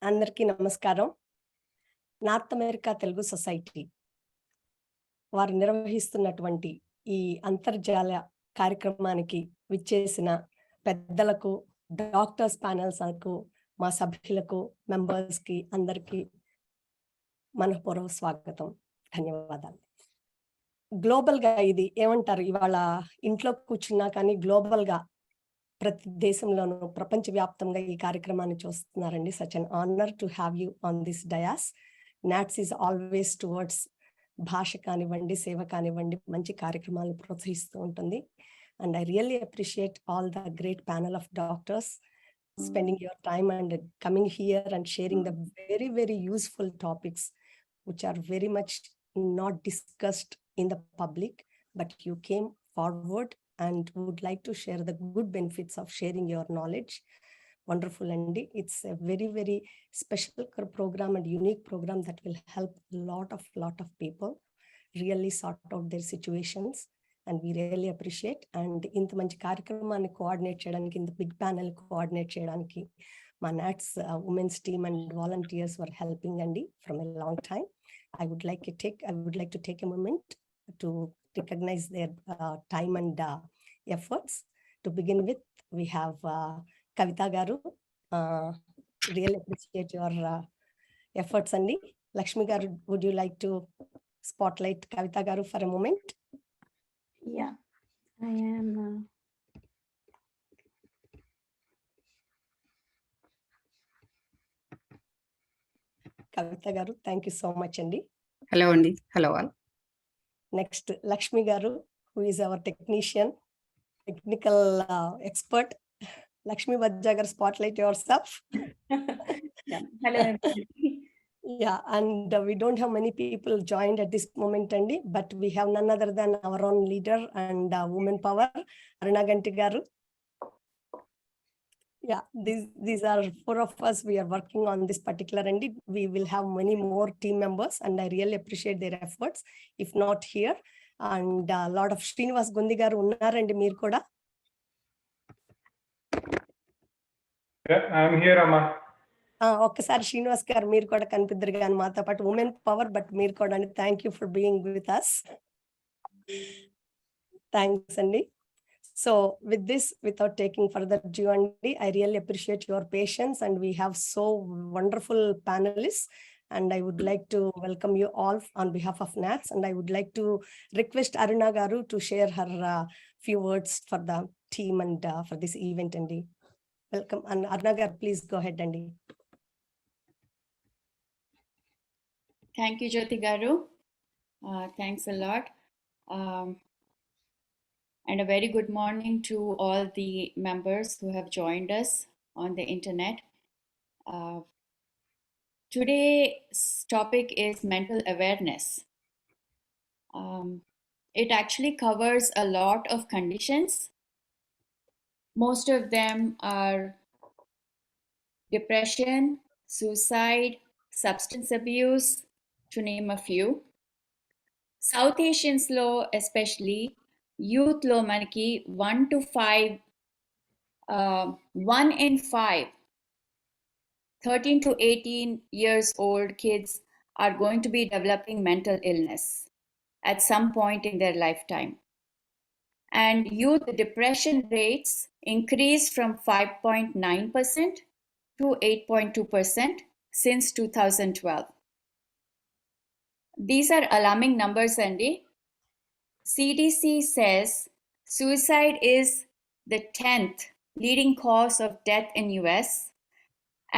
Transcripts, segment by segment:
అందరికీ నమస్కారం. North America Telugu society వారు నిర్వహిస్తున్నటువంటి ఈ అంతర్జాల కార్యక్రమానికి విచ్చేసిన పెద్దలకు, డాక్టర్స్ ప్యానెల్స్‌కు, మా సభ్యులకు, మెంబర్స్‌కి అందరికీ మనఃపూర్వక స్వాగతం. ధన్యవాదాలు. గ్లోబల్‌గా ఇది ఏమంటారు, ఇవాళ ఇంట్లో కూర్చున్నా కానీ గ్లోబల్‌గా ప్రతి దేశంలోనూ ప్రపంచవ్యాప్తంగా ఈ కార్యక్రమాన్ని చూస్తున్నారండి. Such an honour to have you on this dais. NATS is always towards భాష కానివ్వండి, సేవ కానివ్వండి, మంచి కార్యక్రమాలను ప్రోత్సహిస్తూ ఉంటుంది. And I really appreciate all the great panel of doctors spending your time and coming here and sharing the very, very useful topics which are very much not discussed in the public, but you came forward and would like to share the good benefits of sharing your knowledge. Wonderful, Andy. It's a very, very special program and unique program that will help a lot of people really sort out their situations, and we really appreciate. And ఇంత మంచి కార్యక్రమాన్ని coordinate చేయడానికి, ఇంత big panel coordinate చేయడానికి మా NATS women's team and volunteers were helping Andy from a long time. I would like to take a moment to recognize their time and efforts. To begin with, we have Kavita Garu. Really appreciate your efforts, Andy. Lakshmi Garu, would you like to spotlight Kavita Garu for a moment? Yeah, I am. Kavita Garu, thank you so much, Andy. Hello, Andy. Hello, all. Next, Lakshmi Garu, who is our technical expert. Lakshmi Vajjagar, spotlight yourself. Yeah. Hello, everybody. Yeah, and we don't have many people joined at this moment, Andy, but we have none other than our own leader and woman power, Aruna Ganti Garu. Yeah, these are 4 of us. We are working on this particular, and we will have many more team members, and I really appreciate their efforts. If not here, and a lot of Srinivas Gundi garu unnarandi meer kuda. Yeah, I'm here, Amma. ఒక్కసారి శ్రీనివాస్ గారు మీరు కూడా కనిపిద్దరు కానీ మాతో పాటు women power, but మీరు కూడా అండి. Thank you for being with us. Thanks అండి. So with this, without taking further ado, Andy, I really appreciate your patience, and we have so wonderful panelists, and I would like to welcome you all on behalf of NATS, and I would like to request Aruna Garu to share her few words for the team and for this event, Andy. Welcome, and Aruna Garu, please go ahead, Andy. Thank you, Jyoti Garu. Thanks a lot. And a very good morning to all the members who have joined us on the internet. Today's topic is mental awareness. It actually covers a lot of conditions. Most of them are depression, suicide, substance abuse, to name a few. South Asians lo, especially youth lo manaki 1 in 5 13 to 18 years old kids are going to be developing mental illness at some point in their lifetime. And youth depression rates increased from 5.9% to 8.2% since 2012. These are alarming numbers, Andy. CDC says suicide is the 10th leading cause of death in US,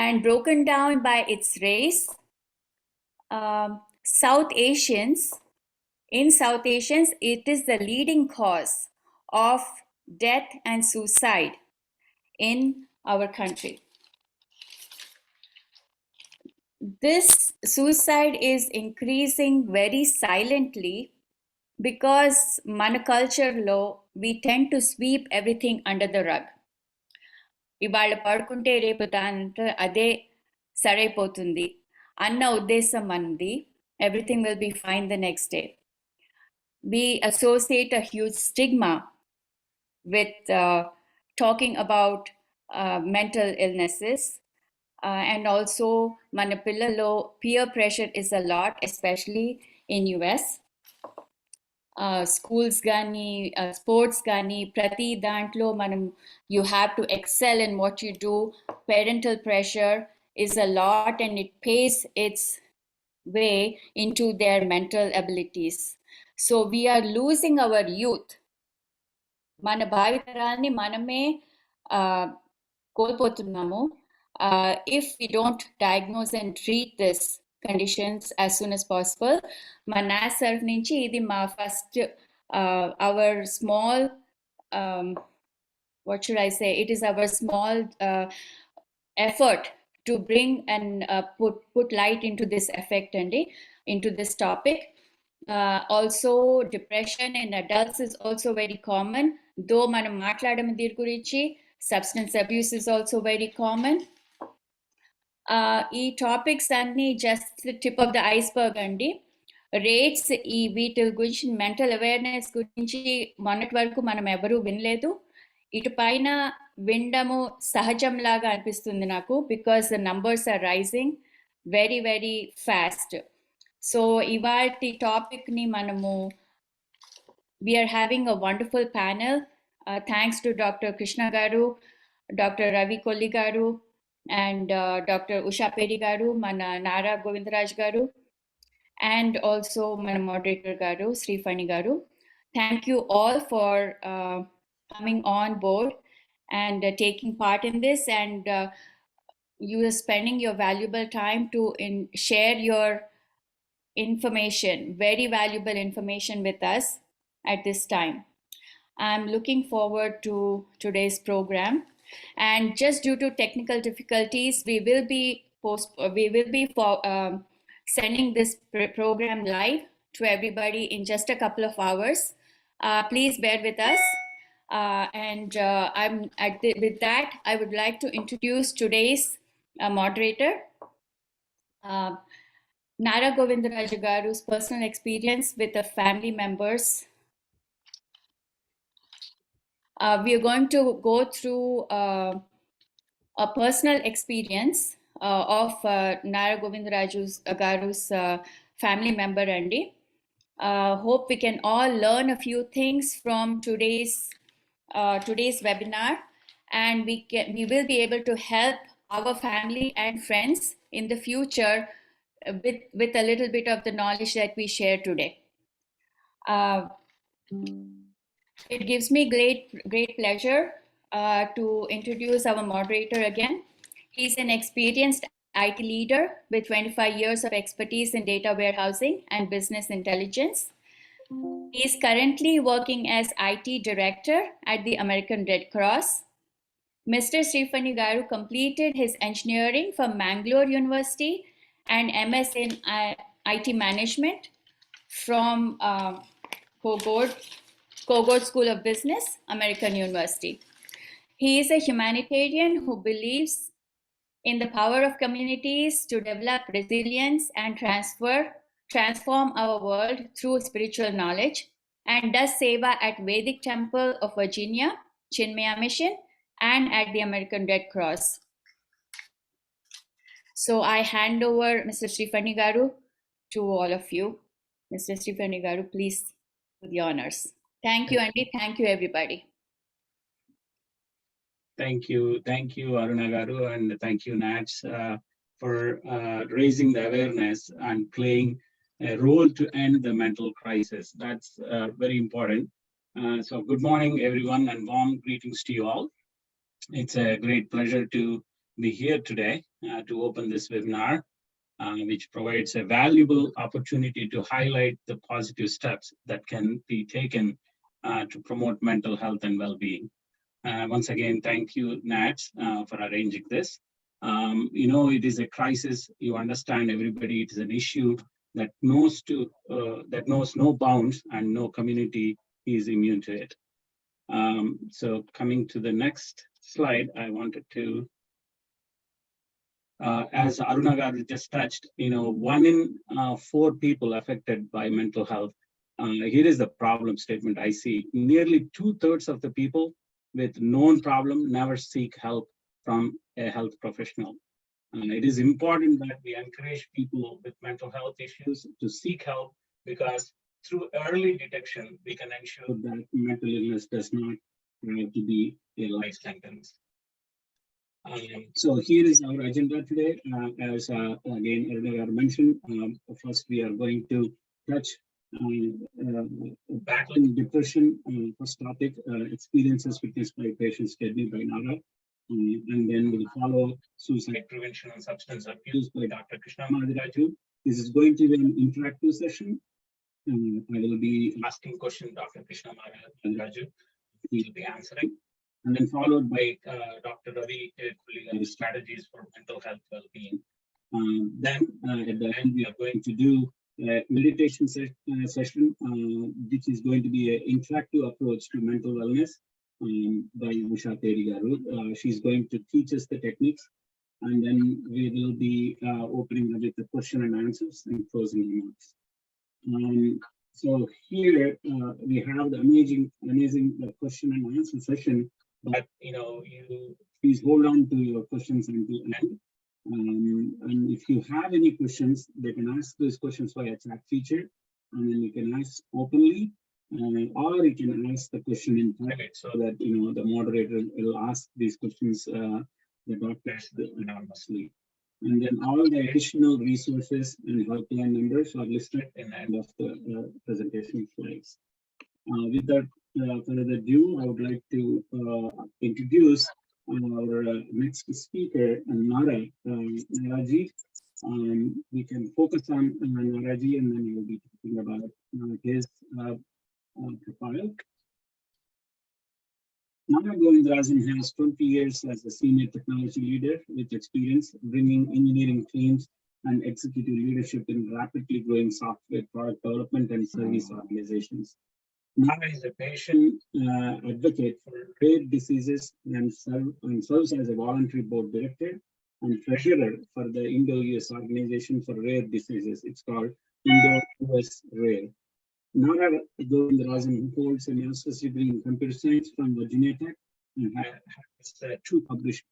and broken down by its race, South Asians, it is the leading cause of death and suicide in our country. This suicide is increasing very silently because మన కల్చర్లో we tend to sweep everything under the rug. ఇవాళ పడుకుంటే రేపు దాంతో అదే సరైపోతుంది అన్న ఉద్దేశం మనది. Everything will be fine the next day. We associate a huge stigma with talking about mental illnesses. and also మన పిల్లల్లో peer pressure is a lot, especially in US. Schools కానీ sports కానీ ప్రతి దాంట్లో మనం you have to excel in what you do. Parental pressure is a lot and it pays its way into their mental abilities. So we are losing our youth. మన భావితరాన్ని మనమే కోల్పోతున్నాము if we don't diagnose and treat this conditions as soon as possible. మా NATS తరఫు నుంచి ఇది మా first our small what should I say, it is our small effort to bring and put light into this effect and into this topic. Also depression in adults is also very common, though manam maatladam dir gurinchi. Substance abuse is also very common. ఈ topics అన్ని just tip of the iceberg అండి. Rates ఈ వీటి గురించి mental awareness గురించి మొన్నటి వరకు మనం ఎవరూ వినలేదు. ఇటు పైన వినడము సహజంలాగా అనిపిస్తుంది నాకు, because the numbers are rising very very fast. So ఇవాటి టాపిక్ని మనము we are having a wonderful panel. Thanks to Dr. Krishna Garu, Dr. Ravi Kolli Garu, and Dr. Usha Peri Garu, mana Nara Govindaraj Garu, and also mana moderator Garu, Sri Fani Garu. Thank you all for coming on board and taking part in this, and you are spending your valuable time to share your information, very valuable information with us at this time. I'm looking forward to today's program, and just due to technical difficulties, we will be sending this program live to everybody in just a couple of hours. Please bear with us. With that, I would like to introduce today's moderator. Nara Govindaraj Garu's personal experience with the family members. We are going to go through a personal experience of Nara Govindaraj Garu's family member Andy. Hope we can all learn a few things from today's webinar, and we will be able to help our family and friends in the future with a little bit of the knowledge that we share today. It gives me great pleasure to introduce our moderator again. He's an experienced IT leader with 25 years of expertise in data warehousing and business intelligence. He is currently working as IT director at the American Red Cross. Mr. Srifani Garu completed his engineering from Mangalore University and MS in IT management from Kogod School of Business, American University. He is a humanitarian who believes in the power of communities to develop resilience and transform our world through spiritual knowledge, and does seva at Vedic Temple of Virginia, Chinmaya Mission, and at the American Red Cross. So I hand over Mr. Srifani Garu to all of you. Mr. Srifani Garu, please, with the honors. Thank you, Andy. Thank you, everybody. Thank you, Aruna Garu, and thank you, NATS, for raising the awareness and playing a role to end the mental crisis. That's very important. So good morning, everyone, and warm greetings to you all. It's a great pleasure to be here today to open this webinar, which provides a valuable opportunity to highlight the positive steps that can be taken to promote mental health and well-being. Once again, thank you, NATS, for arranging this. You know, it is a crisis. You understand, everybody, it is an issue that knows no bounds, and no community is immune to it. So coming to the next slide, I wanted to, as Aruna Garu just touched, you know, 1 in 4 people affected by mental health. Here is the problem statement I see. Nearly 2/3 of the people with known problem never seek help from a health professional. And it is important that we encourage people with mental health issues to seek help, because through early detection, we can ensure that mental illness does not have to be a life sentence. So here is our agenda today. As again earlier mentioned, first we are going to touch battling depression. First topic, experiences witnessed by patients studied by Nara. And then we'll follow suicide prevention and substance abuse by Dr. Krishna Madiraju. This is going to be an interactive session. I will be asking questions, Dr. Krishna Madiraju. He will be answering. And then followed by Dr. Ravi, strategies for mental health well-being. Then at the end, we are going to do a meditation session, which is going to be an interactive approach to mental wellness by Usha Perigaru. She's going to teach us the techniques, and then we will be opening with the question and answers and closing remarks. So here we have the amazing question and answer session. But you please hold on to your questions until end. And if you have any questions, they can ask those questions via chat feature, and then you can ask openly, or you can ask the question in private, so that the moderator will ask these questions the doctors anonymously. And then all the additional resources and helpline numbers are listed in the end of the presentation slides. Without further ado, I would like to introduce our next speaker, Nara Naraji. We can focus on Naraji, and then we'll be talking about his profile. Nara Govindarajan has 20 years as a senior technology leader with experience bringing engineering teams and executive leadership in rapidly growing software product development and service organizations. Nara is a patient advocate for rare diseases and serves as a voluntary board director and treasurer for the Indo-US Organization for Rare Diseases. It's called Indo-US Rare. Nara Govindarajan holds a master's degree in computer science from Virginia Tech and has 2 published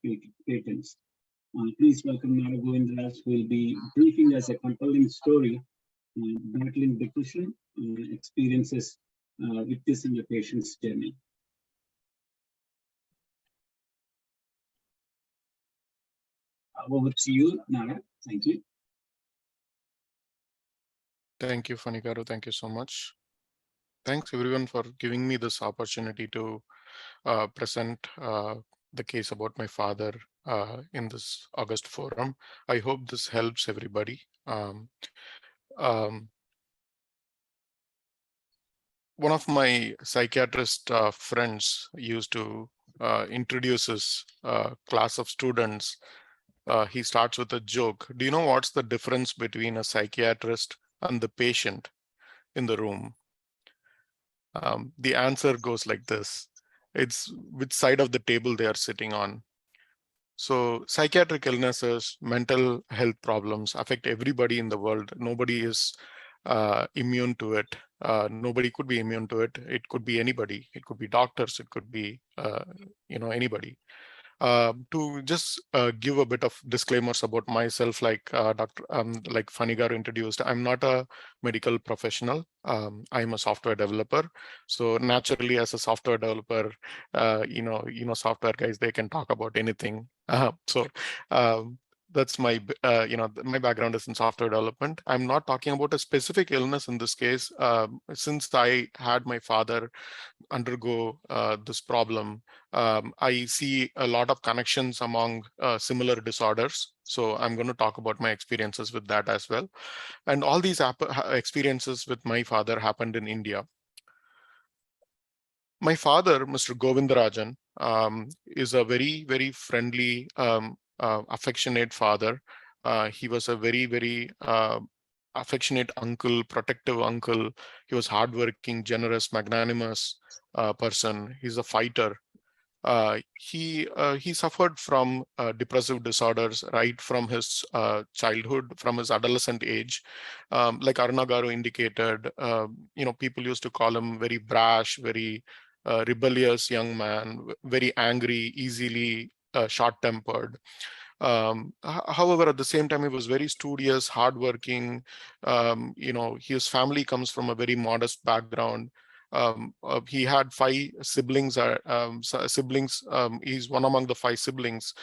patents. Please welcome Nara Govindarajan, who will be briefing us a compelling story battling depression experiences witnessing a patient's journey. Over to you, Nara. Thank you. Thank you, Fanikaru. Thank you so much. Thanks everyone for giving me this opportunity to present the case about my father in this August forum. I hope this helps everybody. One of my psychiatrist friends used to introduce his class of students. He starts with a joke. Do you know what's the difference between a psychiatrist and the patient in the room? The answer goes like this. It's which side of the table they are sitting on. So psychiatric illnesses, mental health problems affect everybody in the world. Nobody is immune to it. Nobody could be immune to it. It could be anybody. It could be doctors. It could be anybody. To just give a bit of disclaimers about myself, like like Fanigaru introduced, I'm not a medical professional. I'm a software developer. So naturally, as a software developer, software guys, they can talk about anything. That's my, my background is in software development. I'm not talking about a specific illness in this case. Since I had my father undergo this problem, I see a lot of connections among similar disorders. So I'm going to talk about my experiences with that as well. And all these experiences with my father happened in India. My father, Mr. Govindarajan, is a very, very friendly, affectionate father. He was a very, very affectionate uncle, protective uncle. He was hardworking, generous, magnanimous person. He's a fighter. He suffered from depressive disorders right from his childhood, from his adolescent age. Like Aruna Garu indicated, people used to call him very brash, very rebellious young man, very angry, easily short-tempered. However, at the same time, he was very studious, hardworking. His family comes from a very modest background. He had 5 siblings. Siblings. He's one among the 5 siblings.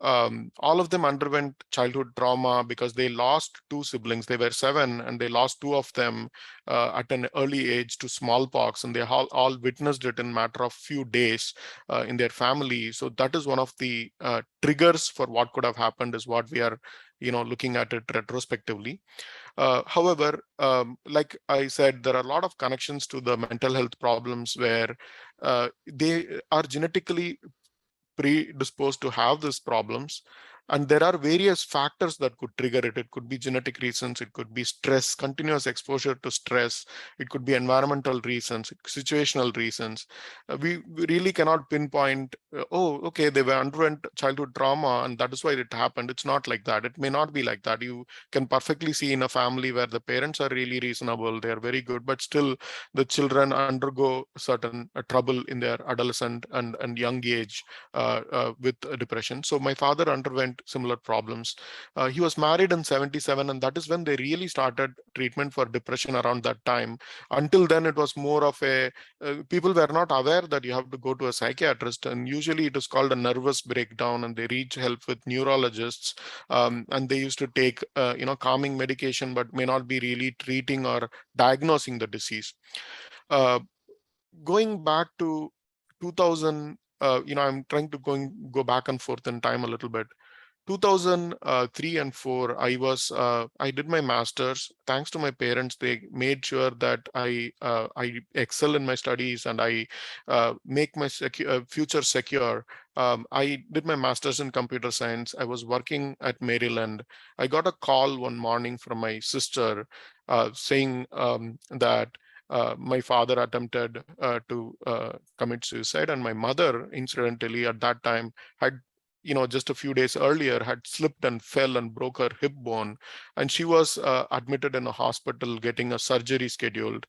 All of them underwent childhood trauma because they lost 2 siblings. They were 7, and they lost 2 of them at an early age to smallpox, and they all witnessed it in a matter of few days in their family. So that is one of the triggers for what could have happened, is what we are looking at it retrospectively. However, like I said, there are a lot of connections to the mental health problems where they are genetically predisposed to have these problems, and there are various factors that could trigger it. It could be genetic reasons, it could be stress, continuous exposure to stress, it could be environmental reasons, situational reasons. We really cannot pinpoint, oh, okay, they were underwent childhood trauma and that is why it happened. It's not like that. It may not be like that. You can perfectly see in a family where the parents are really reasonable, they are very good, but still the children undergo certain trouble in their adolescent and young age with depression. So my father underwent similar problems. He was married in 77, and that is when they really started treatment for depression around that time. Until then, it was more of a, people were not aware that you have to go to a psychiatrist, and usually it is called a nervous breakdown, and they reach help with neurologists, and they used to take, calming medication, but may not be really treating or diagnosing the disease. Going back to 2000, I'm trying to go back and forth in time a little bit. 2003 and 4, I did my master's. Thanks to my parents, they made sure that I excel in my studies and I make my future secure. I did my master's in computer science. I was working at Maryland. I got a call one morning from my sister saying that my father attempted to commit suicide, and my mother, incidentally, at that time had, just a few days earlier, had slipped and fell and broke her hip bone, and she was admitted in a hospital getting a surgery scheduled.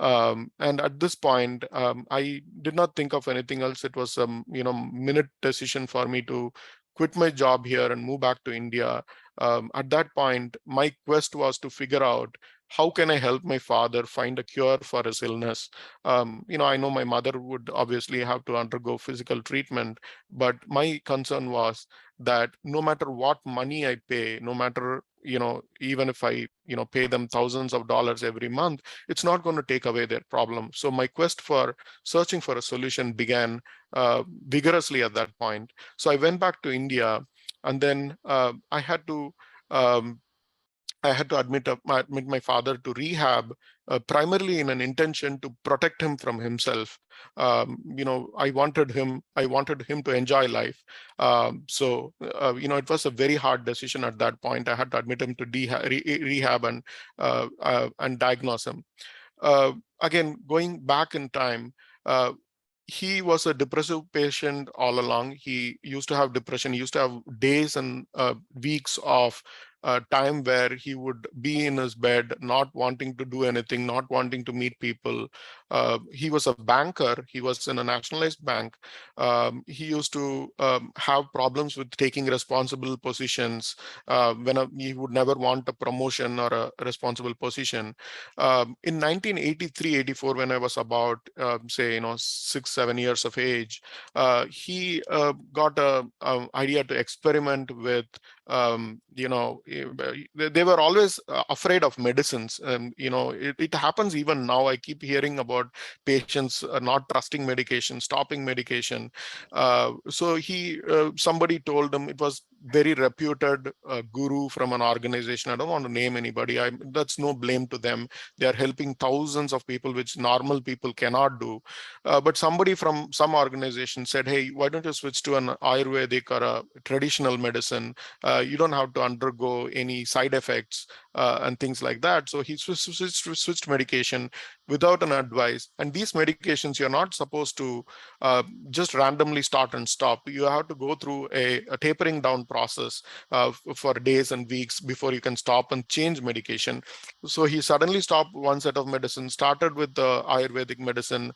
And at this point, I did not think of anything else. It was a minute decision for me to quit my job here and move back to India. At that point, my quest was to figure out, how can I help my father find a cure for his illness? I know my mother would obviously have to undergo physical treatment, but my concern was that no matter what money I pay, no matter, even if I, pay them thousands of dollars every month, it's not going to take away their problem. So my quest for searching for a solution began vigorously at that point. So I went back to India, and then I had to admit my father to rehab, primarily in an intention to protect him from himself. I wanted him to enjoy life. It was a very hard decision at that point. I had to admit him to rehab and diagnose him. Again, going back in time, he was a depressive patient all along. He used to have depression. He used to have days and weeks of time where he would be in his bed, not wanting to do anything, not wanting to meet people. He was a banker. He was in a nationalized bank. He used to have problems with taking responsible positions. He would never want a promotion or a responsible position. In 1983-84, when I was about, say, 6-7 years of age, he got a idea to experiment with, they were always afraid of medicines. And, it happens even now. I keep hearing about patients not trusting medication, stopping medication. So somebody told him, it was very reputed guru from an organization. I don't want to name anybody. That's no blame to them. They are helping thousands of people, which normal people cannot do. But somebody from some organization said, hey, why don't you switch to an Ayurvedic or a traditional medicine? You don't have to undergo any side effects. and things like that. So he switched medication without an advice. And these medications, you're not supposed to just randomly start and stop. You have to go through a tapering down process for days and weeks before you can stop and change medication. So he suddenly stopped one set of medicine, started with the Ayurvedic medicine,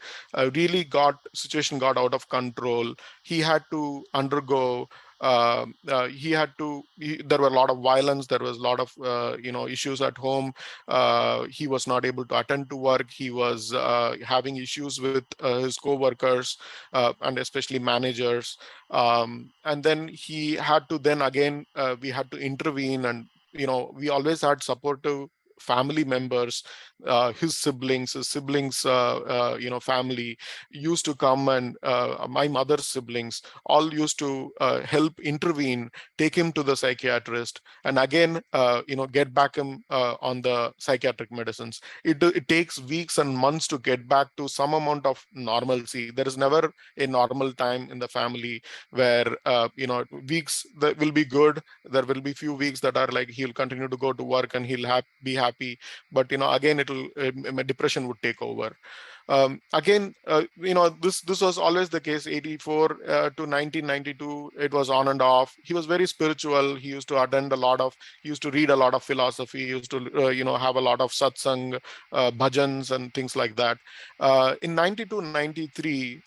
really situation got out of control. He had to undergo there were a lot of violence, there was a lot of issues at home. He was not able to attend to work. He was having issues with his co-workers and especially managers. And then he had to then again we had to intervene, and we always had supportive family members. His siblings family used to come, and my mother's siblings all used to help intervene, take him to the psychiatrist, and again get back him on the psychiatric medicines. It takes weeks and months to get back to some amount of normalcy. There is never a normal time in the family where weeks that will be good. There will be few weeks that are like he'll continue to go to work and he'll be happy, but again it'll depression would take over. Again, this was always the case. 84 to 1992, it was on and off. He was very spiritual. He used to he used to read a lot of philosophy. He used to have a lot of satsang, bhajans and things like that. In 92, 93,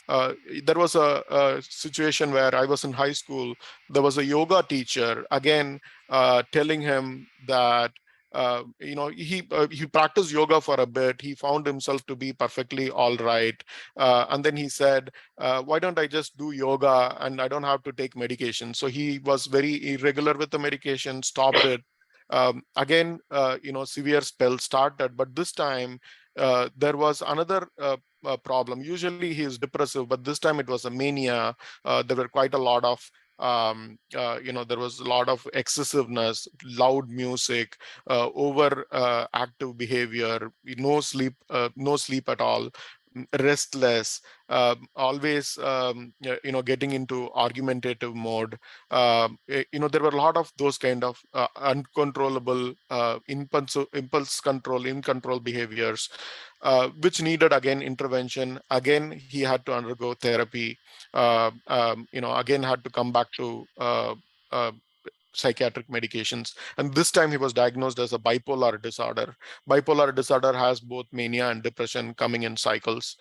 there was a situation where I was in high school. There was a yoga teacher again telling him that he practiced yoga for a bit. He found himself to be perfectly all right, and then he said, why don't I just do yoga and I don't have to take medication? So he was very irregular with the medication, stopped it. Again, severe spell started, but this time there was another problem. Usually he is depressive, but this time it was a mania. There were quite a lot of there was a lot of excessiveness, loud music, over active behavior, no sleep at all, restless, always getting into argumentative mode. There were a lot of those kind of uncontrollable impulse control, in control behaviors, which needed again intervention. Again he had to undergo therapy, again had to come back to uh, psychiatric medications. And this time he was diagnosed as a bipolar disorder. Bipolar disorder has both mania and depression coming in cycles.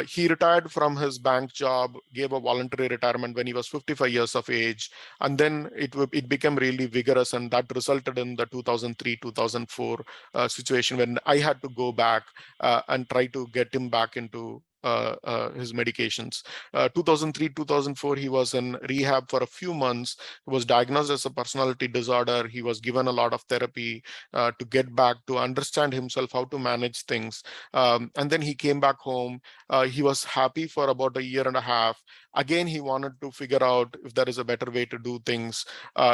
He retired from his bank job, gave a voluntary retirement when he was 55 years of age. And then it became really vigorous, and that resulted in the 2003-2004 situation when I had to go back and try to get him back into his medications. 2003-2004, he was in rehab for a few months. He was diagnosed as a personality disorder. He was given a lot of therapy to get back to understand himself, how to manage things. And then he came back home. He was happy for about a year and a half. Again, he wanted to figure out if there is a better way to do things.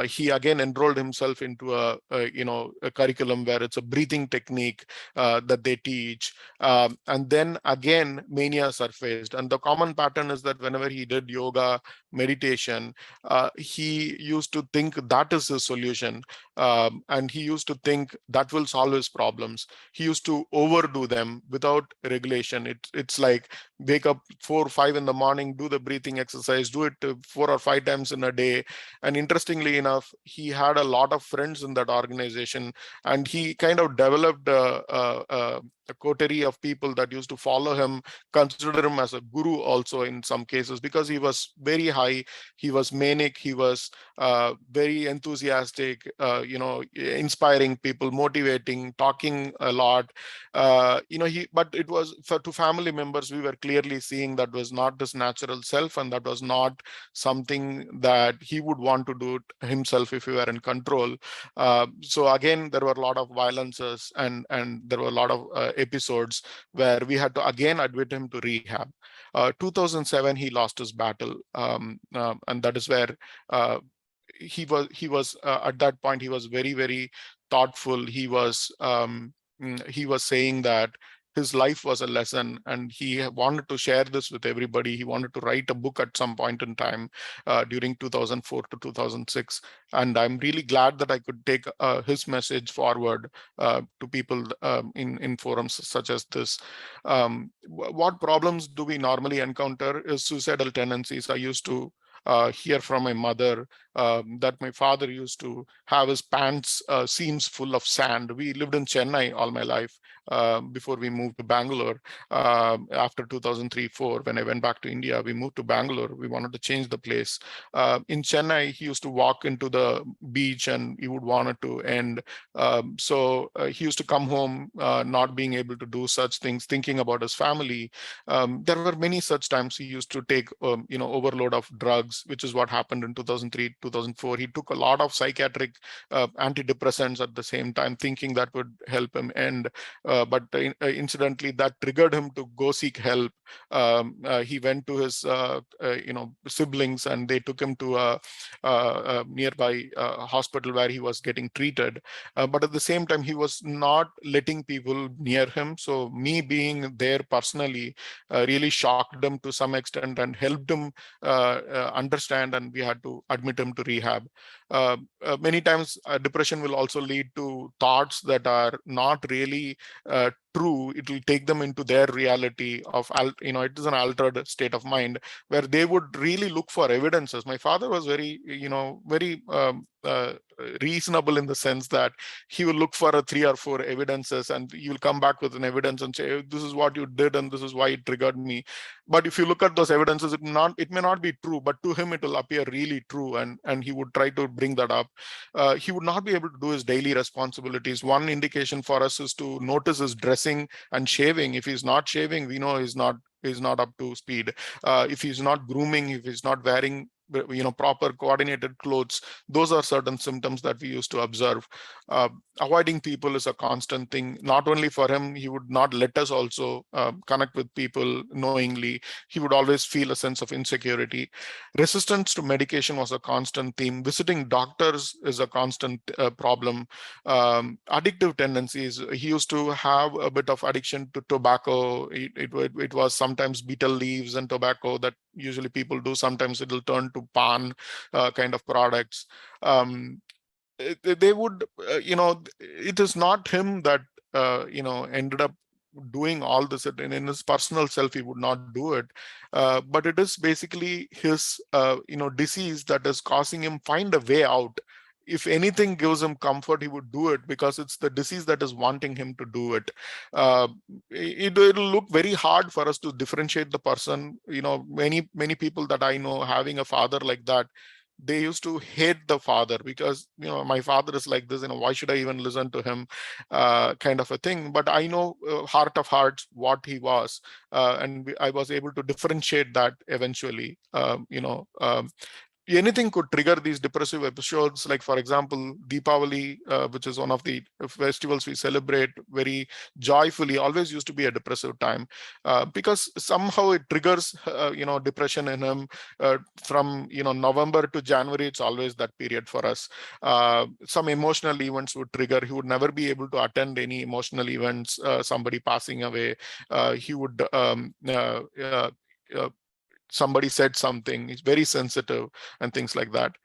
He again enrolled himself into a curriculum where it's a breathing technique that they teach. And then again, mania surfaced. And the common pattern is that whenever he did yoga, meditation, he used to think that is his solution. And he used to think that will solve his problems. He used to overdo them without regulation. It's like wake up 4 or 5 in the morning, do the breathing exercise, do it 4 or 5 times in a day. And interestingly enough, he had a lot of friends in that organization, and he kind of developed a coterie of people that used to follow him, consider him as a guru also in some cases, because he was very high, he was manic, he was very enthusiastic, inspiring people, motivating, talking a lot. But it was to family members, we were clearly seeing that was not his natural self, and that was not something that he would want to do himself if he were in control. So again, there were a lot of violences, and there were a lot of episodes where we had to again admit him to rehab. 2007, he lost his battle, and that is where he was at that point. He was very, very thoughtful. He was saying that his life was a lesson, and he wanted to share this with everybody. He wanted to write a book at some point in time during 2004 to 2006. And I'm really glad that I could take his message forward to people in forums such as this. What problems do we normally encounter is suicidal tendencies. I used to hear from my mother that my father used to have his pants seams full of sand. We lived in Chennai all my life before we moved to Bangalore. After 2003-04, when I went back to India, we moved to Bangalore. We wanted to change the place. In Chennai, he used to walk into the beach and he would want it to end. So he used to come home not being able to do such things, thinking about his family. There were many such times he used to take overload of drugs, which is what happened in 2003, 2004. He took a lot of psychiatric antidepressants at the same time, thinking that would help him end. But incidentally, that triggered him to go seek help. He went to his siblings, and they took him to a nearby hospital where he was getting treated. But at the same time, he was not letting people near him. So me being there personally really shocked him to some extent and helped him understand, and we had to admit him to rehab. Many times depression will also lead to thoughts that are not really true. It will take them into their reality of, it is an altered state of mind where they would really look for evidences. My father was very reasonable in the sense that he will look for 3 or 4 evidences, and you will come back with an evidence and say, this is what you did and this is why it triggered me. But if you look at those evidences, it may not be true, but to him it will appear really true, and he would try to bring that up. He would not be able to do his daily responsibilities. One indication for us is to notice his dressing and shaving. If he's not shaving, we know he's not up to speed. If he's not grooming, if he's not wearing proper coordinated clothes, those are certain symptoms that we used to observe. Avoiding people is a constant thing. Not only for him, he would not let us also connect with people knowingly. He would always feel a sense of insecurity. Resistance to medication was a constant theme. Visiting doctors is a constant problem. Addictive tendencies. He used to have a bit of addiction to tobacco. It was sometimes betel leaves and tobacco that usually people do. Sometimes it'll turn to pan kind of products. They would, it is not him that, ended up doing all this. In his personal self, he would not do it. But it is basically his, disease that is causing him find a way out. If anything gives him comfort, he would do it because it's the disease that is wanting him to do it. It'll look very hard for us to differentiate the person. Many people that I know having a father like that, they used to hate the father because, my father is like this, why should I even listen to him, kind of a thing. But I know heart of hearts what he was, and I was able to differentiate that eventually. Anything could trigger these depressive episodes. Like, for example, Deepavali, which is one of the festivals we celebrate very joyfully, always used to be a depressive time because somehow it triggers, depression in him. From November to January, it's always that period for us. Some emotional events would trigger. He would never be able to attend any emotional events. Somebody passing away, he would. Somebody said something, he's very sensitive and things like that.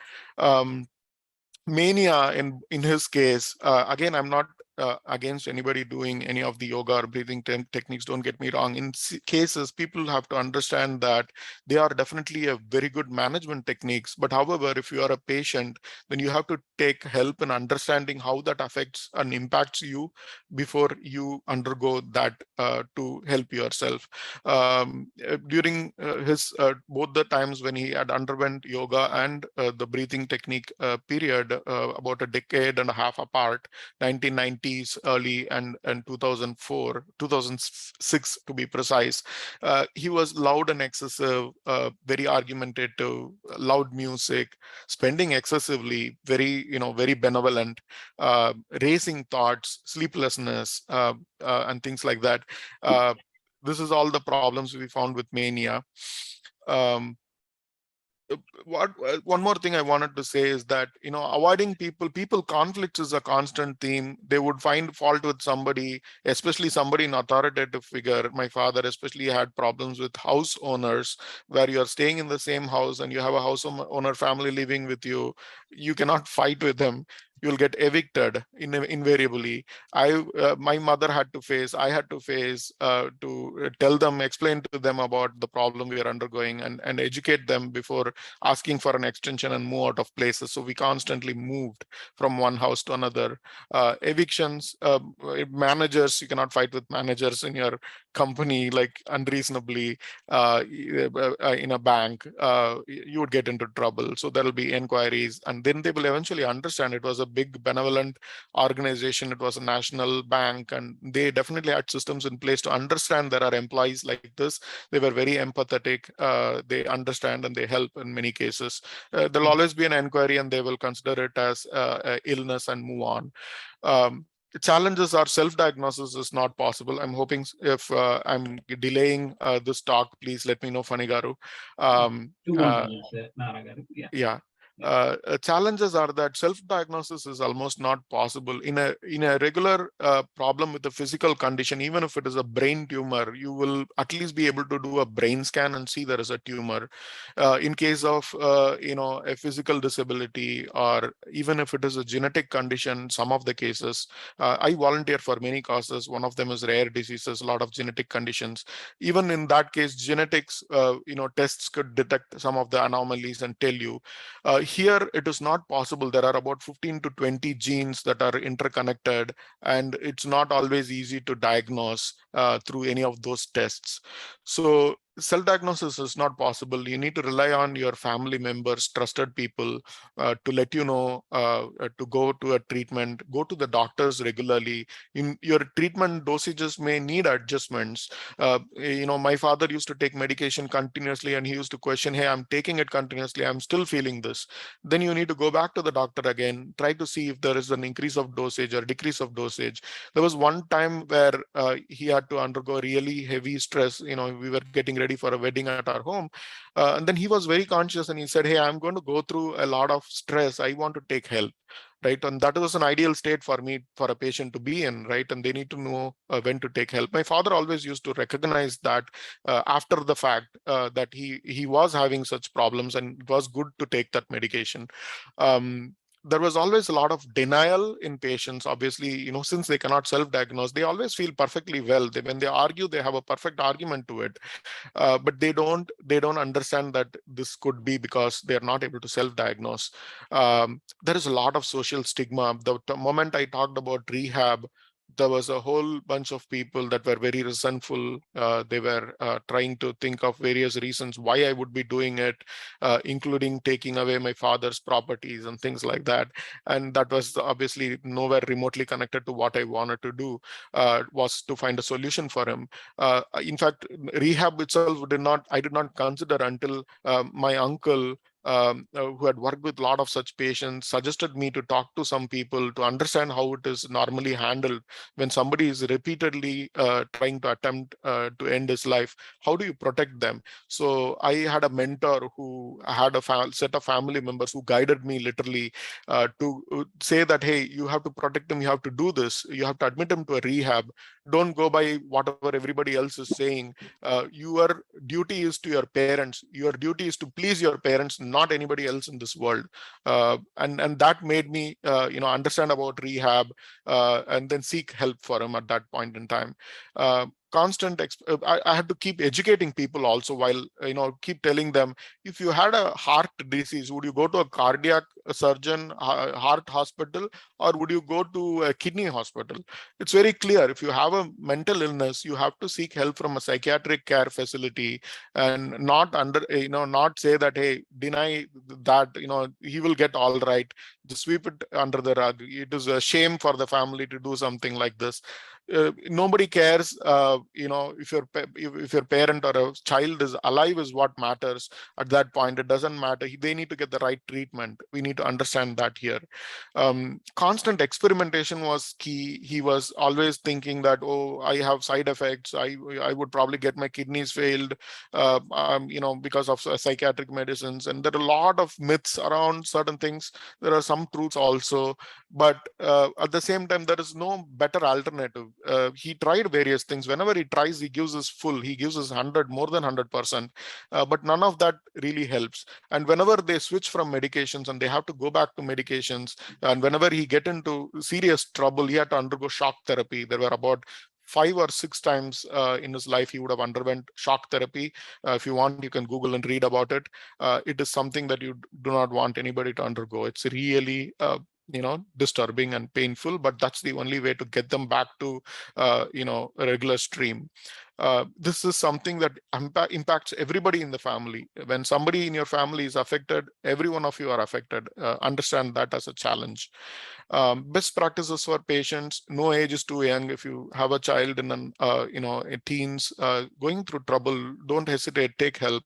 Mania in his case, again, I'm not against anybody doing any of the yoga or breathing techniques, don't get me wrong. In cases, people have to understand that they are definitely a very good management techniques. But however, if you are a patient, then you have to take help in understanding how that affects and impacts you before you undergo that to help yourself. During his both the times when he had underwent yoga and the breathing technique period, about a decade and a half apart, 1990s early and 2004, 2006 to be precise, he was loud and excessive, very argumentative, loud music, spending excessively, very benevolent, racing thoughts, sleeplessness, and things like that. This is all the problems we found with mania. one more thing I wanted to say is that, avoiding people conflicts is a constant theme. They would find fault with somebody, especially somebody in authoritative figure. My father especially had problems with house owners, where you're staying in the same house and you have a house owner family living with you. You cannot fight with them. You'll get evicted invariably. My mother had to face, I had to face, to tell them, explain to them about the problem we are undergoing, and educate them before asking for an extension and move out of places. So we constantly moved from one house to another. Evictions, managers, you cannot fight with managers in your company like unreasonably. In a bank, you would get into trouble. So there'll be inquiries, and then they will eventually understand it was a big benevolent organization. It was a national bank, and they definitely had systems in place to understand there are employees like this. They were very empathetic. They understand and they help in many cases. There'll always be an inquiry, and they will consider it as illness and move on. Challenges are self-diagnosis is not possible. I'm hoping if I'm delaying this talk, please let me know, Fanigaru. 2 more minutes, Naragaru. Yeah. Challenges are that self-diagnosis is almost not possible in a regular problem with a physical condition. Even if it is a brain tumor, you will at least be able to do a brain scan and see there is a tumor. In case of a physical disability, or even if it is a genetic condition, some of the cases, I volunteer for many causes. One of them is rare diseases, a lot of genetic conditions. Even in that case, genetics, tests could detect some of the anomalies and tell you. Here, it is not possible. There are about 15 to 20 genes that are interconnected, and it's not always easy to diagnose through any of those tests. So self-diagnosis is not possible. You need to rely on your family members, trusted people, to let you know to go to a treatment, go to the doctors regularly. Your treatment dosages may need adjustments. My father used to take medication continuously, and he used to question, hey, I'm taking it continuously, I'm still feeling this. Then you need to go back to the doctor again, try to see if there is an increase of dosage or decrease of dosage. There was one time where he had to undergo really heavy stress. We were getting ready for a wedding at our home. And then he was very conscious, and he said, hey, I'm going to go through a lot of stress. I want to take help. Right. And that was an ideal state for me, for a patient to be in. Right. And they need to know when to take help. My father always used to recognize that after the fact, that he was having such problems, and it was good to take that medication. There was always a lot of denial in patients. Obviously, since they cannot self-diagnose, they always feel perfectly well. When they argue, they have a perfect argument to it. But they don't understand that this could be because they are not able to self-diagnose. There is a lot of social stigma. The moment I talked about rehab, there was a whole bunch of people that were very resentful. They were trying to think of various reasons why I would be doing it, including taking away my father's properties and things like that. And that was obviously nowhere remotely connected to what I wanted to do, was to find a solution for him. In fact, rehab itself I did not consider until my uncle, who had worked with a lot of such patients, suggested me to talk to some people to understand how it is normally handled when somebody is repeatedly trying to attempt to end his life. How do you protect them? So I had a mentor who had a set of family members who guided me literally to say that, hey, you have to protect him, you have to do this, you have to admit him to a rehab. Don't go by whatever everybody else is saying. Your duty is to your parents. Your duty is to please your parents, not anybody else in this world. And that made me understand about rehab, and then seek help for him at that point in time. I had to keep educating people also, while keep telling them, if you had a heart disease, would you go to a cardiac surgeon, heart hospital, or would you go to a kidney hospital? It's very clear. If you have a mental illness, you have to seek help from a psychiatric care facility, and not not say that, hey, deny that, he will get all right, just sweep it under the rug. It is a shame for the family to do something like this. nobody cares, if your parent or a child is alive is what matters at that point. It doesn't matter. They need to get the right treatment. We need to understand that here. Constant experimentation was key. He was always thinking that, oh, I have side effects. I would probably get my kidneys failed, because of psychiatric medicines. And there are a lot of myths around certain things. There are some truths also, but at the same time, there is no better alternative. He tried various things. Whenever he tries, he gives his full. He gives his 100, more than 100%, but none of that really helps. And whenever they switch from medications and they have to go back to medications, and whenever he get into serious trouble, he had to undergo shock therapy. There were about 5 or 6 times in his life he would have underwent shock therapy. If you want, you can Google and read about it. It is something that you do not want anybody to undergo. It's really disturbing and painful, but that's the only way to get them back to a regular stream. This is something that impacts everybody in the family. When somebody in your family is affected, every one of you are affected. Understand that as a challenge. Best practices for patients: no age is too young. If you have a child in teens going through trouble, don't hesitate, take help.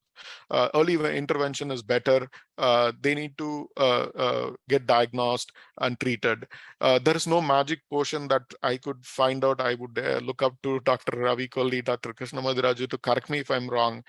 Early intervention is better. They need to get diagnosed and treated. There is no magic potion that I could find out. I would look up to Dr. Ravi Kohli, Dr. Krishna Madiraju to correct me if I'm wrong.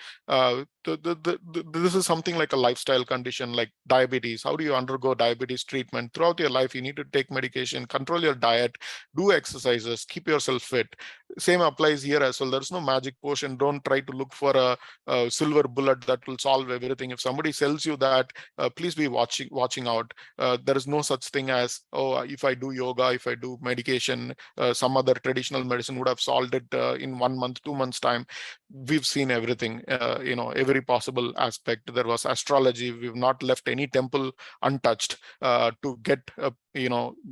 This is something like a lifestyle condition like diabetes. How do you undergo diabetes treatment? Throughout your life, you need to take medication, control your diet, do exercises, keep yourself fit. Same applies here as well. There's no magic potion. Don't try to look for a silver bullet that will solve everything. If somebody sells you that, please be watching out. There is no such thing as, oh, if I do yoga, if I do medication, some other traditional medicine would have solved it in 1 month, 2 months time. We've seen everything, every possible aspect. There was astrology. We've not left any temple untouched to get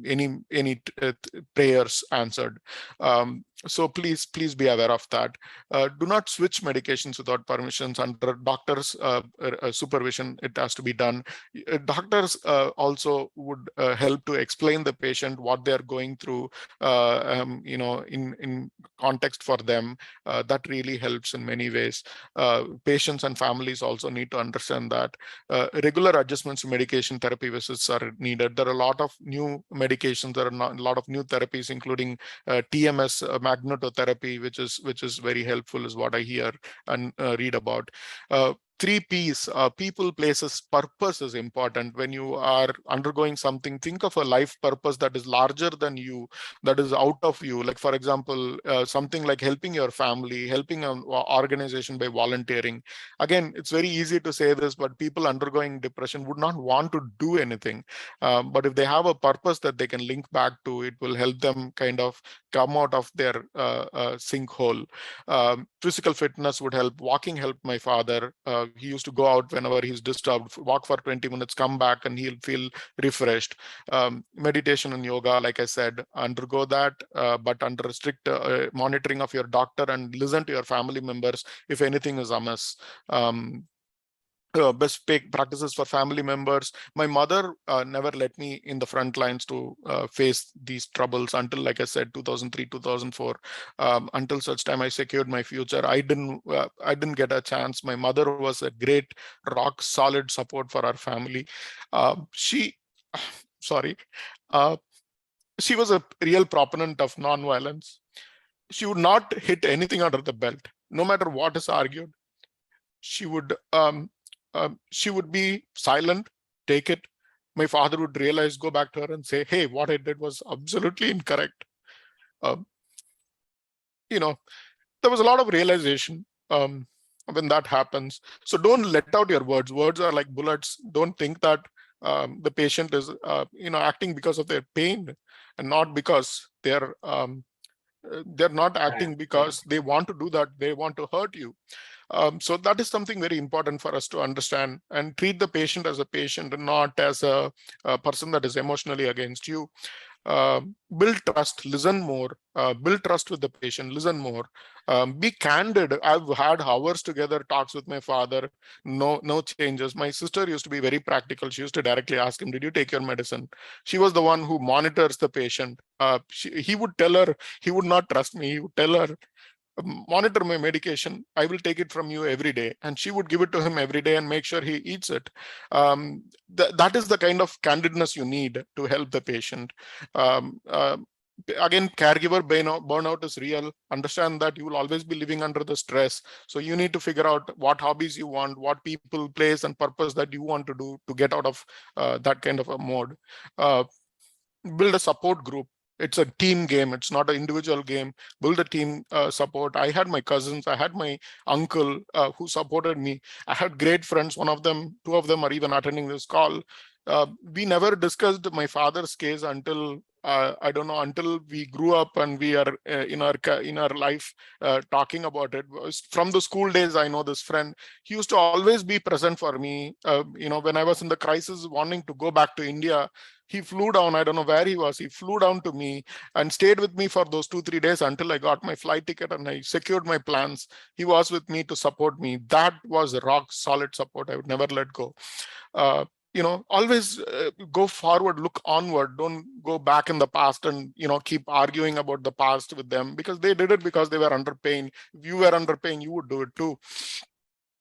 any prayers answered. So please be aware of that. Do not switch medications without permissions. Under doctor's supervision, it has to be done. Doctors also would help to explain the patient what they're going through, in context for them. That really helps in many ways. Patients and families also need to understand that. Regular adjustments to medication therapy visits are needed. There are a lot of new medications. There are a lot of new therapies, including TMS, magnetotherapy, which is very helpful, is what I hear and read about. 3 P's, people, places, purpose is important. When you are undergoing something, think of a life purpose that is larger than you, that is out of you. Like, for example, something like helping your family, helping an organization by volunteering. Again, it's very easy to say this, but people undergoing depression would not want to do anything. But if they have a purpose that they can link back to, it will help them kind of come out of their sinkhole. Physical fitness would help. Walking helped my father. He used to go out whenever he's disturbed, walk for 20 minutes, come back, and he'll feel refreshed. Meditation and yoga, like I said, undergo that, but under strict monitoring of your doctor, and listen to your family members if anything is amiss. Best practices for family members. My mother never let me in the front lines to face these troubles until, like I said, 2003, 2004. Until such time I secured my future, I didn't get a chance. My mother was a great rock solid support for our family. She was a real proponent of non-violence. She would not hit anything under the belt, no matter what is argued. She would be silent, take it. My father would realize, go back to her and say, hey, what I did was absolutely incorrect. There was a lot of realization when that happens. So don't let out your words. Words are like bullets. Don't think that the patient is acting because of their pain, and not because they're not acting because they want to do that. They want to hurt you. So that is something very important for us to understand, and treat the patient as a patient and not as a person that is emotionally against you. build trust, listen more, build trust with the patient, listen more, be candid. I've had hours together talks with my father, no changes. My sister used to be very practical. She used to directly ask him, did you take your medicine? She was the one who monitors the patient. He would tell her, he would not trust me, he would tell her, monitor my medication, I will take it from you every day. And she would give it to him every day and make sure he eats it. That is the kind of candidness you need to help the patient. Again, caregiver burnout is real. Understand that you will always be living under the stress. So you need to figure out what hobbies you want, what people, place, and purpose that you want to do to get out of that kind of a mode. Build a support group. It's a team game. It's not an individual game. Build a team support. I had my cousins. I had my uncle who supported me. I had great friends. Two of them are even attending this call. We never discussed my father's case until I don't know, until we grew up and we are in our life talking about it. From the school days, I know this friend. He used to always be present for me. When I was in the crisis, wanting to go back to India, he flew down. I don't know where he was. He flew down to me and stayed with me for those 2-3 days until I got my flight ticket and I secured my plans. He was with me to support me. That was rock solid support. I would never let go. Always go forward, look onward. Don't go back in the past and keep arguing about the past with them, because they did it because they were under pain. If you were under pain, you would do it too.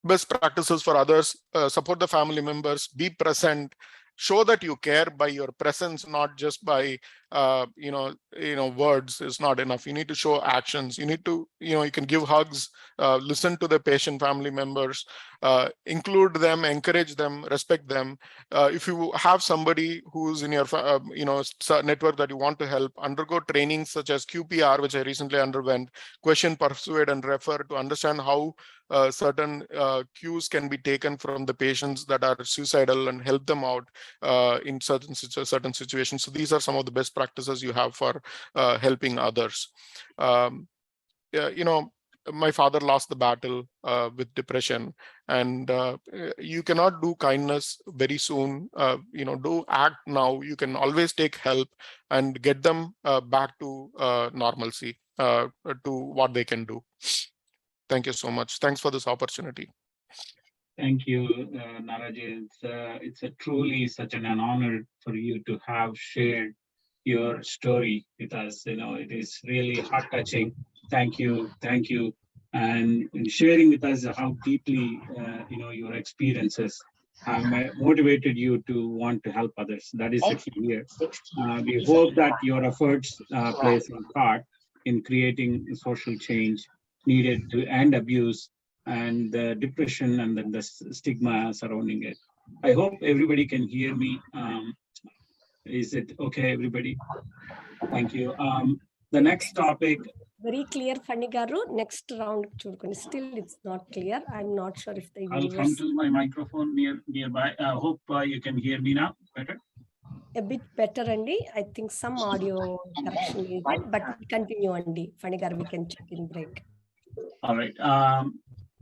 Best practices for others: support the family members, be present, show that you care by your presence, not just by words is not enough. You need to show actions. You need to, you can give hugs, listen to the patient family members, include them, encourage them, respect them. If you have somebody who's in your network that you want to help, undergo trainings such as QPR, which I recently underwent, question, persuade, and refer, to understand how certain cues can be taken from the patients that are suicidal and help them out in certain situations. So these are some of the best practices you have for helping others. My father lost the battle with depression, and you cannot do kindness very soon. Do act now. You can always take help and get them back to normalcy, to what they can do. Thank you so much. Thanks for this opportunity. Thank you, Naraji. It's a truly such an honor for you to have shared your story with us. It is really heart-touching. Thank you, and sharing with us how deeply your experiences have motivated you to want to help others. That is the key here. We hope that your efforts plays a part in creating social change needed to end abuse and the depression and then the stigma surrounding it. I hope everybody can hear me. Is it okay, everybody? Thank you. The next topic. Very clear, Fani Garu. Next round, still it's not clear. I'm not sure if the I'll come to my microphone nearby. I hope you can hear me now better. A bit better, Andy. I think some audio correction is there, but continue, Andy. Fani Garu, we can check in break. All right.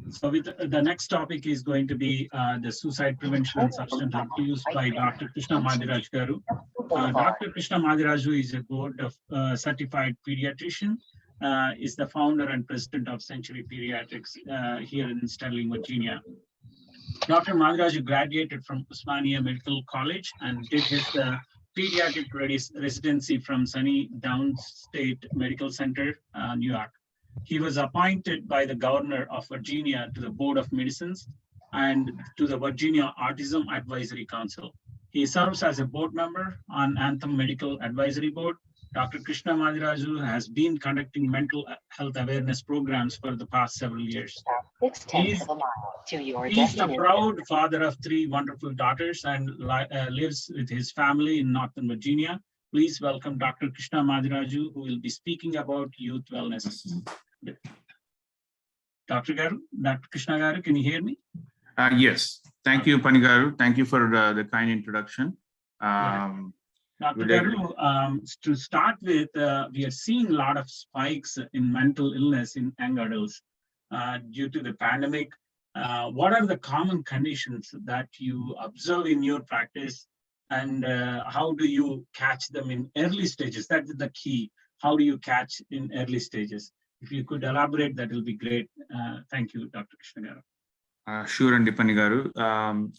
So with the next topic is going to be the suicide prevention and substance abuse by Dr. Krishna Madiraj Garu. Dr. Krishna Madiraju is a board of certified pediatrician, is the founder and president of Century Pediatrics here in Sterling, Virginia. Dr. Madiraju graduated from Usmania Medical College and did his pediatric residency from Sunny Downstate Medical Center, New York. He was appointed by the governor of Virginia to the Board of Medicines and to the Virginia Autism Advisory Council. He serves as a board member on Anthem Medical Advisory Board. Dr. Krishna Madiraju has been conducting mental health awareness programs for the past several years. He's a proud father of 3 wonderful daughters and lives with his family in Northern Virginia. Please welcome Dr. Krishna Madiraju, who will be speaking about youth wellness. Dr. Krishna Garu, can you hear me? Yes. Thank you, Pani Garu. Thank you for the kind introduction. Dr. Garu, to start with, we are seeing a lot of spikes in mental illness in young adults due to the pandemic. What are the common conditions that you observe in your practice? and how do you catch them in early stages? That's the key. How do you catch in early stages? If you could elaborate, that will be great. Thank you, Dr. Krishnagaru. Sure, and Panigaru.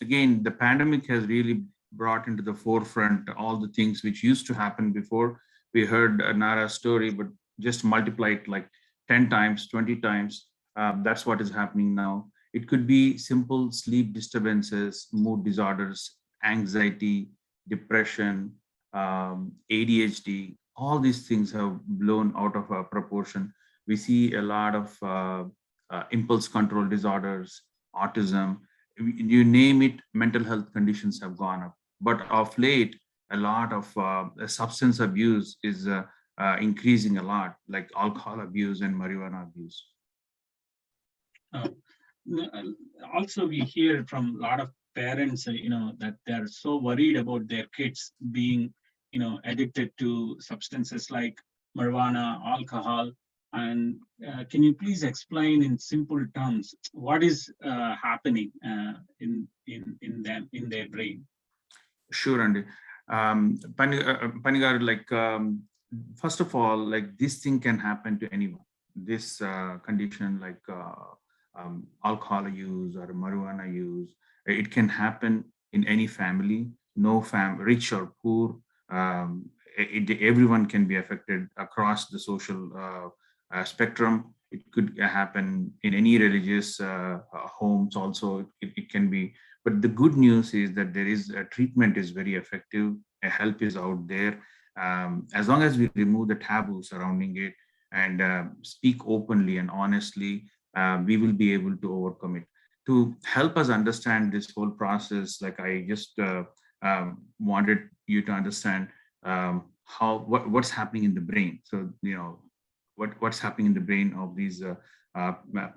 Again, the pandemic has really brought into the forefront all the things which used to happen before. We heard Nara's story, but just multiply it like 10 times, 20 times. That's what is happening now. It could be simple sleep disturbances, mood disorders, anxiety, depression, ADHD. All these things have blown out of proportion. We see a lot of impulse control disorders, autism, you name it, mental health conditions have gone up. But of late, a lot of substance abuse is increasing a lot, like alcohol abuse and marijuana abuse. Also, we hear from a lot of parents, that they're so worried about their kids being, addicted to substances like marijuana, alcohol. And can you please explain in simple terms what is happening in them, in their brain? Sure, Andy. Panigar, like first of all, like this thing can happen to anyone. This condition, like alcohol use or marijuana use, it can happen in any family. No rich or poor. Everyone can be affected across the social spectrum. It could happen in any religious homes also. It can be. But the good news is that there is a treatment is very effective. Help is out there. As long as we remove the taboo surrounding it and speak openly and honestly, we will be able to overcome it. To help us understand this whole process, like I just wanted you to understand what's happening in the brain. So what's happening in the brain of these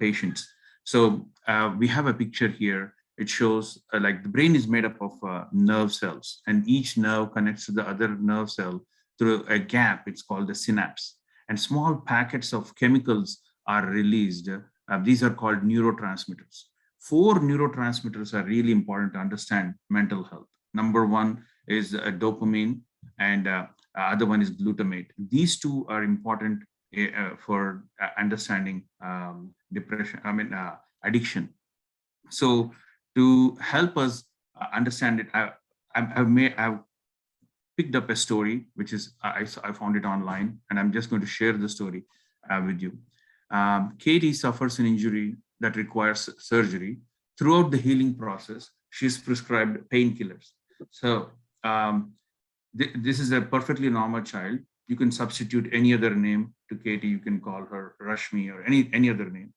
patients. So we have a picture here. It shows like the brain is made up of nerve cells, and each nerve connects to the other nerve cell through a gap. It's called the synapse. And small packets of chemicals are released. These are called neurotransmitters. 4 neurotransmitters are really important to understand mental health. Number 1 is dopamine, and other one is glutamate. These 2 are important for understanding depression, addiction. So to help us understand it, I've picked up a story, which is, I found it online, and I'm just going to share the story with you. Katie suffers an injury that requires surgery. Throughout the healing process, she's prescribed painkillers. So this is a perfectly normal child. You can substitute any other name to Katie. You can call her Rashmi or any other name,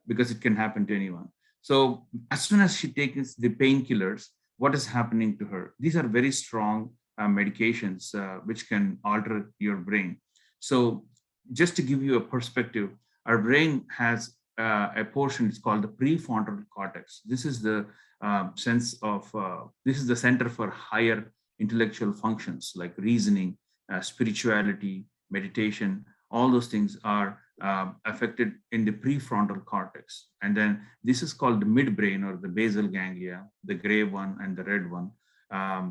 because it can happen to anyone. So as soon as she takes the painkillers, what is happening to her? These are very strong medications which can alter your brain. So just to give you a perspective, our brain has a portion, it's called the prefrontal cortex. This is the this is the center for higher intellectual functions like reasoning, spirituality, meditation. All those things are affected in the prefrontal cortex. And then this is called the midbrain, or the basal ganglia, the gray one and the red one.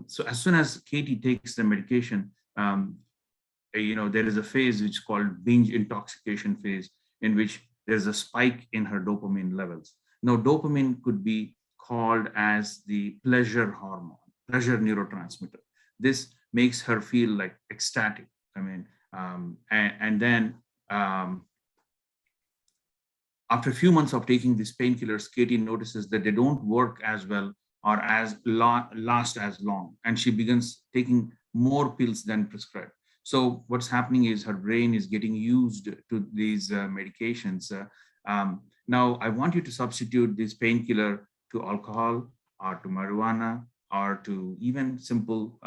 So as soon as Katie takes the medication, there is a phase which is called binge intoxication phase, in which there's a spike in her dopamine levels. Now, dopamine could be called as the pleasure hormone, pleasure neurotransmitter. This makes her feel like ecstatic. And then after a few months of taking these painkillers, Katie notices that they don't work as well or last as long, and she begins taking more pills than prescribed. So what's happening is her brain is getting used to these medications. Now, I want you to substitute this painkiller to alcohol or to marijuana or to even simple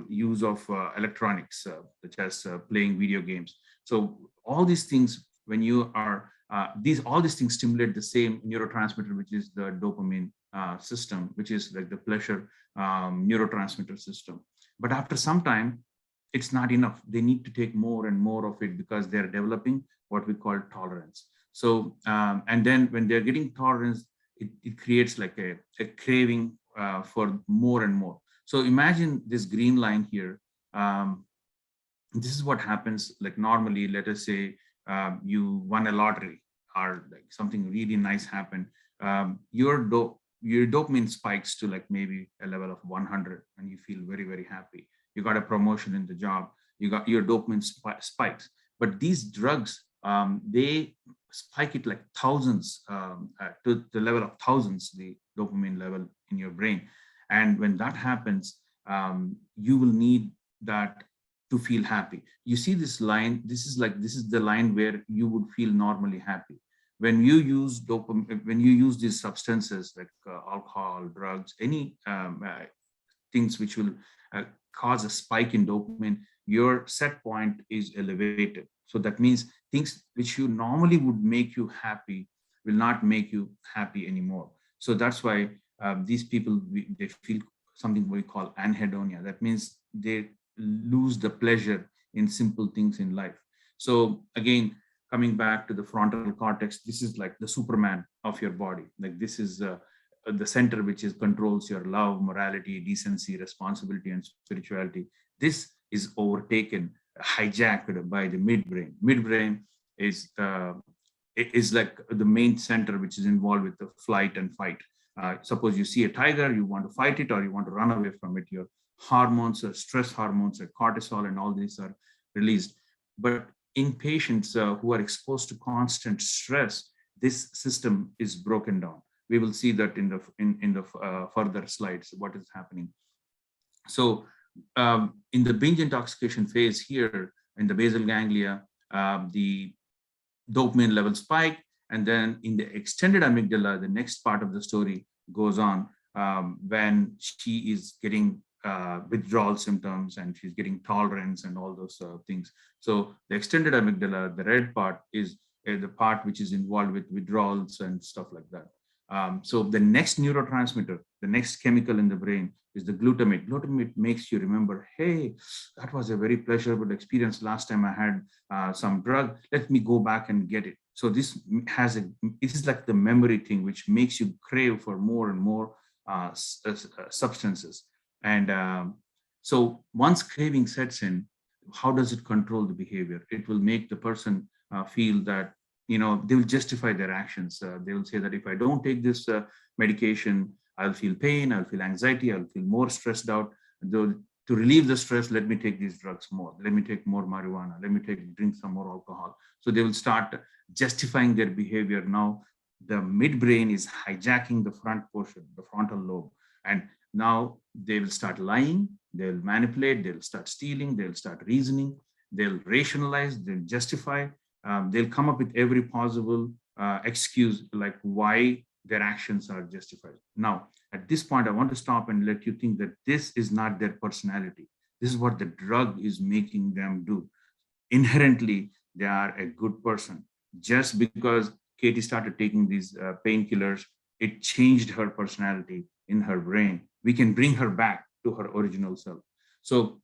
use of electronics, such as playing video games. So all these things, when you are, all these things stimulate the same neurotransmitter, which is the dopamine system, which is like the pleasure neurotransmitter system. But after some time, it's not enough. They need to take more and more of it because they're developing what we call tolerance. So, and then when they're getting tolerance, it creates like a craving for more and more. So imagine this green line here. This is what happens, like normally, let us say you won a lottery or like something really nice happened. Your dopamine spikes to like maybe a level of 100 and you feel very, very happy. You got a promotion in the job, you got your dopamine spikes. But these drugs, they spike it like thousands, to the level of thousands, the dopamine level in your brain. And when that happens, you will need that to feel happy. You see this line, this is the line where you would feel normally happy. When you use dopamine, when you use these substances like alcohol, drugs, any things which will cause a spike in dopamine, your set point is elevated. So that means things which you normally would make you happy will not make you happy anymore. So that's why these people, they feel something we call anhedonia. That means they lose the pleasure in simple things in life. So again, coming back to the frontal cortex, this is like the Superman of your body. Like this is the center which is controls your love, morality, decency, responsibility, and spirituality. This is overtaken, hijacked by the midbrain. Midbrain is like the main center which is involved with the flight and fight. Suppose you see a tiger, you want to fight it or you want to run away from it. Your hormones, stress hormones, cortisol, and all these are released. But in patients who are exposed to constant stress, this system is broken down. We will see that in the further slides what is happening. So in the binge intoxication phase here in the basal ganglia, the dopamine level spike, and then in the extended amygdala, the next part of the story goes on when she is getting withdrawal symptoms and she's getting tolerance and all those things. So the extended amygdala, the red part, is the part which is involved with withdrawals and stuff like that. So the next neurotransmitter, the next chemical in the brain is the glutamate. Glutamate makes you remember, hey, that was a very pleasurable experience last time I had some drug. Let me go back and get it. So this has it is like the memory thing, which makes you crave for more and more substances. And so once craving sets in, how does it control the behavior? It will make the person feel that, they will justify their actions. They will say that if I don't take this medication, I'll feel pain, I'll feel anxiety, I'll feel more stressed out. To relieve the stress, let me take these drugs more. Let me take more marijuana. Let me drink some more alcohol. So they will start justifying their behavior. Now the midbrain is hijacking the front portion, the frontal lobe. And now they will start lying, they'll manipulate, they'll start stealing, they'll start reasoning, they'll rationalize, they'll justify, they'll come up with every possible excuse like why their actions are justified. Now, at this point, I want to stop and let you think that this is not their personality. This is what the drug is making them do. Inherently, they are a good person. Just because Katie started taking these painkillers, it changed her personality in her brain. We can bring her back to her original self. So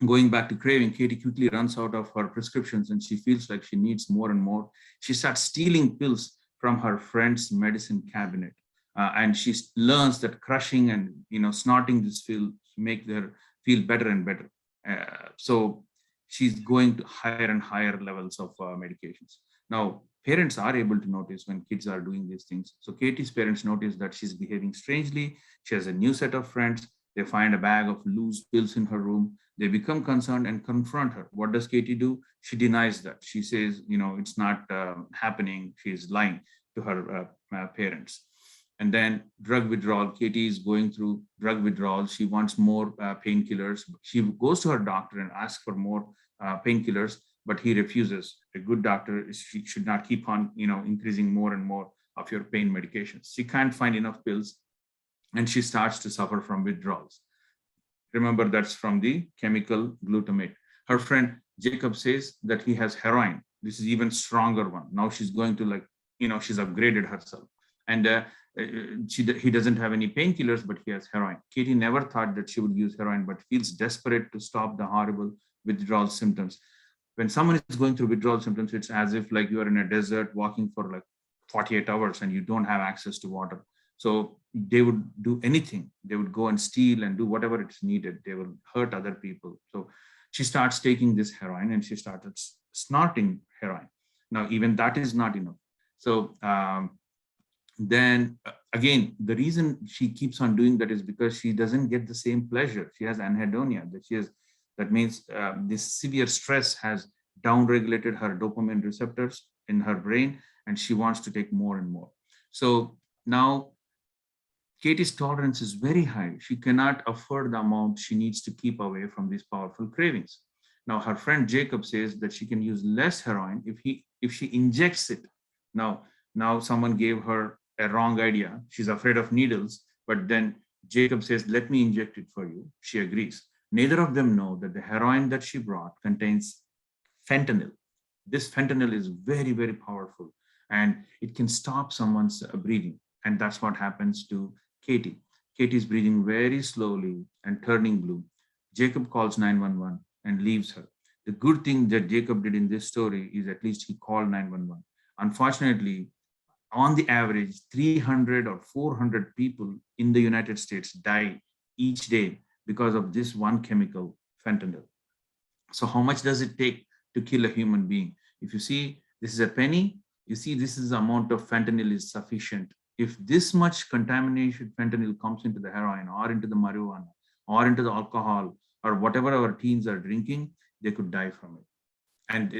going back to craving, Katie quickly runs out of her prescriptions and she feels like she needs more and more. She starts stealing pills from her friend's medicine cabinet. And she learns that crushing and snorting this pill make her feel better and better. So she's going to higher and higher levels of medications. Now, parents are able to notice when kids are doing these things. So Katie's parents notice that she's behaving strangely. She has a new set of friends. They find a bag of loose pills in her room. They become concerned and confront her. What does Katie do? She denies that. She says, it's not happening. She's lying to her parents. And then drug withdrawal. Katie is going through drug withdrawal. She wants more painkillers. She goes to her doctor and asks for more painkillers, but he refuses. A good doctor should not keep on, increasing more and more of your pain medications. She can't find enough pills, and she starts to suffer from withdrawals. Remember, that's from the chemical glutamate. Her friend Jacob says that he has heroin. This is even stronger one. Now she's going to she's upgraded herself. And he doesn't have any painkillers, but he has heroin. Katie never thought that she would use heroin, but feels desperate to stop the horrible withdrawal symptoms. When someone is going through withdrawal symptoms, it's as if like you are in a desert walking for like 48 hours and you don't have access to water. So they would do anything. They would go and steal and do whatever it's needed. They will hurt other people. So she starts taking this heroin and she started snorting heroin. Now, even that is not enough. So then again, the reason she keeps on doing that is because she doesn't get the same pleasure. She has anhedonia. That means this severe stress has downregulated her dopamine receptors in her brain, and she wants to take more and more. So now Katie's tolerance is very high. She cannot afford the amount she needs to keep away from these powerful cravings. Now, her friend Jacob says that she can use less heroin if she injects it. Now someone gave her a wrong idea. She's afraid of needles, but then Jacob says, let me inject it for you. She agrees. Neither of them know that the heroin that she brought contains fentanyl. This fentanyl is very, very powerful, and it can stop someone's breathing. And that's what happens to Katie. Katie is breathing very slowly and turning blue. Jacob calls 911 and leaves her. The good thing that Jacob did in this story is at least he called 911. Unfortunately, on the average, 300 or 400 people in the United States die each day because of this one chemical, fentanyl. So how much does it take to kill a human being? If you see, this is a penny, you see this is the amount of fentanyl is sufficient. If this much contamination fentanyl comes into the heroin or into the marijuana or into the alcohol or whatever our teens are drinking, they could die from it. And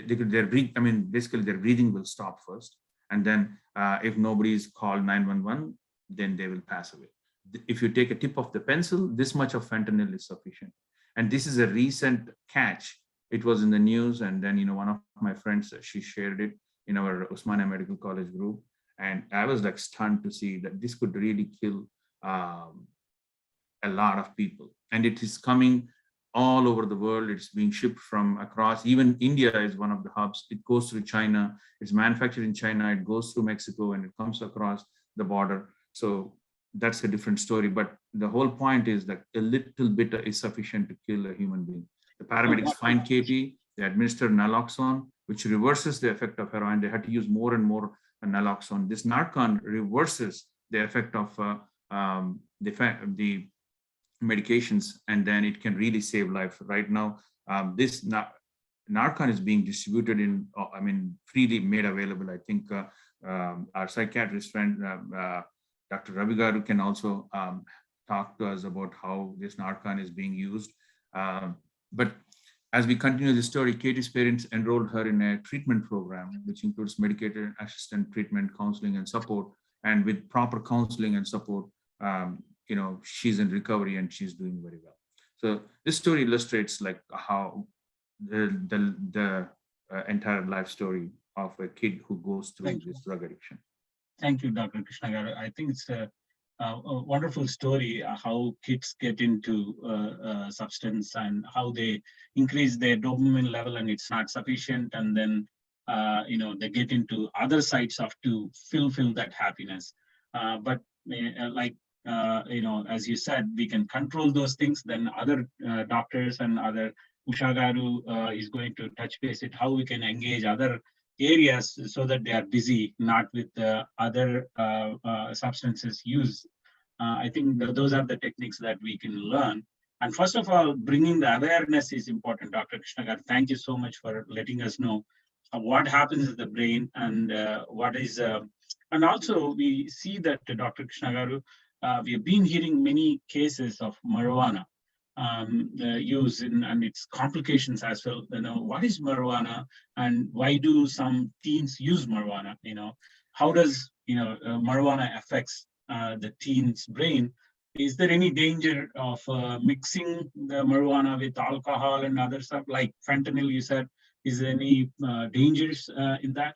basically their breathing will stop first. And then if nobody's called 911, then they will pass away. If you take a tip of the pencil, this much of fentanyl is sufficient. And this is a recent catch. It was in the news. And then, one of my friends, she shared it in our Osmania Medical College group. And I was like stunned to see that this could really kill a lot of people. And it is coming all over the world. It's being shipped from across. Even India is one of the hubs. It goes through China. It's manufactured in China. It goes through Mexico and it comes across the border. So that's a different story. But the whole point is that a little bit is sufficient to kill a human being. The paramedics find Katie. They administer naloxone, which reverses the effect of heroin. They had to use more and more naloxone. This Narcan reverses the effect of the medications, and then it can really save life. Right now, this Narcan is being distributed freely made available. I think our psychiatrist friend, Dr. Ravi Garu, can also talk to us about how this Narcan is being used. But as we continue the story, Katie's parents enrolled her in a treatment program, which includes medicated assistant treatment, counseling, and support. And with proper counseling and support, she's in recovery and she's doing very well. So this story illustrates like how the entire life story of a kid who goes through this drug addiction. Thank you, Dr. Krishnagaru. I think it's a wonderful story how kids get into substance and how they increase their dopamine level and it's not sufficient, and then they get into other sites of to fulfill that happiness. But as you said, we can control those things. Then other doctors and other Usha Garu is going to touch base at how we can engage other areas so that they are busy, not with other substances use. I think those are the techniques that we can learn. And first of all, bringing the awareness is important. Dr. Krishnagaru, thank you so much for letting us know what happens in the brain and what is, and also we see that Dr. Krishnagaru, we have been hearing many cases of marijuana use and its complications as well. What is marijuana and why do some teens use marijuana? How does marijuana affects the teen's brain? Is there any danger of mixing the marijuana with alcohol and other stuff like fentanyl? You said, is there any dangers in that?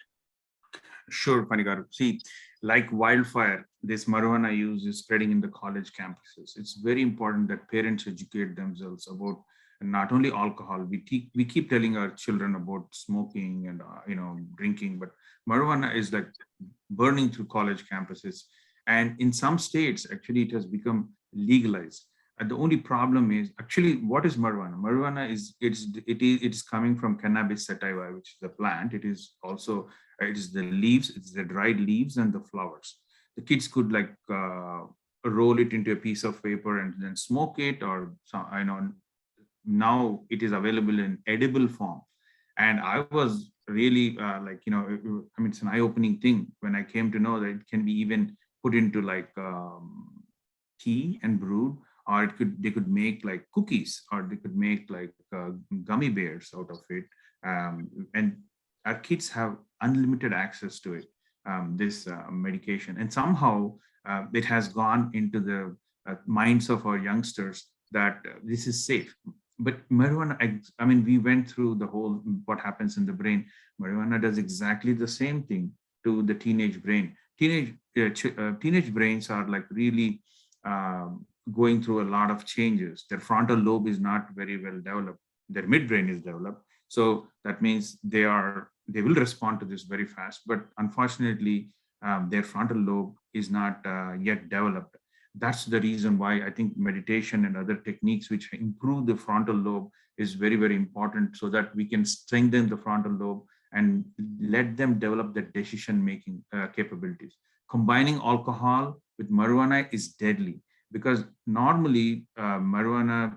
Sure, Panigaru. See, like wildfire, this marijuana use is spreading in the college campuses. It's very important that parents educate themselves about not only alcohol. We keep telling our children about smoking and drinking, but marijuana is like burning through college campuses. And in some states, actually, it has become legalized. And the only problem is actually, what is marijuana? Marijuana is coming from cannabis sativa, which is the plant. It is the leaves, it's the dried leaves and the flowers. the kids could like roll it into a piece of paper and then smoke it, or now it is available in edible form. And I was really I mean, it's an eye-opening thing when I came to know that it can be even put into like tea and brewed, or they could make like cookies, or they could make like gummy bears out of it. And our kids have unlimited access to it, this medication. And somehow it has gone into the minds of our youngsters that this is safe. But marijuana, I mean, we went through the whole what happens in the brain. Marijuana does exactly the same thing to the teenage brain. Teenage brains are like really going through a lot of changes. Their frontal lobe is not very well developed. Their midbrain is developed. So that means they will respond to this very fast. But unfortunately, their frontal lobe is not yet developed. That's the reason why I think meditation and other techniques which improve the frontal lobe is very, very important, so that we can strengthen the frontal lobe and let them develop the decision-making capabilities. Combining alcohol with marijuana is deadly, because normally marijuana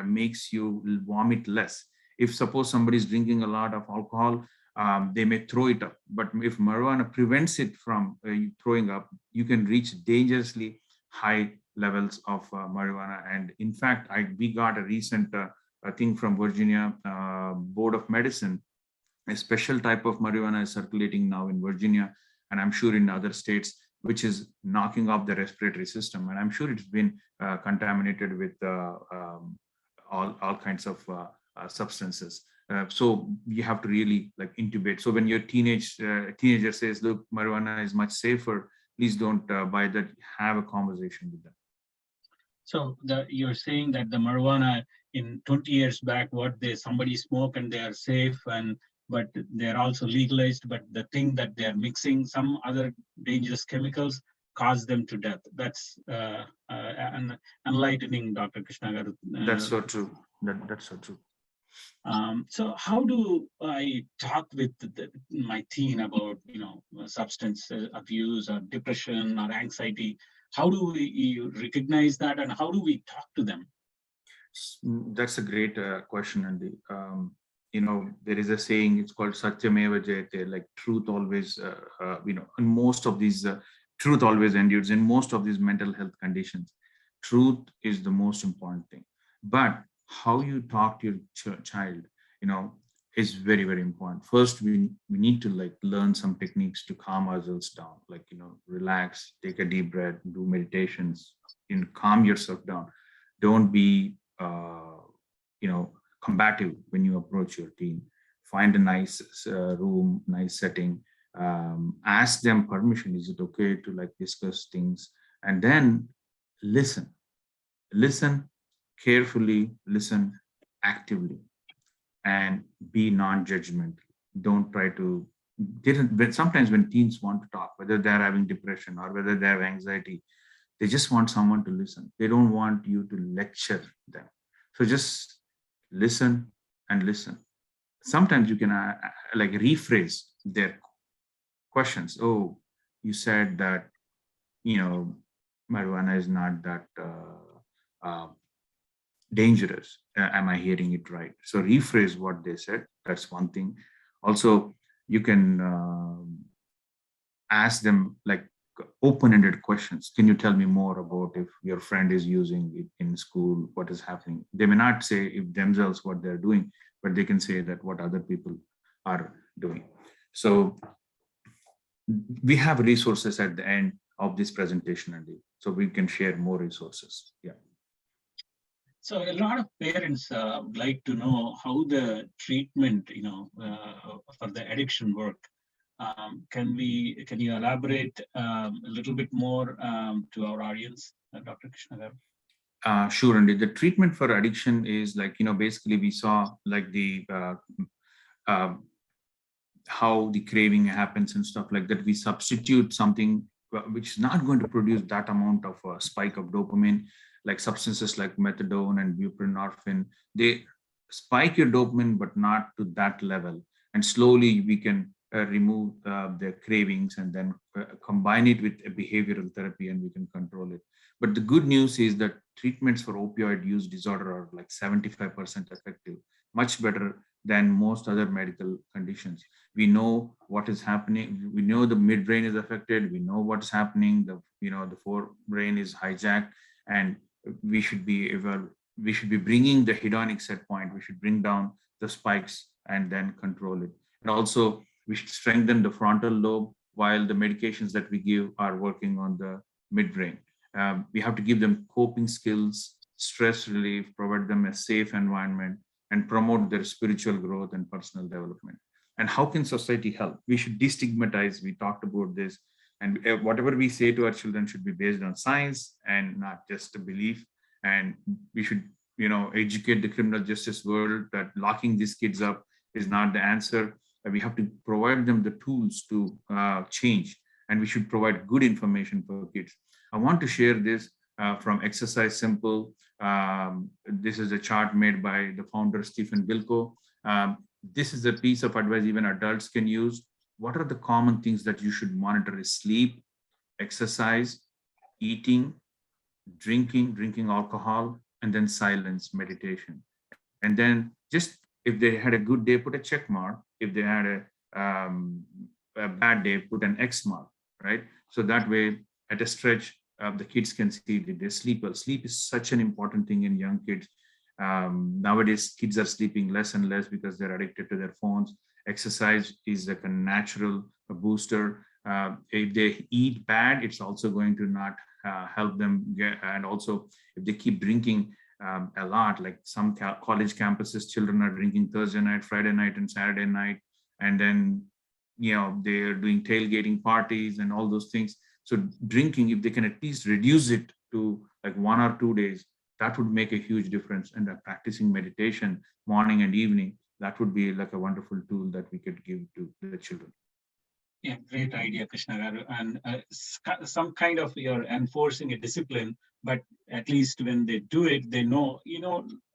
makes you vomit less. If suppose somebody is drinking a lot of alcohol, they may throw it up. But if marijuana prevents it from throwing up, you can reach dangerously high levels of marijuana. And in fact, we got a recent thing from Virginia Board of Medicine. A special type of marijuana is circulating now in Virginia, and I'm sure in other states, which is knocking off the respiratory system. And I'm sure it's been contaminated with all kinds of substances. So you have to really like intubate. So when your teenager says, look, marijuana is much safer, please don't buy that. Have a conversation with them. So you're saying that the marijuana in 20 years back, somebody smoke and they are safe, but they're also legalized. But the thing that they're mixing some other dangerous chemicals cause them to death. That's enlightening, Dr. Krishna. That's so true. That's so true. So how do I talk with my teen about substance abuse or depression or anxiety? How do we recognize that, and how do we talk to them? That's a great question, Andy. There is a saying, it's called Satyameva Jayate, like truth always, and most of these, truth always endures in most of these mental health conditions. Truth is the most important thing. But how you talk to your child, is very, very important. First, we need to like learn some techniques to calm ourselves down, like, relax, take a deep breath, do meditations, calm yourself down. Don't be, combative when you approach your teen. Find a nice room, nice setting. Ask them permission. Is it okay to like discuss things? And then listen carefully, listen actively, and be non-judgmental. Don't try to, sometimes when teens want to talk, whether they're having depression or whether they have anxiety, they just want someone to listen. They don't want you to lecture them. So just listen and listen. Sometimes you can like rephrase their questions. Oh, you said that, marijuana is not that dangerous. Am I hearing it right? So rephrase what they said. That's one thing. Also, you can ask them like open-ended questions. Can you tell me more about if your friend is using it in school? What is happening? They may not say if themselves what they're doing, but they can say that what other people are doing. So we have resources at the end of this presentation, Andy, so we can share more resources. Yeah. So a lot of parents would like to know how the treatment, for the addiction work. Can you elaborate a little bit more to our audience, Dr. Krishna? Sure, Andy. The treatment for addiction is like, basically we saw like the how the craving happens and stuff like that. We substitute something which is not going to produce that amount of spike of dopamine, like substances like methadone and buprenorphine. They spike your dopamine, but not to that level. And slowly we can remove their cravings and then combine it with a behavioral therapy, and we can control it. But the good news is that treatments for opioid use disorder are like 75% effective, much better than most other medical conditions. We know what is happening. We know the midbrain is affected. We know what's happening. The forebrain is hijacked, and we should be bringing the hedonic set point. We should bring down the spikes and then control it. And also, we should strengthen the frontal lobe while the medications that we give are working on the midbrain. We have to give them coping skills, stress relief, provide them a safe environment, and promote their spiritual growth and personal development. And how can society help? We should destigmatize. We talked about this. And whatever we say to our children should be based on science and not just a belief. And we should, educate the criminal justice world that locking these kids up is not the answer. We have to provide them the tools to change, and we should provide good information for kids. I want to share this from Exercise Simple. This is a chart made by the founder, Stephen Bilko. This is a piece of advice even adults can use. What are the common things that you should monitor? Is sleep, exercise, eating, drinking alcohol, and then silence, meditation. And then just if they had a good day, put a check mark. If they had a bad day, put an X mark, right? So that way, at a stretch, the kids can see that they sleep well. Sleep is such an important thing in young kids. Nowadays, kids are sleeping less and less because they're addicted to their phones. Exercise is like a natural booster. If they eat bad, it's also going to not help them get, and also if they keep drinking a lot, like some college campuses, children are drinking Thursday night, Friday night, and Saturday night, and then they're doing tailgating parties and all those things. So drinking, if they can at least reduce it to like 1 or 2 days, that would make a huge difference. And practicing meditation morning and evening, that would be like a wonderful tool that we could give to the children. Yeah, great idea, Krishna garu. And some kind of you're enforcing a discipline, but at least when they do it, they know,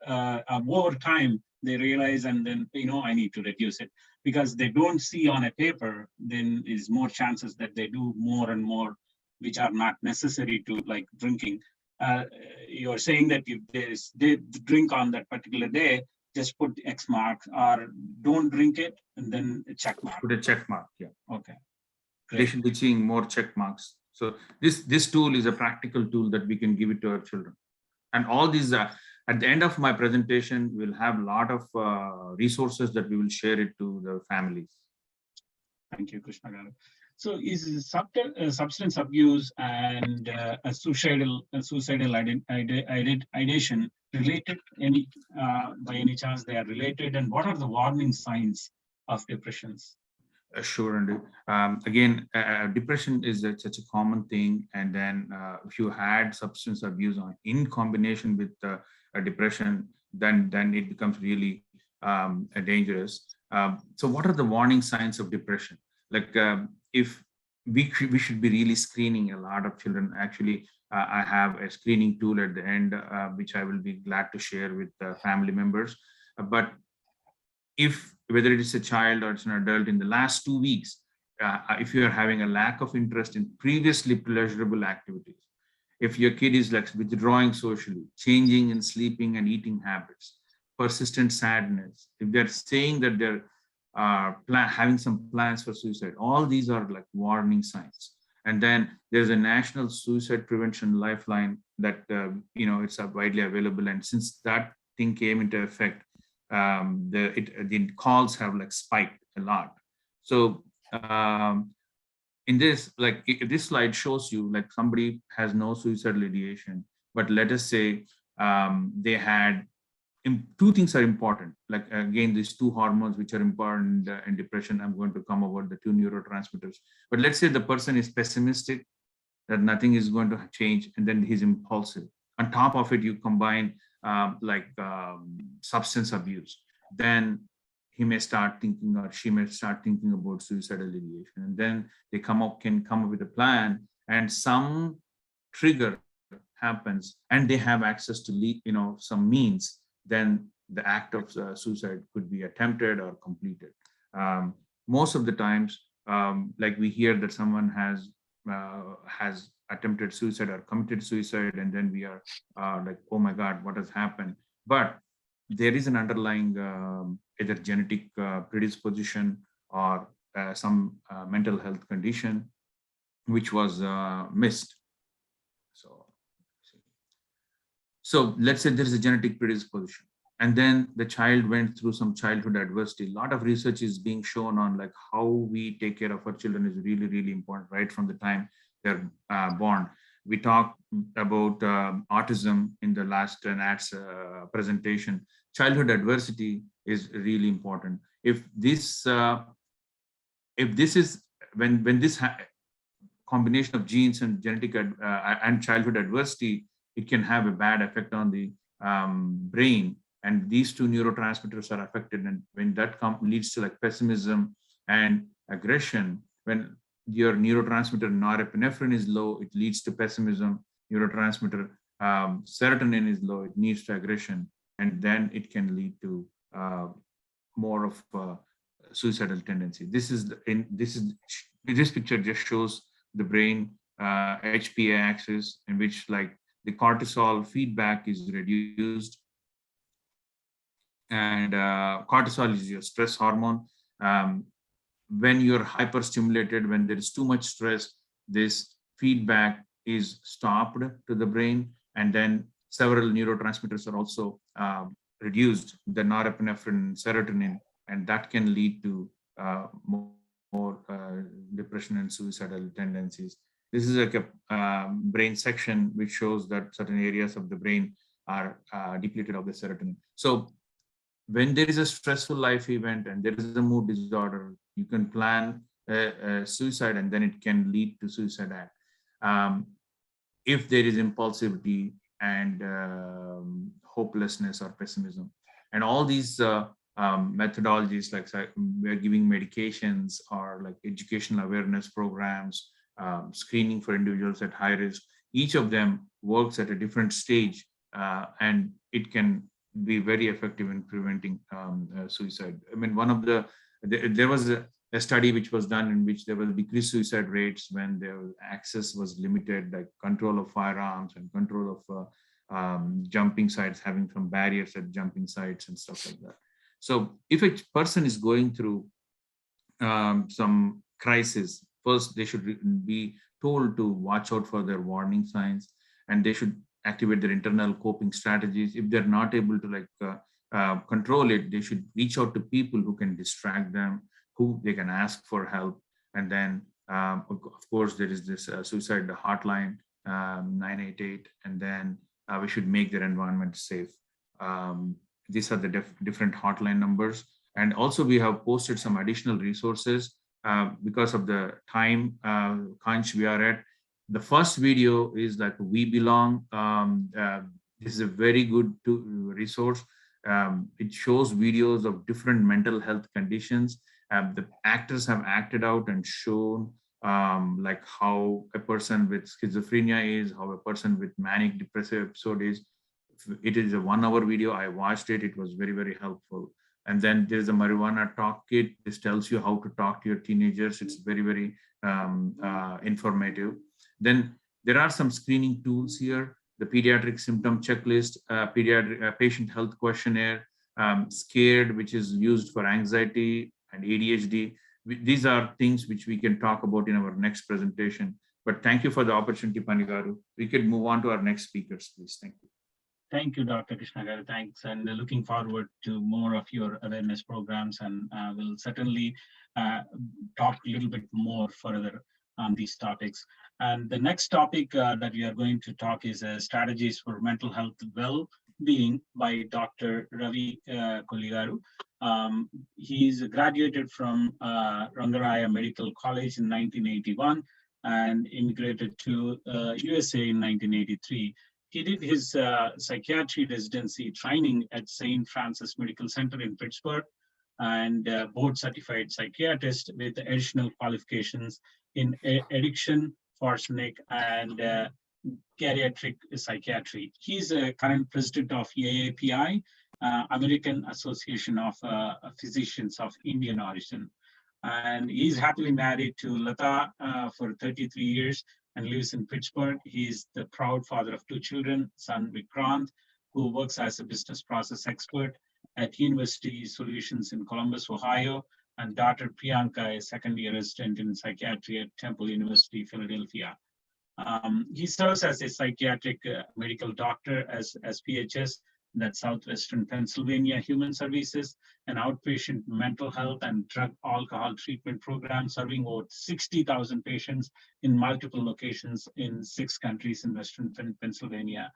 over time they realize, and then, I need to reduce it, because they don't see on a paper, then is more chances that they do more and more, which are not necessary to, like drinking. You're saying that if they drink on that particular day, just put X mark, or don't drink it and then a check mark. Put a check mark, yeah. Okay. They Great. should be seeing more check marks. So this tool is a practical tool that we can give it to our children. And all these, at the end of my presentation, we'll have a lot of resources that we will share it to the families. Thank you, Krishna garu. So is substance abuse and a suicidal ideation related? By any chance they are related? And what are the warning signs of depressions? Sure, and again, depression is such a common thing. And then if you had substance abuse in combination with depression, then it becomes really dangerous. So what are the warning signs of depression? Like if we should be really screening a lot of children. Actually, I have a screening tool at the end, which I will be glad to share with family members. But if whether it is a child or it's an adult, in the last 2 weeks, if you are having a lack of interest in previously pleasurable activities, if your kid is like withdrawing socially, changing in sleeping and eating habits, persistent sadness, if they're saying that they're having some plans for suicide, all these are like warning signs. And then there's a national suicide prevention lifeline that it's widely available. And since that thing came into effect, the calls have like spiked a lot. So in this, like this slide shows you like somebody has no suicidal ideation, but let us say they had two things are important. Like again, these two hormones which are important in depression. I'm going to come about the two neurotransmitters. But let's say the person is pessimistic, that nothing is going to change, and then he's impulsive. On top of it, you combine substance abuse, then he may start thinking, or she may start thinking about suicidal ideation. And then they can come up with a plan, and some trigger happens, and they have access to some means, then the act of suicide could be attempted or completed. most of the times, like we hear that someone has attempted suicide or committed suicide, and then we are like, oh my God, what has happened? But there is an underlying either genetic predisposition or some mental health condition which was missed. So let's say there is a genetic predisposition, and then the child went through some childhood adversity. A lot of research is being shown on like how we take care of our children is really, really important right from the time they're born. We talked about autism in the last NATS presentation. Childhood adversity is really important. If this is when this combination of genes and genetic and childhood adversity, it can have a bad effect on the brain, and these two neurotransmitters are affected, and when that leads to like pessimism and aggression, when your neurotransmitter norepinephrine is low, it leads to pessimism. Neurotransmitter serotonin is low, it leads to aggression, and then it can lead to more of suicidal tendency. This picture just shows the brain HPA axis, in which like the cortisol feedback is reduced, and cortisol is your stress hormone. When you're hyperstimulated, when there is too much stress, this feedback is stopped to the brain, and then several neurotransmitters are also reduced, the norepinephrine, serotonin, and that can lead to more depression and suicidal tendencies. This is like a brain section which shows that certain areas of the brain are depleted of the serotonin. So when there is a stressful life event and there is a mood disorder, you can plan a suicide, and then it can lead to suicide act. If there is impulsivity and hopelessness or pessimism, and all these methodologies, like we're giving medications or like educational awareness programs, screening for individuals at high risk, each of them works at a different stage, and it can be very effective in preventing suicide. I mean, there was a study which was done in which there was decreased suicide rates when their access was limited, like control of firearms and control of jumping sites, having some barriers at jumping sites and stuff like that. So if a person is going through some crisis, first they should be told to watch out for their warning signs, and they should activate their internal coping strategies. If they're not able to like control it, they should reach out to people who can distract them, who they can ask for help. And then of course there is this suicide hotline 988, and then we should make their environment safe. These are the different hotline numbers, and also we have posted some additional resources because of the time crunch we are at. The first video is like We Belong. This is a very good resource. It shows videos of different mental health conditions. The actors have acted out and shown like how a person with schizophrenia is, how a person with manic depressive episode is. It is a 1-hour video. I watched it. It was very, very helpful. And then there's a marijuana talk kit. This tells you how to talk to your teenagers. It's very, very informative. Then there are some screening tools here: the pediatric symptom checklist, pediatric patient health questionnaire, SCARED, which is used for anxiety and ADHD. These are things which we can talk about in our next presentation. But thank you for the opportunity, Panigaru. We could move on to our next speakers, please. Thank you. Thank you, Dr. Krishnagaru. Thanks, and looking forward to more of your awareness programs, and we'll certainly talk a little bit more further on these topics. And the next topic that we are going to talk is strategies for mental health well-being by Dr. Ravi Kolligaru. He's graduated from Rangaraya Medical College in 1981 and immigrated to USA in 1983. He did his psychiatry residency training at St. Francis Medical Center in Pittsburgh, and board certified psychiatrist with additional qualifications in addiction, Forsnick, and geriatric psychiatry. He's a current president of AAPI, American Association of Physicians of Indian Origin. And he's happily married to Lata for 33 years and lives in Pittsburgh. He's the proud father of 2 children, son Vikrant, who works as a business process expert at University Solutions in Columbus, Ohio, and daughter Priyanka, a second-year resident in psychiatry at Temple University, Philadelphia. He serves as a psychiatric medical doctor as PHS, that's Southwestern Pennsylvania Human Services, an outpatient mental health and drug alcohol treatment program serving over 60,000 patients in multiple locations in 6 countries in Western Pennsylvania.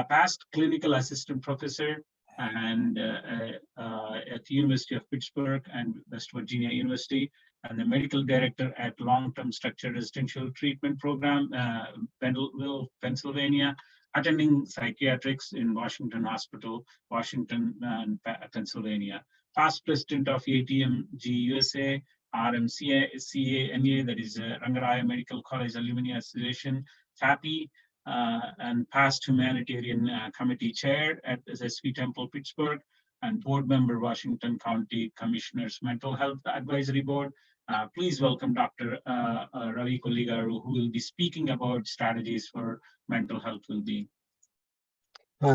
Past clinical assistant professor and at the University of Pittsburgh and West Virginia University, and the medical director at Long-Term Structured Residential Treatment Program, Bentonville, Pennsylvania, attending psychiatrics in Washington Hospital, Washington and Pennsylvania. Past president of ATMG USA, RMCA, that is Rangaraya Medical College Alumni Association, FAPI, and past humanitarian committee chair at SSV Temple Pittsburgh, and board member, Washington County Commissioners Mental Health Advisory Board. Please welcome Dr. Ravi Kolligaru, who will be speaking about strategies for mental health well-being.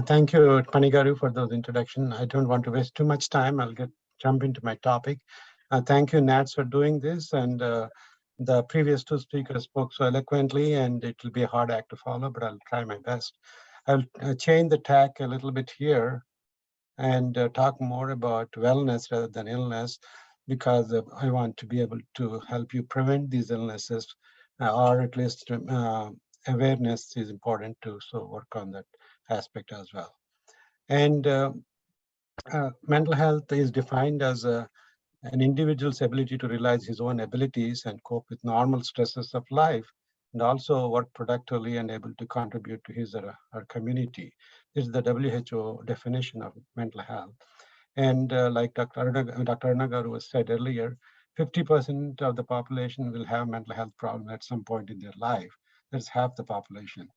Thank you, Panigaru, for those introduction. I don't want to waste too much time. I'll jump into my topic. Thank you, NATS, for doing this. And the previous 2 speakers spoke so eloquently, and it will be a hard act to follow, but I'll try my best. I'll change the tack a little bit here and talk more about wellness rather than illness, because I want to be able to help you prevent these illnesses, or at least awareness is important to work on that aspect as well. And mental health is defined as an individual's ability to realize his own abilities and cope with normal stresses of life, and also work productively and able to contribute to his or her community. This is the WHO definition of mental health. And like Dr. Arunagaru said earlier, 50% of the population will have mental health problems at some point in their life. That's half the population.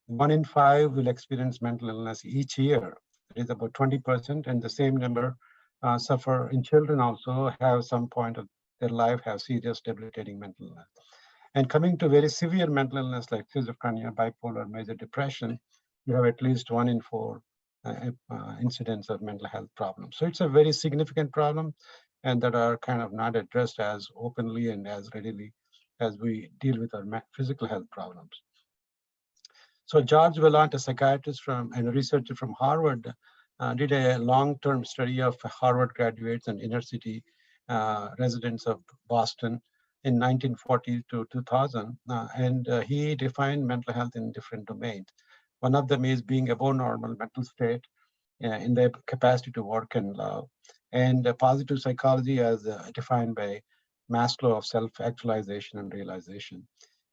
1 in 5 will experience mental illness each year. It is about 20%, and the same number suffer in children also have some point of their life have serious debilitating mental illness. And coming to very severe mental illness like schizophrenia, bipolar, major depression, you have at least 1 in 4 incidents of mental health problems. So it's a very significant problem, and that are kind of not addressed as openly and as readily as we deal with our physical health problems. So George Vaillant, a psychiatrist and a researcher from Harvard, did a long-term study of Harvard graduates and inner city residents of Boston in 1940 to 2000, and he defined mental health in different domains. One of them is being above normal mental state in the capacity to work and love, and positive psychology as defined by Maslow of self-actualization and realization.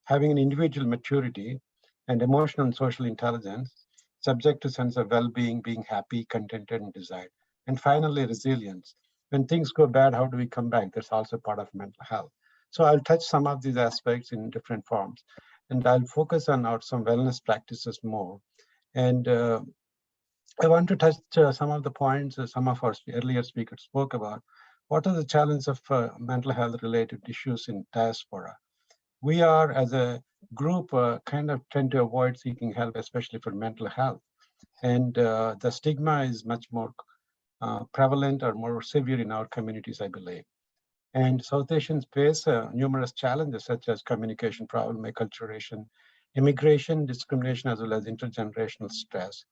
Having an individual maturity and emotional and social intelligence, subject to sense of well-being, being happy, contented, and desired. And finally, resilience. When things go bad, how do we come back? That's also part of mental health. So I'll touch some of these aspects in different forms, and I'll focus on some wellness practices more. And I want to touch some of the points some of our earlier speakers spoke about. What are the challenges of mental health related issues in diaspora? We are, as a group, kind of tend to avoid seeking help, especially for mental health. And the stigma is much more prevalent or more severe in our communities, I believe. And South Asians face numerous challenges such as communication problem, acculturation, immigration, discrimination, as well as intergenerational stress.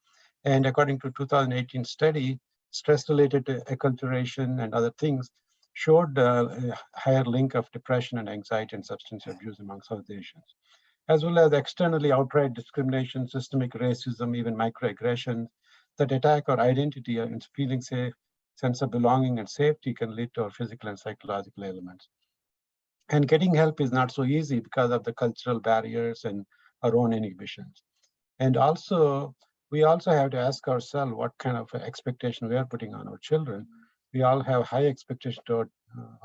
And according to 2018 study, stress related to acculturation and other things showed a higher link of depression and anxiety and substance abuse among South Asians, as well as externally outright discrimination, systemic racism, even microaggressions that attack our identity and feeling safe, sense of belonging and safety can lead to our physical and psychological elements. And getting help is not so easy because of the cultural barriers and our own inhibitions. And also, we also have to ask ourselves what kind of expectation we are putting on our children. We all have high expectations toward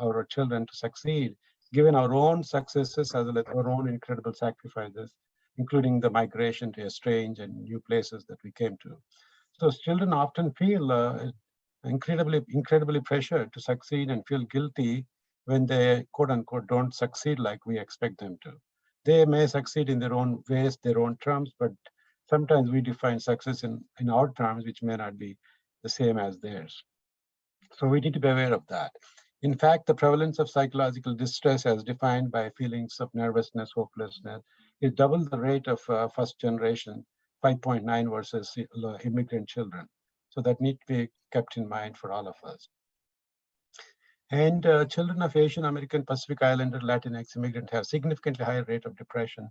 our children to succeed, given our own successes as well as our own incredible sacrifices, including the migration to a strange and new places that we came to. So children often feel incredibly pressured to succeed and feel guilty when they, quote unquote, don't succeed like we expect them to. They may succeed in their own ways, their own terms, but sometimes we define success in our terms, which may not be the same as theirs. So we need to be aware of that. In fact, the prevalence of psychological distress as defined by feelings of nervousness, hopelessness, is double the rate of first generation, 5.9 versus immigrant children. So that needs to be kept in mind for all of us. And children of Asian American, Pacific Islander, Latinx immigrant have significantly higher rate of depression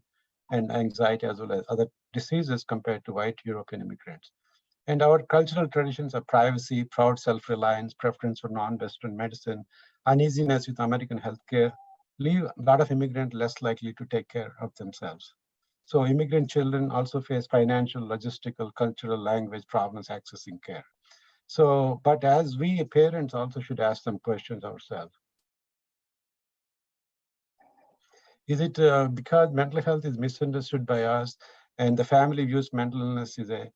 and anxiety as well as other diseases compared to white European immigrants. And our cultural traditions of privacy, proud self-reliance, preference for non-Western medicine, uneasiness with American healthcare leave a lot of immigrants less likely to take care of themselves. So immigrant children also face financial, logistical, cultural, language problems accessing care. So, but as we parents also should ask some questions ourselves. Is it because mental health is misunderstood by us and the family views mental illness is a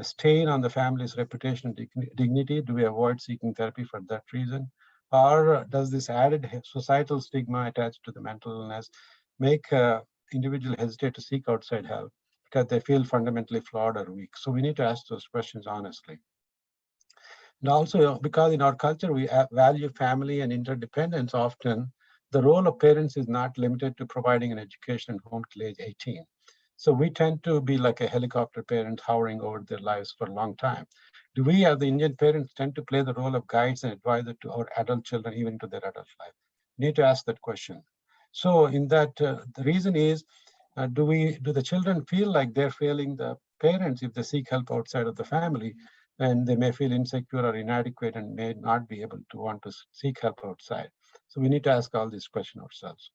stain on the family's reputation and dignity? Do we avoid seeking therapy for that reason? Or does this added societal stigma attached to the mental illness make individuals hesitate to seek outside help because they feel fundamentally flawed or weak? So we need to ask those questions honestly. And also, because in our culture, we value family and interdependence often, the role of parents is not limited to providing an education at home till age 18. So we tend to be like a helicopter parent hovering over their lives for a long time. Do we, as the Indian parents, tend to play the role of guides and advisor to our adult children, even to their adult life? We need to ask that question. So in that, the reason is, do the children feel like they're failing the parents if they seek help outside of the family? And they may feel insecure or inadequate and may not be able to want to seek help outside. So we need to ask all these questions ourselves.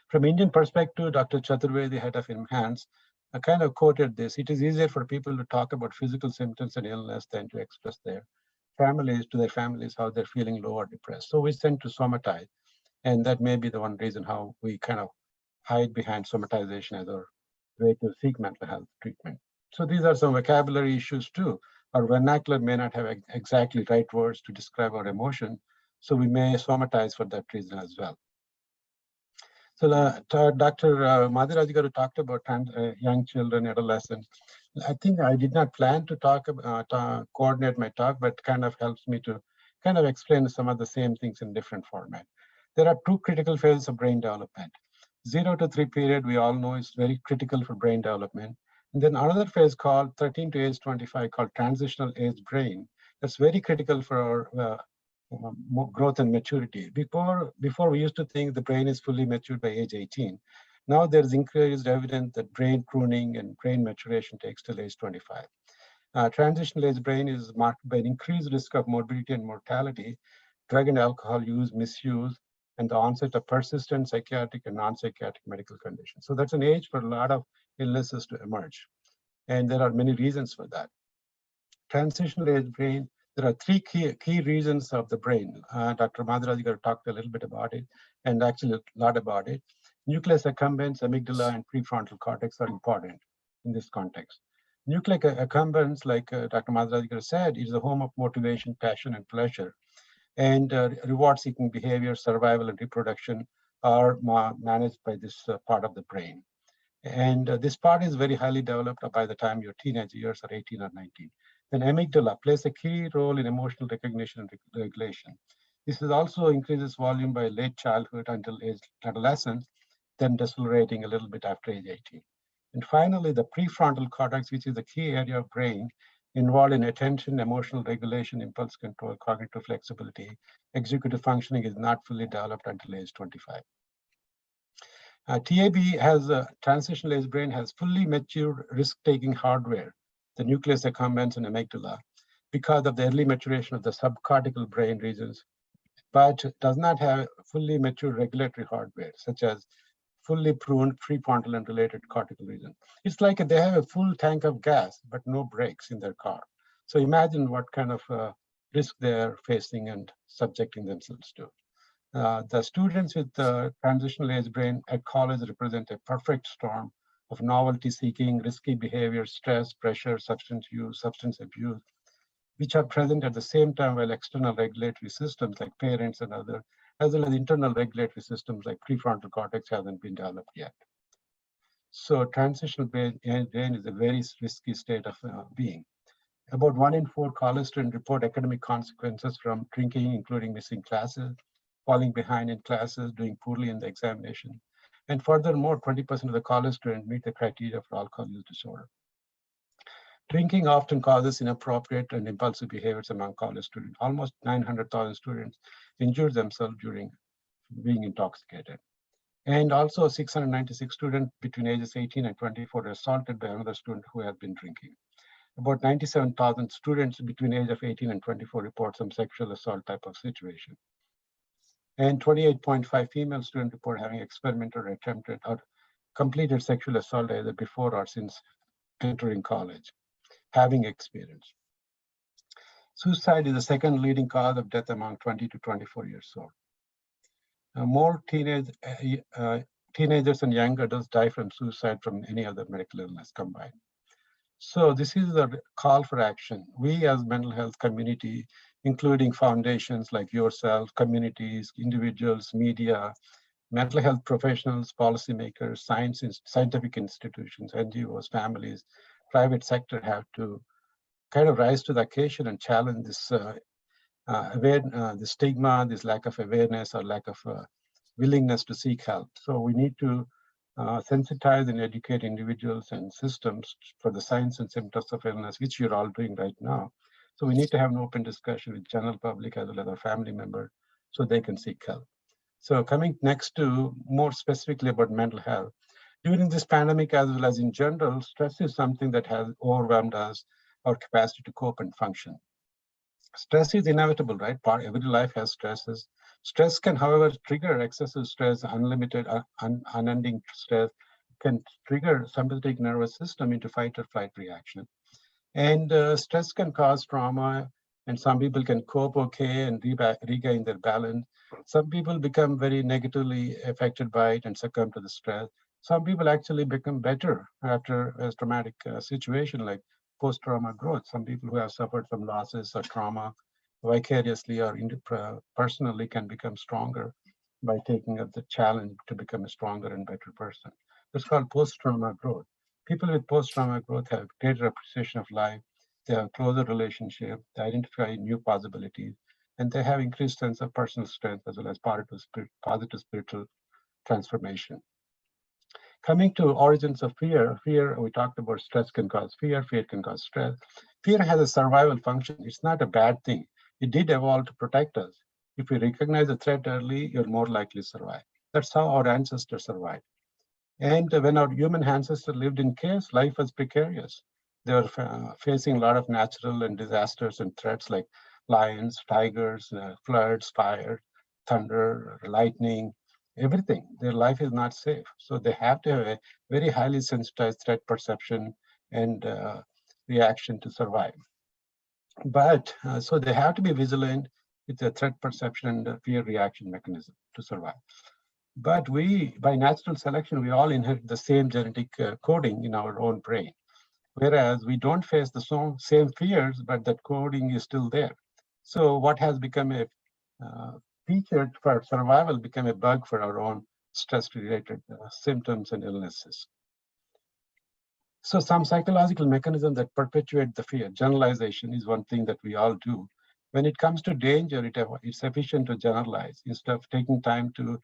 From Indian perspective, Dr. Chaturvedi, head of Enhance, kind of quoted this: it is easier for people to talk about physical symptoms and illness than to express their families how they're feeling low or depressed. So we tend to somatize, and that may be the one reason how we kind of hide behind somatization as our way to seek mental health treatment. So these are some vocabulary issues too. Our vernacular may not have exactly right words to describe our emotion, so we may somatize for that reason as well. So Dr. Madhiraji Garu talked about young children, adolescents. I think I did not plan to talk about, coordinate my talk, but kind of helps me to kind of explain some of the same things in different format. There are two critical phases of brain development. 0 to 3 period, we all know, is very critical for brain development. And then another phase called 13 to age 25 called transitional age brain. That's very critical for our growth and maturity. Before we used to think the brain is fully matured by age 18. Now there's increased evidence that brain pruning and brain maturation takes till age 25. Transitional age brain is marked by an increased risk of morbidity and mortality, drug and alcohol use, misuse, and the onset of persistent psychiatric and non-psychiatric medical conditions. So that's an age for a lot of illnesses to emerge. And there are many reasons for that. Transitional age brain, there are three key regions of the brain. Dr. Madhiraji Garu talked a little bit about it, and actually a lot about it. Nucleus accumbens, amygdala, and prefrontal cortex are important in this context. Nucleus accumbens, like Dr. Madhiraji Garu said, is the home of motivation, passion, and pleasure. And reward-seeking behavior, survival, and reproduction are managed by this part of the brain. And this part is very highly developed by the time your teenage years are 18 or 19. Then amygdala plays a key role in emotional recognition and regulation. This is also increases volume by late childhood until age adolescence, then decelerating a little bit after age 18. And finally, the prefrontal cortex, which is the key area of brain involved in attention, emotional regulation, impulse control, cognitive flexibility, executive functioning, is not fully developed until age 25. TAB has a transitional age brain has fully matured risk-taking hardware, the nucleus accumbens and amygdala, because of the early maturation of the subcortical brain regions, but does not have fully matured regulatory hardware, such as fully pruned prefrontal and related cortical region. It's like they have a full tank of gas, but no brakes in their car. So imagine what kind of risk they're facing and subjecting themselves to. The students with the transitional age brain at college represent a perfect storm of novelty seeking, risky behavior, stress, pressure, substance use, substance abuse, which are present at the same time while external regulatory systems like parents and other as well as internal regulatory systems like prefrontal cortex hasn't been developed yet. So transitional brain is a very risky state of being. About 1 in 4 college students report academic consequences from drinking, including missing classes, falling behind in classes, doing poorly in the examination. And furthermore, 20% of the college students meet the criteria for alcohol use disorder. Drinking often causes inappropriate and impulsive behaviors among college students. Almost 900,000 students injure themselves during being intoxicated. And also 696 students between ages 18 and 24 are assaulted by another student who had been drinking. About 97,000 students between age of 18 and 24 report some sexual assault type of situation. And 28.5 female students report having experimented or attempted or completed sexual assault either before or since entering college, having experience. Suicide is the second leading cause of death among 20 to 24 years old. More teenagers and young adults die from suicide from any other medical illness combined. So this is a call for action. We as mental health community, including foundations like yourself, communities, individuals, media, mental health professionals, policymakers, scientific institutions, NGOs, families, private sector have to kind of rise to the occasion and challenge this the stigma, this lack of awareness or lack of willingness to seek help. So we need to sensitize and educate individuals and systems for the signs and symptoms of illness, which you're all doing right now. So we need to have an open discussion with general public as well as our family members so they can seek help. So coming next to more specifically about mental health, during this pandemic as well as in general, stress is something that has overwhelmed us, our capacity to cope and function. Stress is inevitable, right? Every life has stresses. Stress can, however, trigger excessive stress, unlimited, unending stress, can trigger sympathetic nervous system into fight or flight reaction. And stress can cause trauma, and some people can cope okay and regain their balance. Some people become very negatively affected by it and succumb to the stress. Some people actually become better after a traumatic situation like post-trauma growth. Some people who have suffered from losses or trauma vicariously or personally can become stronger by taking up the challenge to become a stronger and better person. It's called post-trauma growth. People with post-trauma growth have greater appreciation of life, they have closer relationship, they identify new possibilities, and they have increased sense of personal strength as well as positive spiritual transformation. Coming to origins of fear, we talked about stress can cause fear can cause stress. Fear has a survival function. It's not a bad thing. It did evolve to protect us. If we recognize a threat early, you're more likely to survive. That's how our ancestors survived. And when our human ancestors lived in caves, life was precarious. They were facing a lot of natural and disasters and threats like lions, tigers, floods, fire, thunder, lightning, everything. Their life is not safe. So they have to have a very highly sensitized threat perception and reaction to survive. But so they have to be vigilant with the threat perception and fear reaction mechanism to survive. But we, by natural selection, we all inherit the same genetic coding in our own brain. Whereas we don't face the same fears, but that coding is still there. So what has become a feature for survival became a bug for our own stress-related symptoms and illnesses. So some psychological mechanism that perpetuate the fear, generalization is one thing that we all do. When it comes to danger, it's efficient to generalize. Instead of taking time to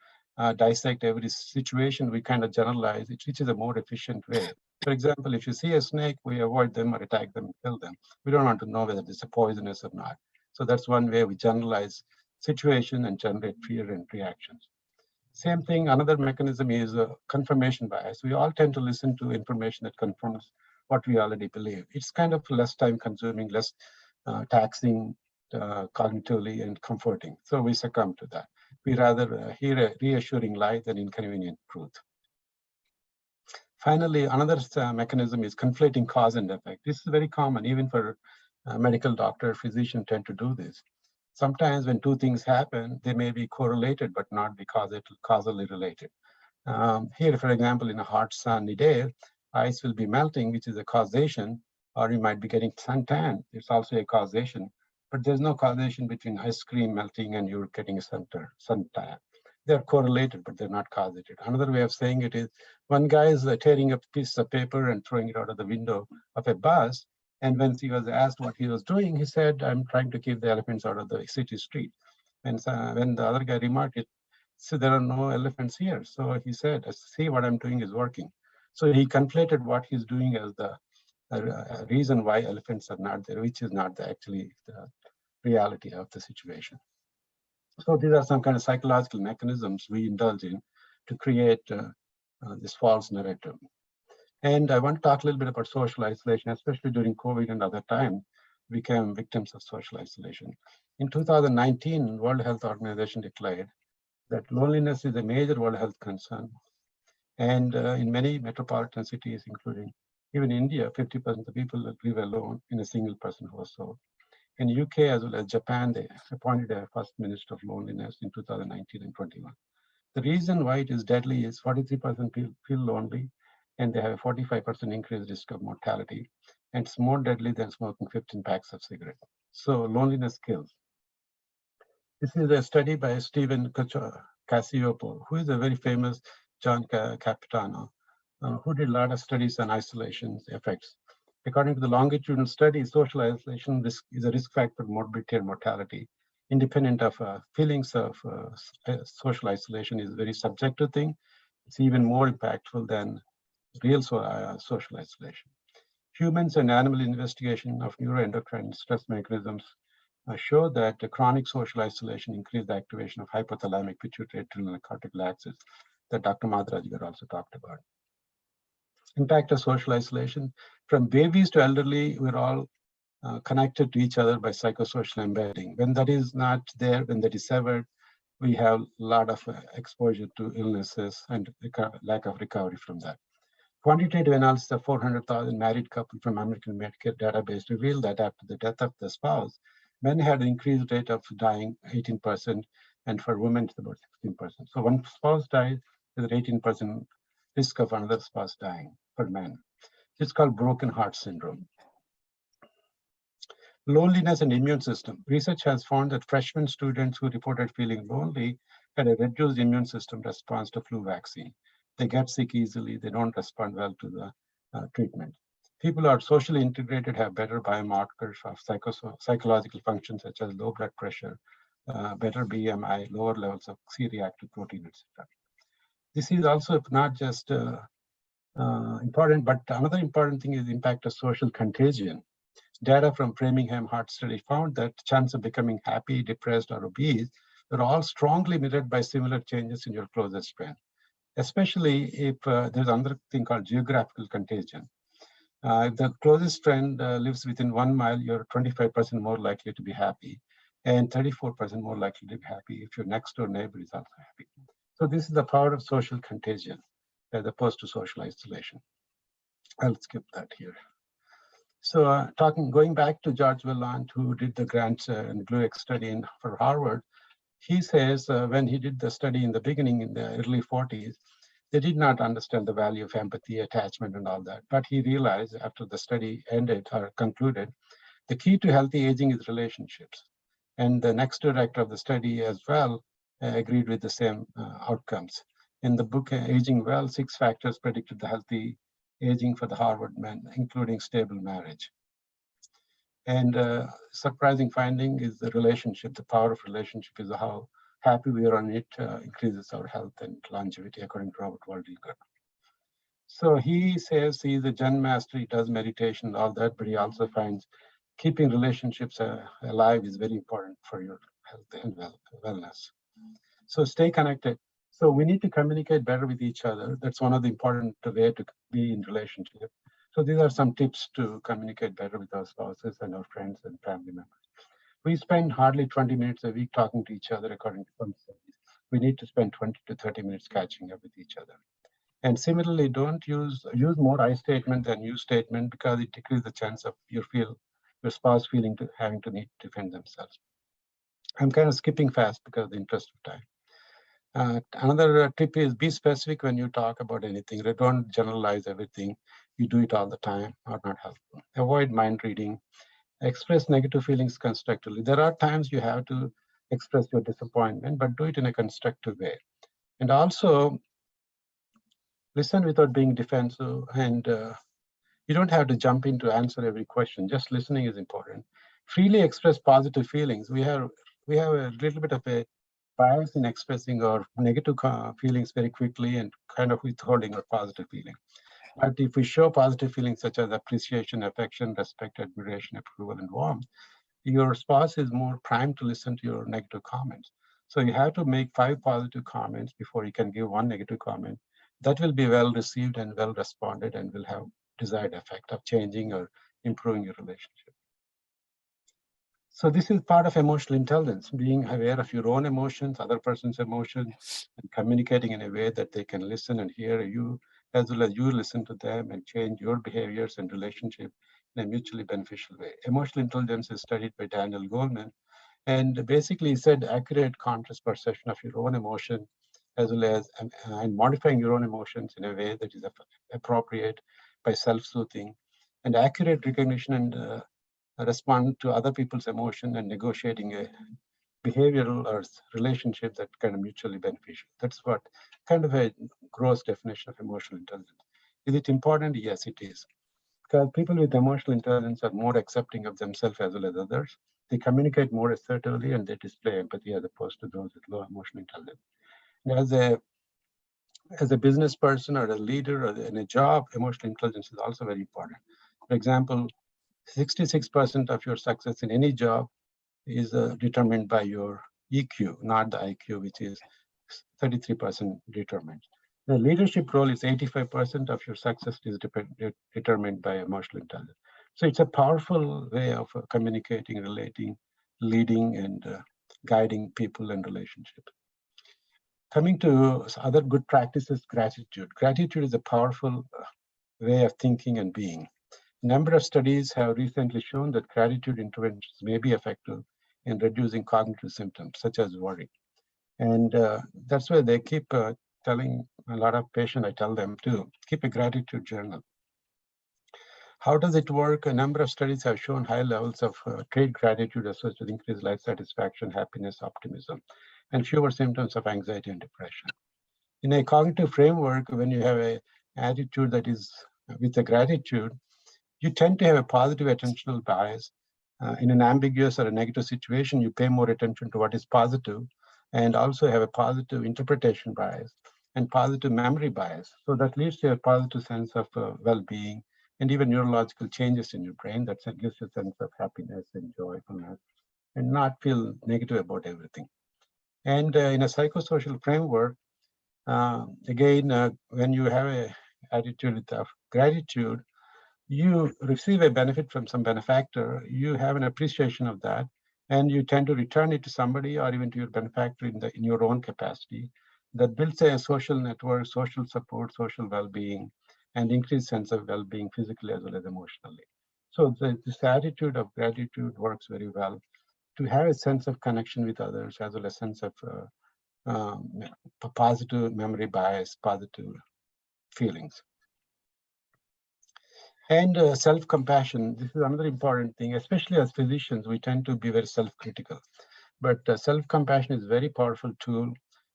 dissect every situation, we kind of generalize it, which is a more efficient way. For example, if you see a snake, we avoid them or attack them and kill them. We don't want to know whether it's poisonous or not. So that's one way we generalize situation and generate fear and reactions. Same thing, another mechanism is confirmation bias. We all tend to listen to information that confirms what we already believe. It's kind of less time consuming, less taxing cognitively and comforting. So we succumb to that. We rather hear a reassuring lie than inconvenient truth. Finally, another mechanism is conflating cause and effect. This is very common, even for medical doctor, physician tend to do this. Sometimes when two things happen, they may be correlated, but not be causally related. Here, for example, in a hot sunny day, ice will be melting, which is a causation, or you might be getting suntan. It's also a causation. but there's no causation between ice cream melting and you're getting a suntan. They're correlated, but they're not causated. Another way of saying it is one guy is tearing a piece of paper and throwing it out of the window of a bus. And when he was asked what he was doing, he said, I'm trying to keep the elephants out of the city street. And so when the other guy remarked it, so there are no elephants here. So he said, see, what I'm doing is working. So he conflated what he's doing as the reason why elephants are not there, which is not actually the reality of the situation. So these are some kind of psychological mechanisms we indulge in to create this false narrative. And I want to talk a little bit about social isolation, especially during COVID and other times, we became victims of social isolation. In 2019, World Health Organization declared that loneliness is a major World Health concern. And in many metropolitan cities, including even India, 50% of the people live alone in a single person household. In UK as well as Japan, they appointed a first minister of loneliness in 2019 and 21. The reason why it is deadly is 43% feel lonely, and they have a 45% increased risk of mortality. And it's more deadly than smoking 15 packs of cigarettes. So loneliness kills. This is a study by Stephen Cacioppo, who is a very famous John Capitano, who did a lot of studies on isolation effects. According to the longitudinal study, social isolation is a risk factor for morbidity and mortality. Independent of feelings of social isolation is a very subjective thing. It's even more impactful than real social isolation. Humans and animal investigation of neuroendocrine stress mechanisms show that chronic social isolation increased the activation of hypothalamic pituitary adrenal cortical axis that Dr. Maharaj also talked about. Impact of social isolation. From babies to elderly, we're all connected to each other by psychosocial embedding. When that is not there, when that is severed, we have a lot of exposure to illnesses and lack of recovery from that. Quantitative analysis of 400,000 married couples from American Medicare database revealed that after the death of the spouse, men had an increased rate of dying 18%, and for women it's about 16%. So one spouse dies, there's an 18% risk of another spouse dying for men. It's called broken heart syndrome. Loneliness and immune system. Research has found that freshman students who reported feeling lonely had a reduced immune system response to flu vaccine. They get sick easily, they don't respond well to the treatment. People who are socially integrated have better biomarkers of psychological functions such as low blood pressure, better BMI, lower levels of C-reactive protein, etc. This is also not just important, but another important thing is the impact of social contagion. Data from Framingham Heart Study found that chance of becoming happy, depressed, or obese were all strongly mirrored by similar changes in your closest friend, especially if there's another thing called geographical contagion. If the closest friend lives within 1 mile, you're 25% more likely to be happy and 34% more likely to be happy if your next door neighbor is also happy. So this is the power of social contagion as opposed to social isolation. I'll skip that here. So going back to George Vallant, who did the Grant and Glueck study for Harvard, he says when he did the study in the beginning in the early 40s, they did not understand the value of empathy, attachment, and all that. But he realized after the study ended or concluded, the key to healthy aging is relationships. And the next director of the study as well agreed with the same outcomes. In the book Aging Well, 6 factors predicted the healthy aging for the Harvard men, including stable marriage. And surprising finding is the relationship. The power of relationship is how happy we are on it increases our health and longevity, according to Robert Waldinger. So he says he's a Zen master, he does meditation and all that, but he also finds keeping relationships alive is very important for your health and wellness. So stay connected. So we need to communicate better with each other. That's one of the important ways to be in relationship. So these are some tips to communicate better with our spouses and our friends and family members. We spend hardly 20 minutes a week talking to each other, according to some studies. We need to spend 20 to 30 minutes catching up with each other. And similarly, don't use more I statement than you statement, because it decreases the chance of your spouse having to need to defend themselves. I'm kind of skipping fast because of the interest of time. Another tip is be specific when you talk about anything. Don't generalize everything. You do it all the time, or not helpful. Avoid mind reading. Express negative feelings constructively. There are times you have to express your disappointment, but do it in a constructive way. And also listen without being defensive, and you don't have to jump in to answer every question. Just listening is important. Freely express positive feelings. We have a little bit of a bias in expressing our negative feelings very quickly and kind of withholding our positive feelings. But if we show positive feelings such as appreciation, affection, respect, admiration, approval, and warmth, your spouse is more primed to listen to your negative comments. So you have to make 5 positive comments before you can give 1 negative comment. That will be well received and well responded and will have desired effect of changing or improving your relationship. So this is part of emotional intelligence, being aware of your own emotions, other person's emotions, and communicating in a way that they can listen and hear you, as well as you listen to them and change your behaviors and relationship in a mutually beneficial way. Emotional intelligence is studied by Daniel Goleman, and basically he said accurate conscious perception of your own emotion, as well as and modifying your own emotions in a way that is appropriate by self-soothing, and accurate recognition and respond to other people's emotion and negotiating a behavioral or relationship that kind of mutually beneficial. That's what kind of a gross definition of emotional intelligence. Is it important? Yes, it is. Because people with emotional intelligence are more accepting of themselves as well as others. They communicate more assertively and they display empathy as opposed to those with low emotional intelligence. And as a business person or a leader or in a job, emotional intelligence is also very important. For example, 66% of your success in any job is determined by your EQ, not the IQ, which is 33% determined. The leadership role is 85% of your success is determined by emotional intelligence. So it's a powerful way of communicating, relating, leading, and guiding people and relationships. Coming to other good practices, gratitude. Gratitude is a powerful way of thinking and being. A number of studies have recently shown that gratitude interventions may be effective in reducing cognitive symptoms such as worry. And that's why they keep telling a lot of patients, I tell them to keep a gratitude journal. How does it work? A number of studies have shown high levels of trait gratitude associated with increased life satisfaction, happiness, optimism, and fewer symptoms of anxiety and depression. In a cognitive framework, when you have an attitude that is with a gratitude, you tend to have a positive attentional bias. In an ambiguous or a negative situation, you pay more attention to what is positive and also have a positive interpretation bias and positive memory bias. So that leads to a positive sense of well-being and even neurological changes in your brain that gives you a sense of happiness and joyfulness and not feel negative about everything. And in a psychosocial framework, again, when you have an attitude of gratitude, you receive a benefit from some benefactor, you have an appreciation of that, and you tend to return it to somebody or even to your benefactor in your own capacity. That builds a social network, social support, social well-being, and increased sense of well-being physically as well as emotionally. So this attitude of gratitude works very well to have a sense of connection with others as well as a sense of positive memory bias, positive feelings. And self-compassion, this is another important thing, especially as physicians, we tend to be very self-critical. But self-compassion is a very powerful tool.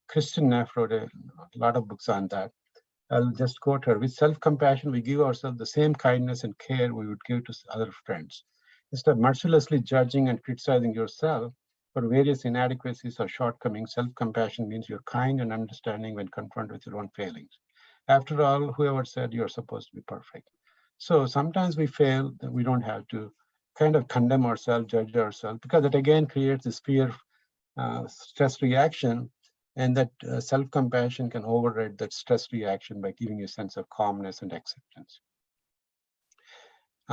Kristen Neff wrote a lot of books on that. I'll just quote her. With self-compassion, we give ourselves the same kindness and care we would give to other friends. Instead of mercilessly judging and criticizing yourself for various inadequacies or shortcomings, self-compassion means you're kind and understanding when confronted with your own failings. After all, whoever said you're supposed to be perfect? So sometimes we fail, that we don't have to kind of condemn ourselves, judge ourselves, because it again creates this fear, stress reaction, and that self-compassion can override that stress reaction by giving you a sense of calmness and acceptance.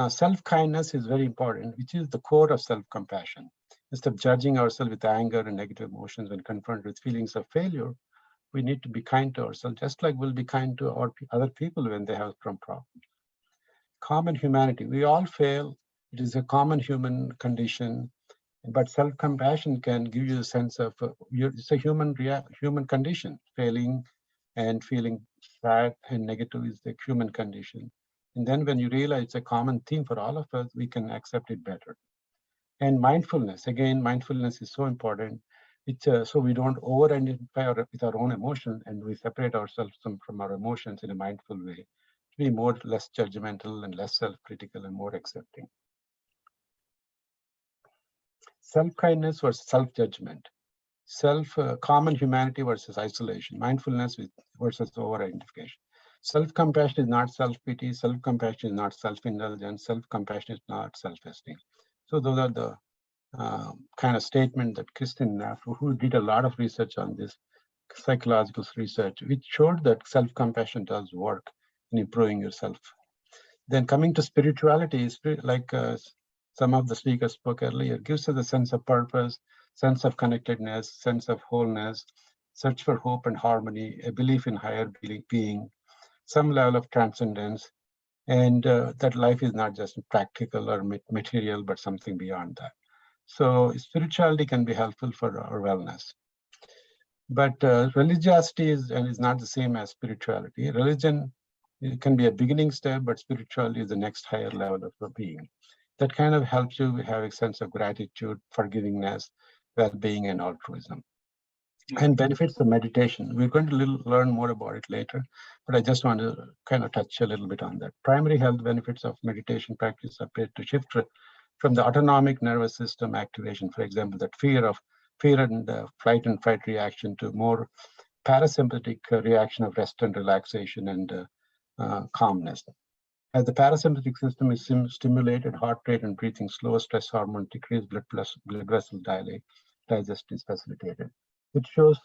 Self-kindness is very important, which is the core of self-compassion. Instead of judging ourselves with anger and negative emotions when confronted with feelings of failure, we need to be kind to ourselves, just like we'll be kind to our other people when they have some problems. Common humanity. We all fail. It is a common human condition, but self-compassion can give you a sense of it's a human condition. Failing and feeling sad and negative is the human condition. And then when you realize it's a common theme for all of us, we can accept it better. And mindfulness, again, mindfulness is so important. So we don't over-identify with our own emotion, and we separate ourselves from our emotions in a mindful way to be less judgmental and less self-critical and more accepting. Self-kindness versus self-judgment. Common humanity versus isolation. Mindfulness versus over-identification. Self-compassion is not self-pity. Self-compassion is not self-indulgence. Self-compassion is not self-esteem. So those are the kind of statement that Kristin Neff, who did a lot of research on this, psychological research, which showed that self-compassion does work in improving yourself. Then coming to spirituality, like some of the speakers spoke earlier, gives us a sense of purpose, sense of connectedness, sense of wholeness, search for hope and harmony, a belief in higher being, some level of transcendence, and that life is not just practical or material, but something beyond that. So spirituality can be helpful for our wellness. But religiosity is not the same as spirituality. Religion, it can be a beginning step, but spirituality is the next higher level of being. That kind of helps you have a sense of gratitude, forgivingness, well-being, and altruism. And benefits of meditation. We're going to learn more about it later, but I just want to kind of touch a little bit on that. Primary health benefits of meditation practice appear to shift from the autonomic nervous system activation, for example, that fear and flight and fight reaction, to more parasympathetic reaction of rest and relaxation and calmness. As the parasympathetic system is stimulated, heart rate and breathing slow, stress hormone decrease, blood vessel dilate, digestion is facilitated. It shows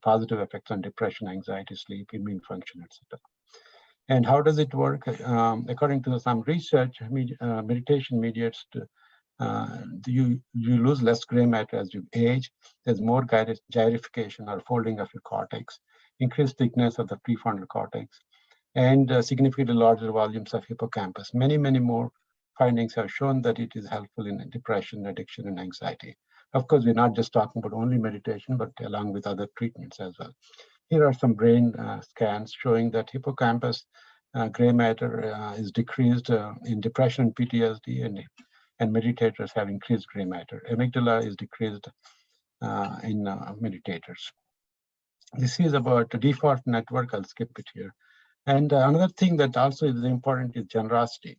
positive effects on depression, anxiety, sleep, immune function, etc. And how does it work? According to some research, meditation mediates you lose less gray matter as you age. There's more gyrification or folding of your cortex, increased thickness of the prefrontal cortex, and significantly larger volumes of hippocampus. Many more findings have shown that it is helpful in depression, addiction, and anxiety. Of course, we're not just talking about only meditation, but along with other treatments as well. Here are some brain scans showing that hippocampus gray matter is decreased in depression and PTSD, and meditators have increased gray matter. Amygdala is decreased in meditators. This is about the default network. I'll skip it here. And another thing that also is important is generosity.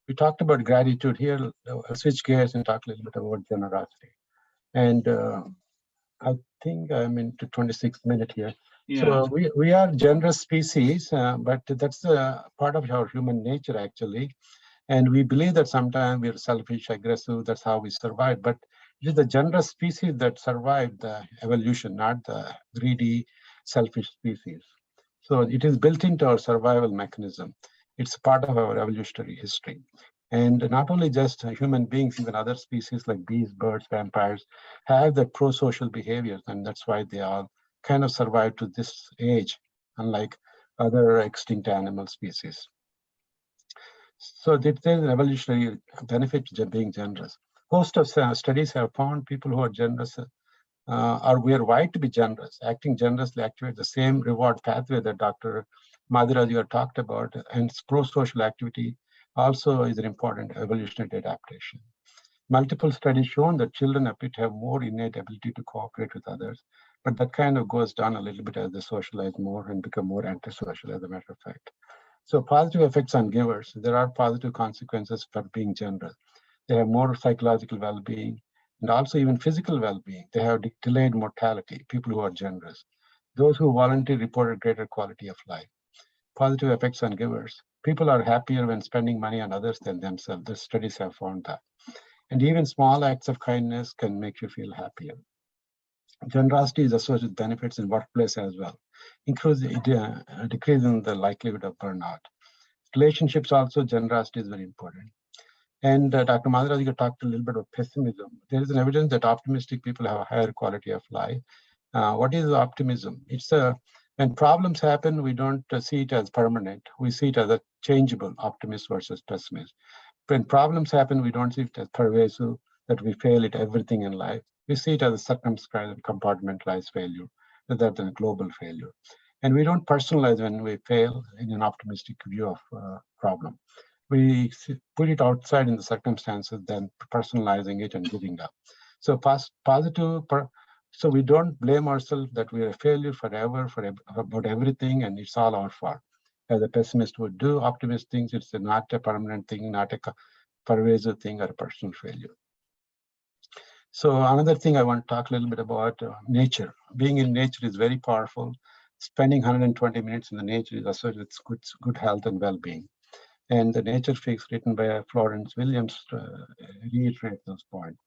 We talked about gratitude here. I'll switch gears and talk a little bit about generosity. And I think I'm into 26th minute here. Yeah. So we are generous species, but that's part of our human nature, actually. And we believe that sometimes we're selfish, aggressive, that's how we survive. But it is the generous species that survived the evolution, not the greedy, selfish species. So it is built into our survival mechanism. It's part of our evolutionary history. And not only just human beings, even other species like bees, birds, vampires have the pro-social behaviors, and that's why they all kind of survive to this age, unlike other extinct animal species. So there's an evolutionary benefit to being generous. Host of studies have found people who are generous or we are wired to be generous. Acting generously activates the same reward pathway that Dr. Madhuraj talked about, and pro-social activity also is an important evolutionary adaptation. Multiple studies shown that children appear to have more innate ability to cooperate with others, but that kind of goes down a little bit as they socialize more and become more antisocial, as a matter of fact. So positive effects on givers. There are positive consequences for being generous. They have more psychological well-being and also even physical well-being. They have delayed mortality, people who are generous. Those who voluntarily reported greater quality of life. Positive effects on givers. People are happier when spending money on others than themselves. The studies have found that. And even small acts of kindness can make you feel happier. Generosity is associated with benefits in workplace as well, decreasing the likelihood of burnout. Relationships also, generosity is very important. And Dr. Madhuraj talked a little bit about pessimism. There is an evidence that optimistic people have a higher quality of life. What is optimism? It's when problems happen, we don't see it as permanent. We see it as a changeable, optimist versus pessimist. When problems happen, we don't see it as pervasive, that we fail at everything in life. We see it as a circumscribed, compartmentalized failure rather than a global failure. And we don't personalize when we fail in an optimistic view of problem. we put it outside in the circumstances than personalizing it and giving up. So so we don't blame ourselves that we are a failure forever about everything and it's all our fault. As a pessimist would do, optimist thinks it's not a permanent thing, not a pervasive thing or a personal failure. So another thing I want to talk a little bit about nature. Being in nature is very powerful. Spending 120 minutes in the nature is associated with good health and well-being. And the Nature Fix written by Florence Williams reiterates those points.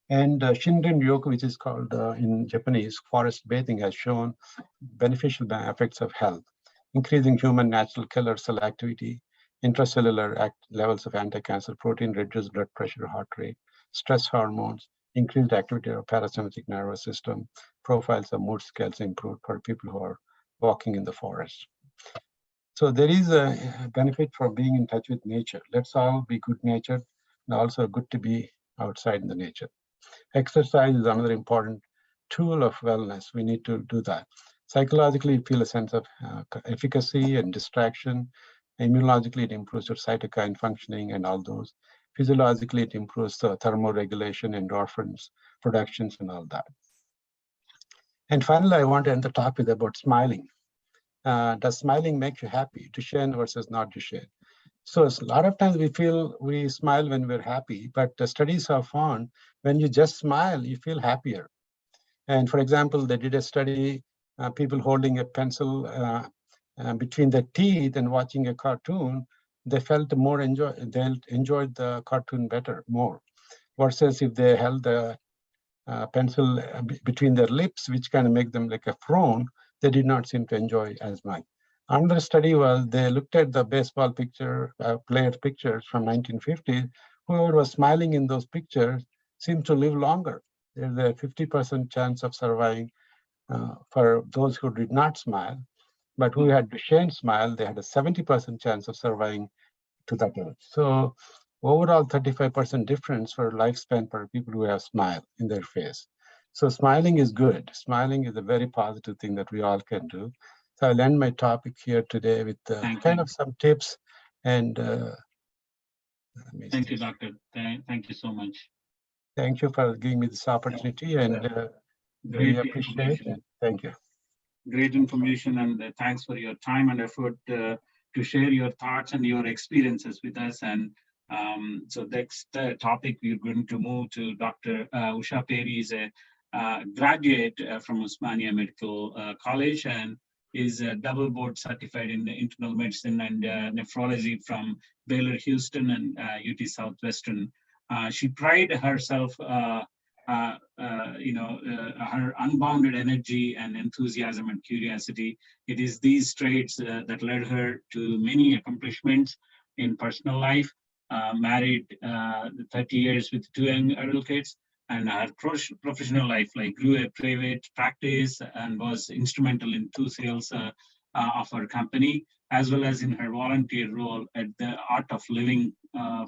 And Shinrin Yoku, which is called in Japanese, forest bathing, has shown beneficial effects of health, increasing human natural killer cell activity, intracellular levels of anti-cancer protein, reduced blood pressure, heart rate, stress hormones, increased activity of parasympathetic nervous system, profiles of mood scales improved for people who are walking in the forest. So there is a benefit for being in touch with nature. Let's all be good natured and also good to be outside in the nature. Exercise is another important tool of wellness. We need to do that. Psychologically, you feel a sense of efficacy and distraction. Immunologically, it improves your cytokine functioning and all those. Physiologically, it improves the thermoregulation, endorphins, productions, and all that. And finally, I want to end the talk with about smiling. Does smiling make you happy? Duchenne versus not Duchenne. So a lot of times we feel we smile when we're happy, but the studies have found when you just smile, you feel happier. And for example, they did a study, people holding a pencil between their teeth and watching a cartoon, they felt more they enjoyed the cartoon more, versus if they held the pencil between their lips, which kind of make them like a frown, they did not seem to enjoy as much. Another study was they looked at the baseball player pictures from 1950. Whoever was smiling in those pictures seemed to live longer. There's a 50% chance of surviving for those who did not smile, but who had Duchenne smile, they had a 70% chance of surviving to that age. So overall 35% difference for lifespan for people who have smile in their face. So smiling is good. Smiling is a very positive thing that we all can do. So I'll end my topic here today with of some tips. And thank you, Doctor. Thank you so much. Thank you for giving me this opportunity, and we appreciate it. Thank you. Great information, and thanks for your time and effort to share your thoughts and your experiences with us. And so next topic, we're going to move to Dr. Usha Peri. Is a graduate from Osmania Medical College and is double board certified in internal medicine and nephrology from Baylor Houston and UT Southwestern. She prided herself, her unbounded energy and enthusiasm and curiosity. It is these traits that led her to many accomplishments in personal life. Married 30 years with 2 young adult kids, and her professional life, like grew a private practice and was instrumental in 2 sales of her company, as well as in her volunteer role at the Art of Living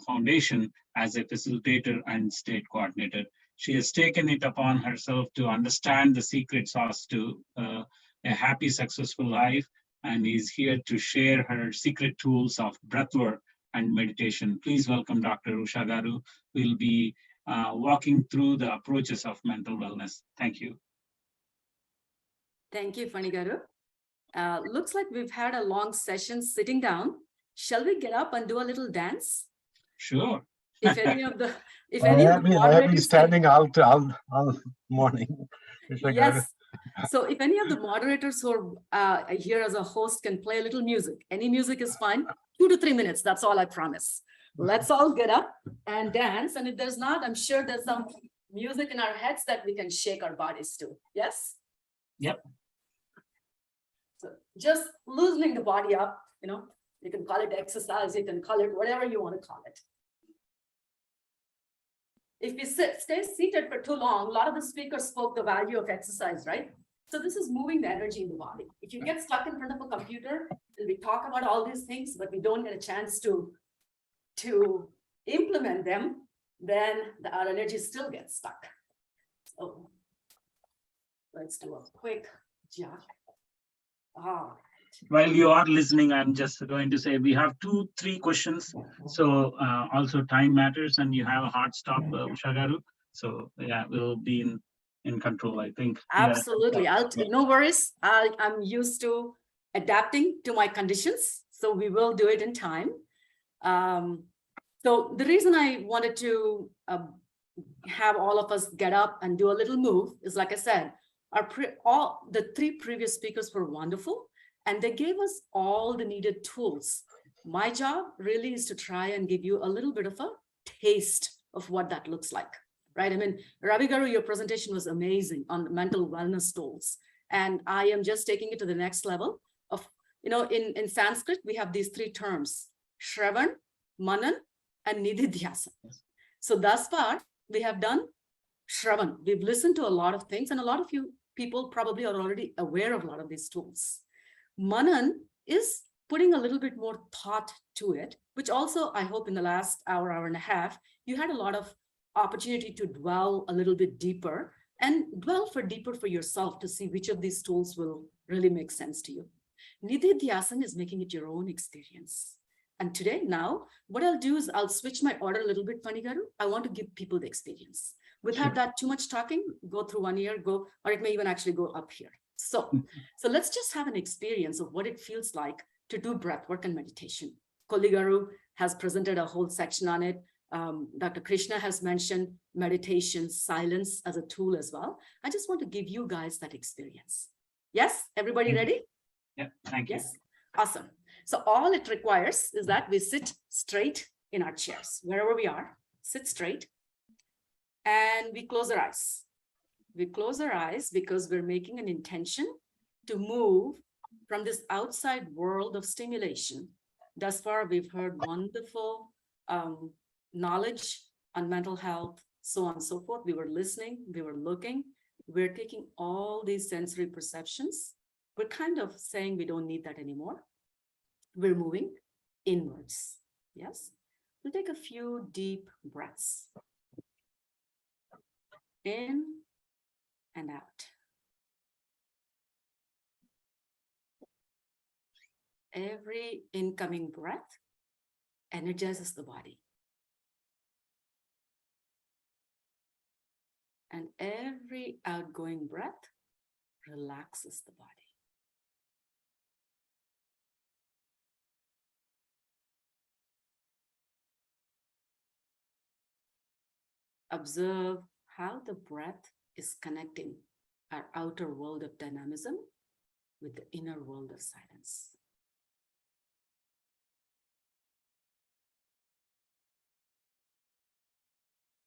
Foundation as a facilitator and state coordinator. She has taken it upon herself to understand the secret sauce to a happy, successful life, and is here to share her secret tools of breathwork and meditation. Please welcome Dr. Usha Garu, who will be walking through the approaches of mental wellness. Thank you. Thank you, Fani Garu. Looks like we've had a long session sitting down. Shall we get up and do a little dance? Sure. If any of the I have been standing out all morning. Yes. So if any of the moderators who are here as a host can play a little music, any music is fine. 2 to 3 minutes, that's all I promise. Let's all get up and dance. And if there's not, I'm sure there's some music in our heads that we can shake our bodies to. Yes? Yep. So just loosening the body up, you can call it exercise, you can call it whatever you want to call it. If we stay seated for too long, a lot of the speakers spoke the value of exercise, right? So this is moving the energy in the body. If you get stuck in front of a computer and we talk about all these things, but we don't get a chance to implement them, then our energy still gets stuck. So let's do a quick jog. while you are listening, I'm just going to say we have 2-3 questions. So also time matters, and you have a hard stop, Usha Garu. So yeah, we'll be in control, I think. Absolutely. Yeah. No worries. I'm used to adapting to my conditions, so we will do it in time. So the reason I wanted to have all of us get up and do a little move is, like I said, all the 3 previous speakers were wonderful, and they gave us all the needed tools. My job really is to try and give you a little bit of a taste of what that looks like, right? I mean, Ravi Garu, your presentation was amazing on mental wellness tools, and I am just taking it to the next level of, in Sanskrit, we have these 3 terms: Shravan, Manan, and Nididhyasa. So thus far, we have done Shravan. We've listened to a lot of things, and a lot of you people probably are already aware of a lot of these tools. Manan is putting a little bit more thought to it, which also I hope in the last hour and a half, you had a lot of opportunity to dwell a little bit deeper and dwell deeper for yourself to see which of these tools will really make sense to you. Nididhyasana is making it your own experience. And today, now, what I'll do is I'll switch my order a little bit, Panigaru. I want to give people the experience. Without that too much talking, go through one ear, or it may even actually go up here. So let's just have an experience of what it feels like to do breath work and meditation. Koligaru has presented a whole section on it. Dr. Krishna has mentioned meditation, silence as a tool as well. I just want to give you guys that experience. Yes, everybody ready? Yeah, thank you. Yes, awesome. So all it requires is that we sit straight in our chairs, wherever we are, sit straight, and we close our eyes. We close our eyes because we're making an intention to move from this outside world of stimulation. Thus far, we've heard wonderful knowledge on mental health, so on and so forth. We were listening, we were looking, we're taking all these sensory perceptions. We're kind of saying we don't need that anymore. We're moving inwards. Yes, we'll take a few deep breaths in and out. Every incoming breath energizes the body. And every outgoing breath relaxes the body. Observe how the breath is connecting our outer world of dynamism with the inner world of silence.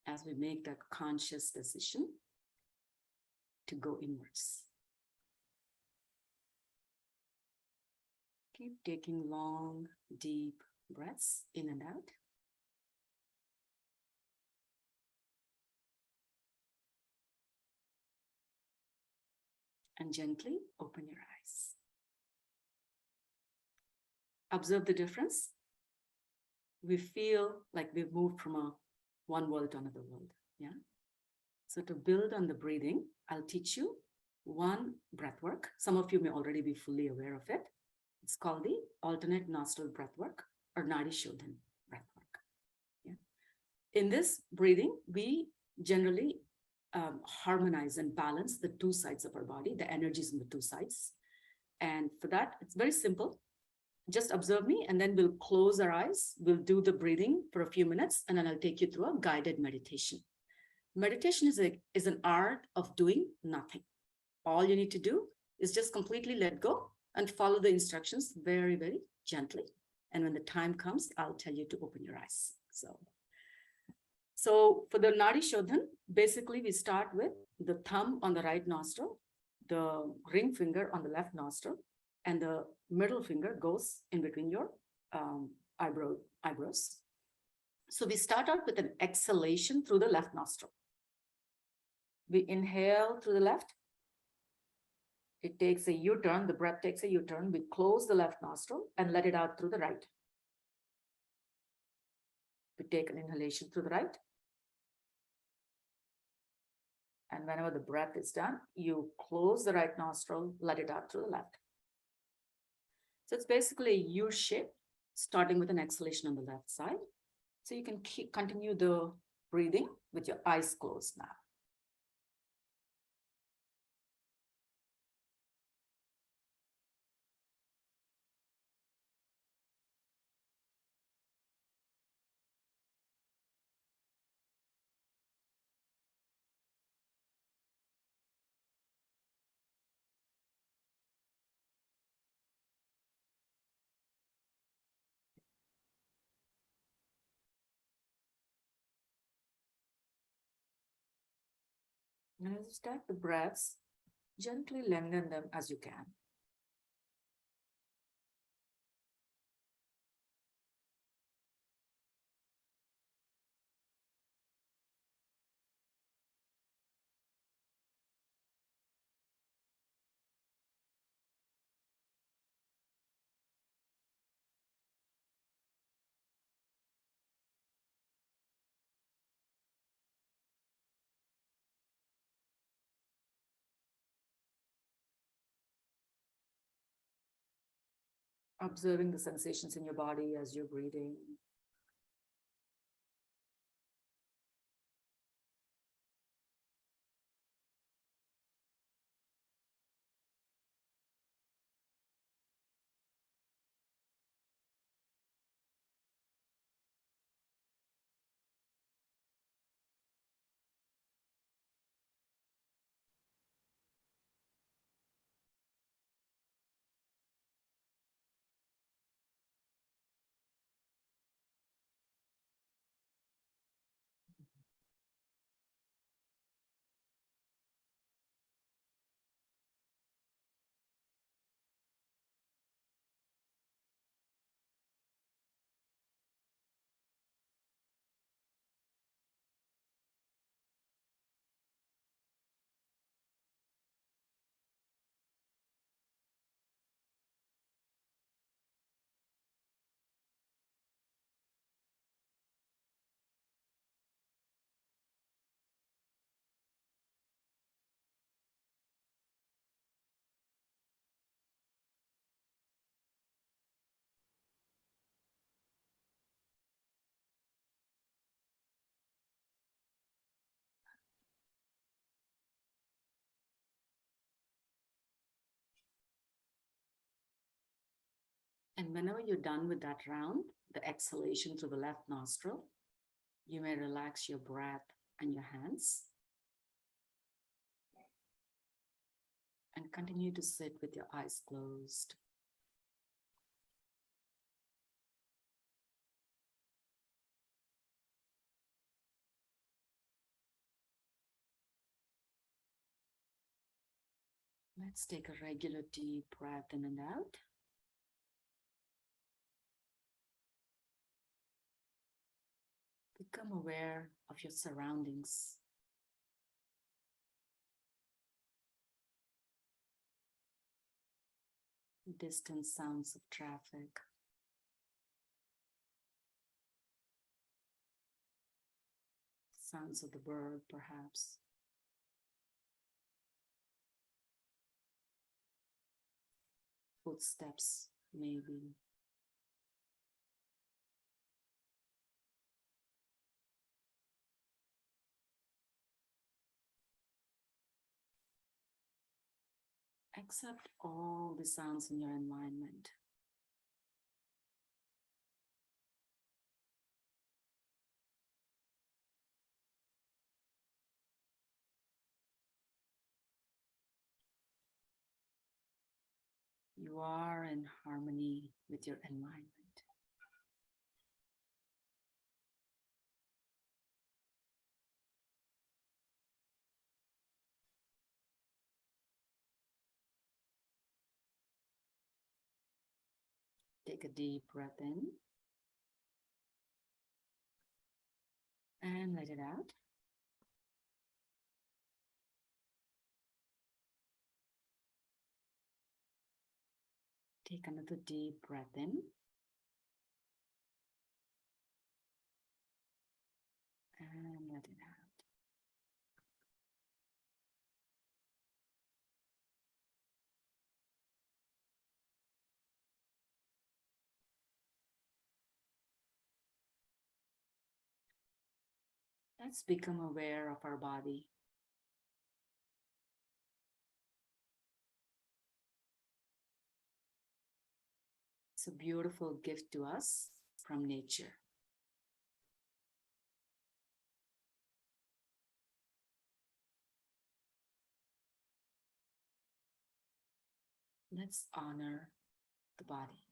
As we make that conscious decision to go inwards. Keep taking long, deep breaths in and out. And gently open your eyes. Observe the difference. We feel like we've moved from one world to another world. Yeah. So to build on the breathing, I'll teach you one breath work. Some of you may already be fully aware of it. It's called the alternate nostril breath work, or Nadi Shodhan breath work. Yeah. In this breathing, we generally harmonize and balance the 2 sides of our body, the energies in the 2 sides. And for that, it's very simple. Just observe me, and then we'll close our eyes. We'll do the breathing for a few minutes, and then I'll take you through a guided meditation. Meditation is an art of doing nothing. All you need to do is just completely let go and follow the instructions very, very gently. And when the time comes, I'll tell you to open your eyes. So for the Nadi Shodhan, basically we start with the thumb on the right nostril, the ring finger on the left nostril, and the middle finger goes in between your eyebrows. So we start out with an exhalation through the left nostril. We inhale through the left. It takes a U-turn, the breath takes a U-turn. We close the left nostril and let it out through the right. We take an inhalation through the right. And whenever the breath is done, you close the right nostril, let it out through the left. So it's basically a U shape, starting with an exhalation on the left side. So you can continue the breathing with your eyes closed now. And as you start the breaths, gently lengthen them as you can. Observing the sensations in your body as you're breathing. And whenever you're done with that round, the exhalation through the left nostril, you may relax your breath and your hands. And continue to sit with your eyes closed. Let's take a regular deep breath in and out. Become aware of your surroundings. Distant sounds of traffic. Sounds of the bird, perhaps. Footsteps, maybe. Accept all the sounds in your environment. You are in harmony with your environment. Take a deep breath in and let it out. Take another deep breath in and let it out. Let's become aware of our body. It's a beautiful gift to us from nature. Let's honor the body.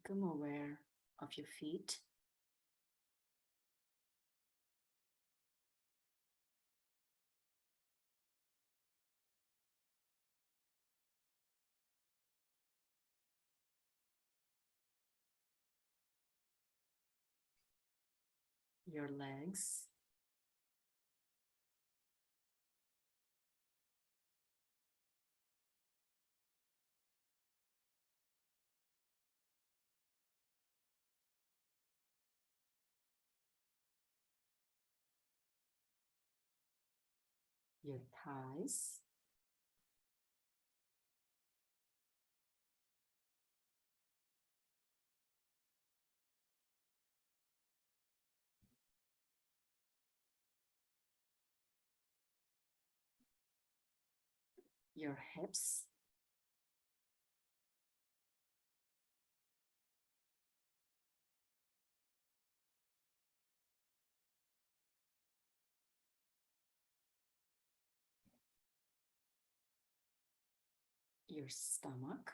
Become aware of your feet. Your legs. Your thighs. Your hips. Your stomach.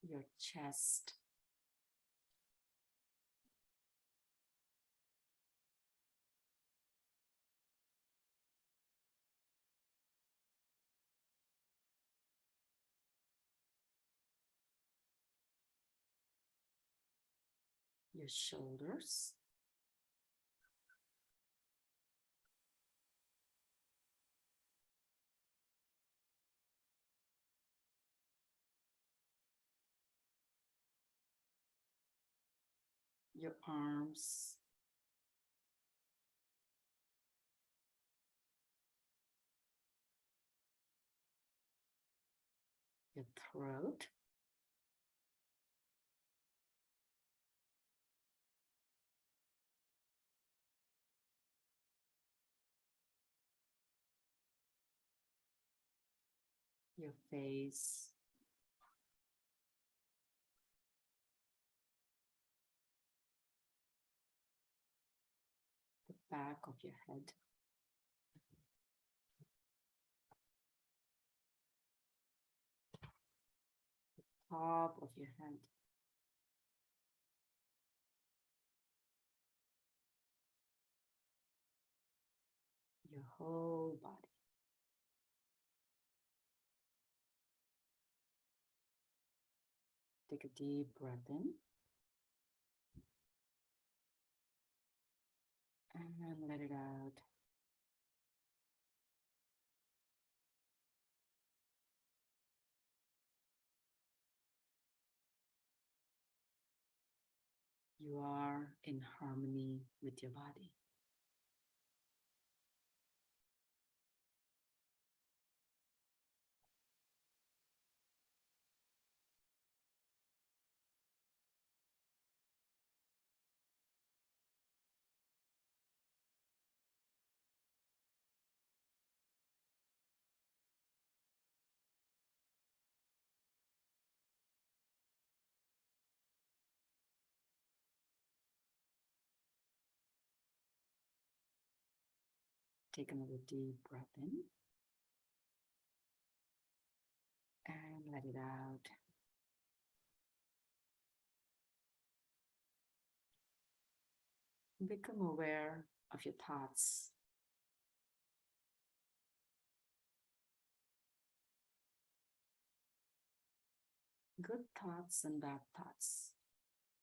Your chest. Your shoulders. Your arms. Your throat. Your face. The back of your head. Top of your head. Your whole body. Take a deep breath in. And let it out. You are in harmony with your body. Take another deep breath in. And let it out. Become aware of your thoughts. Good thoughts and bad thoughts.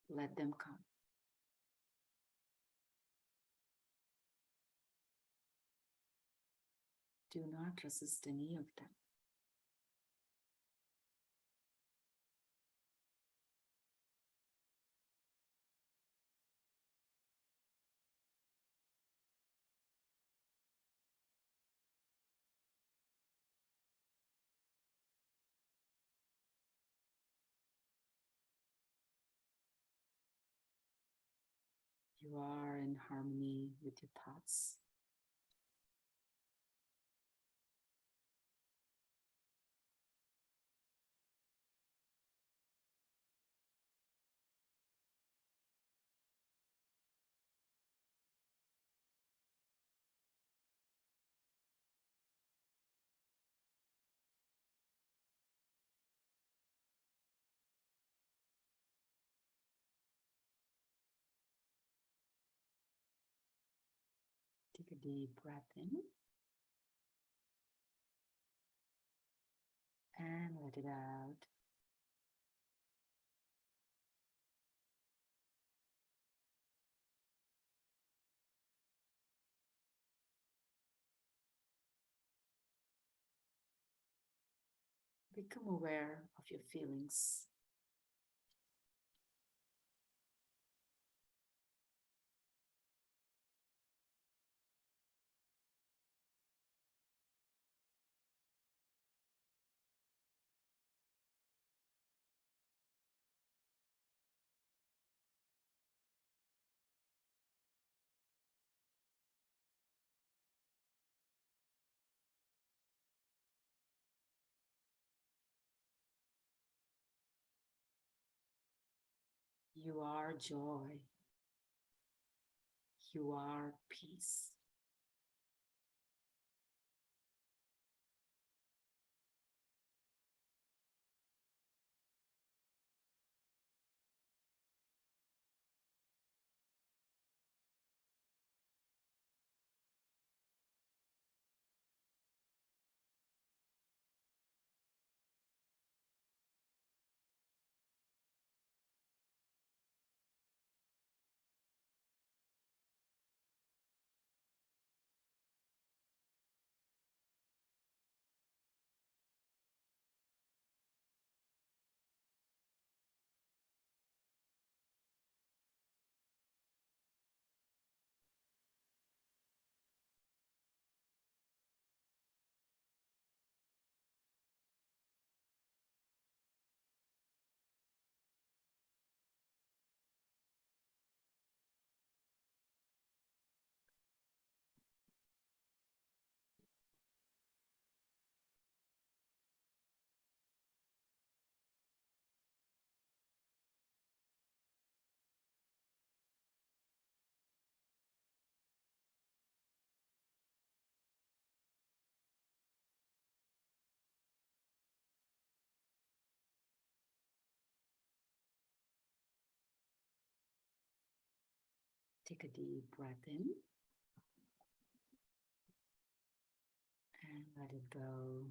Let them come. Do not resist any of them. You are in harmony with your thoughts. Take a deep breath in and let it out. Become aware of your feelings. You are joy. You are peace. Take a deep breath in and let it go.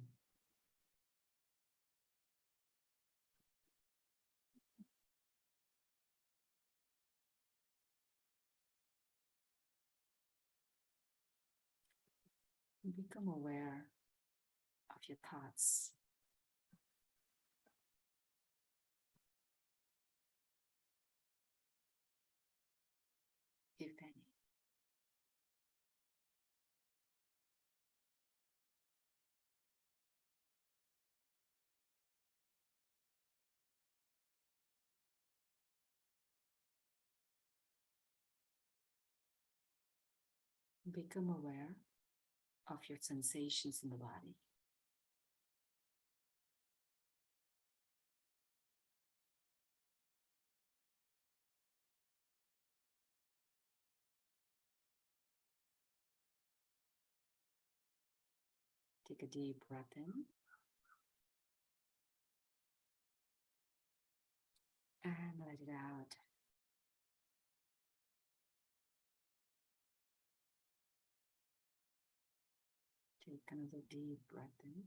Become aware of your thoughts. If any. Become aware of your sensations in the body. Take a deep breath in and let it out. Take another deep breath in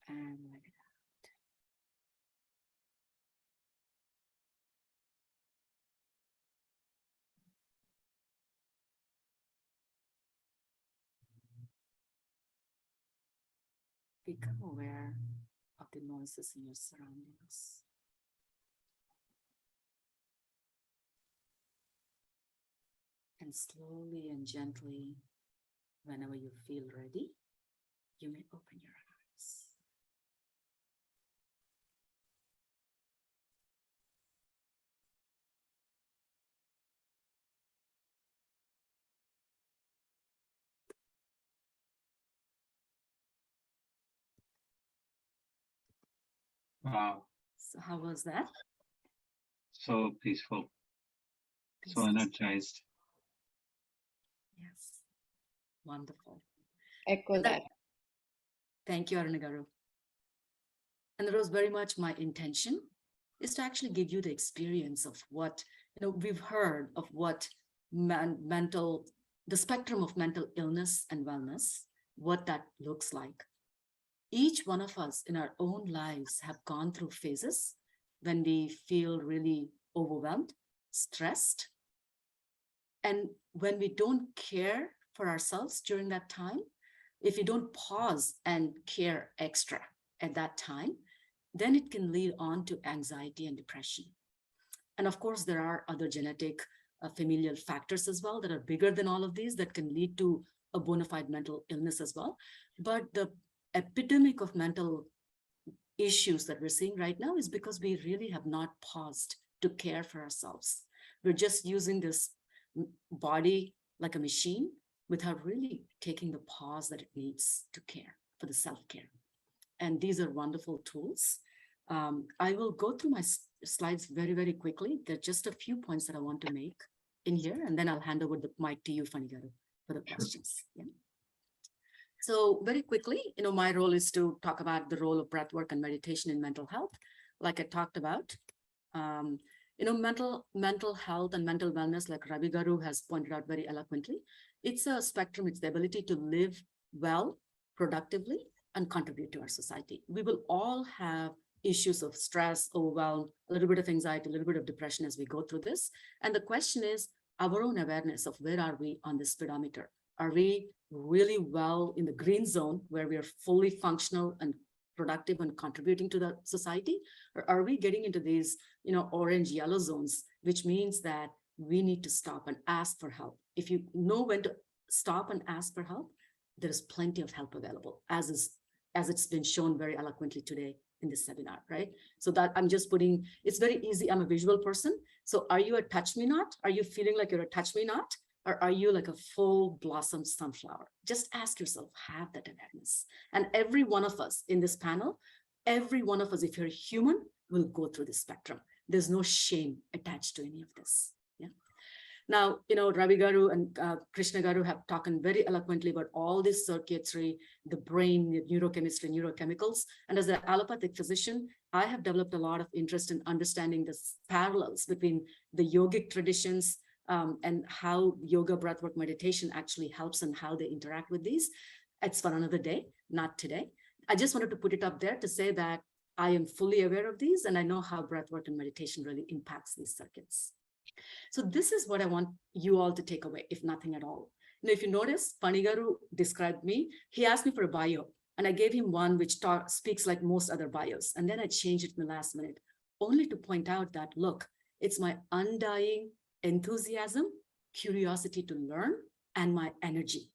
and let it out. Become aware of the noises in your surroundings. And slowly and gently, whenever you feel ready, you may open your eyes. Wow, So how was that? so peaceful, so Peaceful. energized. Yes. Wonderful. Echo that. Thank you, Arunagaru. And that was very much my intention, is to actually give you the experience of what, we've heard of what the spectrum of mental illness and wellness, what that looks like. Each one of us in our own lives have gone through phases when we feel really overwhelmed, stressed. And when we don't care for ourselves during that time, if you don't pause and care extra at that time, then it can lead on to anxiety and depression. And of course, there are other genetic familial factors as well that are bigger than all of these that can lead to a bona fide mental illness as well. But the epidemic of mental issues that we're seeing right now is because we really have not paused to care for ourselves. We're just using this body like a machine without really taking the pause that it needs to care for the self-care. And these are wonderful tools. I will go through my slides very, very quickly. There are just a few points that I want to make in here, and then I'll hand over the mic to you, Fanigaru, for the questions. Yeah. So very quickly, my role is to talk about the role of breath work and meditation in mental health, like I talked about. Mental health and mental wellness, like Ravi Garu has pointed out very eloquently, it's a spectrum. It's the ability to live well, productively, and contribute to our society. We will all have issues of stress, overwhelm, a little bit of anxiety, a little bit of depression as we go through this. And the question is our own awareness of where are we on this speedometer? Are we really well in the green zone where we are fully functional and productive and contributing to the society? Or are we getting into these, orange, yellow zones, which means that we need to stop and ask for help. If you know when to stop and ask for help, there's plenty of help available, as it's been shown very eloquently today in this seminar, right? So that I'm just putting, it's very easy. I'm a visual person. So are you a touch me not? Are you feeling like you're a touch me not? Or are you like a full blossom sunflower? Just ask yourself, have that awareness. And every one of us in this panel, every one of us, if you're human, will go through this spectrum. There's no shame attached to any of this. Yeah. Now, Ravi Garu and Krishna Garu have talked very eloquently about all this circuitry, the brain, the neurochemistry, neurochemicals. And as an allopathic physician, I have developed a lot of interest in understanding the parallels between the yogic traditions and how yoga, breathwork, meditation actually helps and how they interact with these. It's for another day, not today. I just wanted to put it up there to say that I am fully aware of these and I know how breathwork and meditation really impacts these circuits. So this is what I want you all to take away, if nothing at all. Now, if you notice, Fanigaru described me. He asked me for a bio, and I gave him one which speaks like most other bios. And then I changed it in the last minute, only to point out that, look, it's my undying enthusiasm, curiosity to learn, and my energy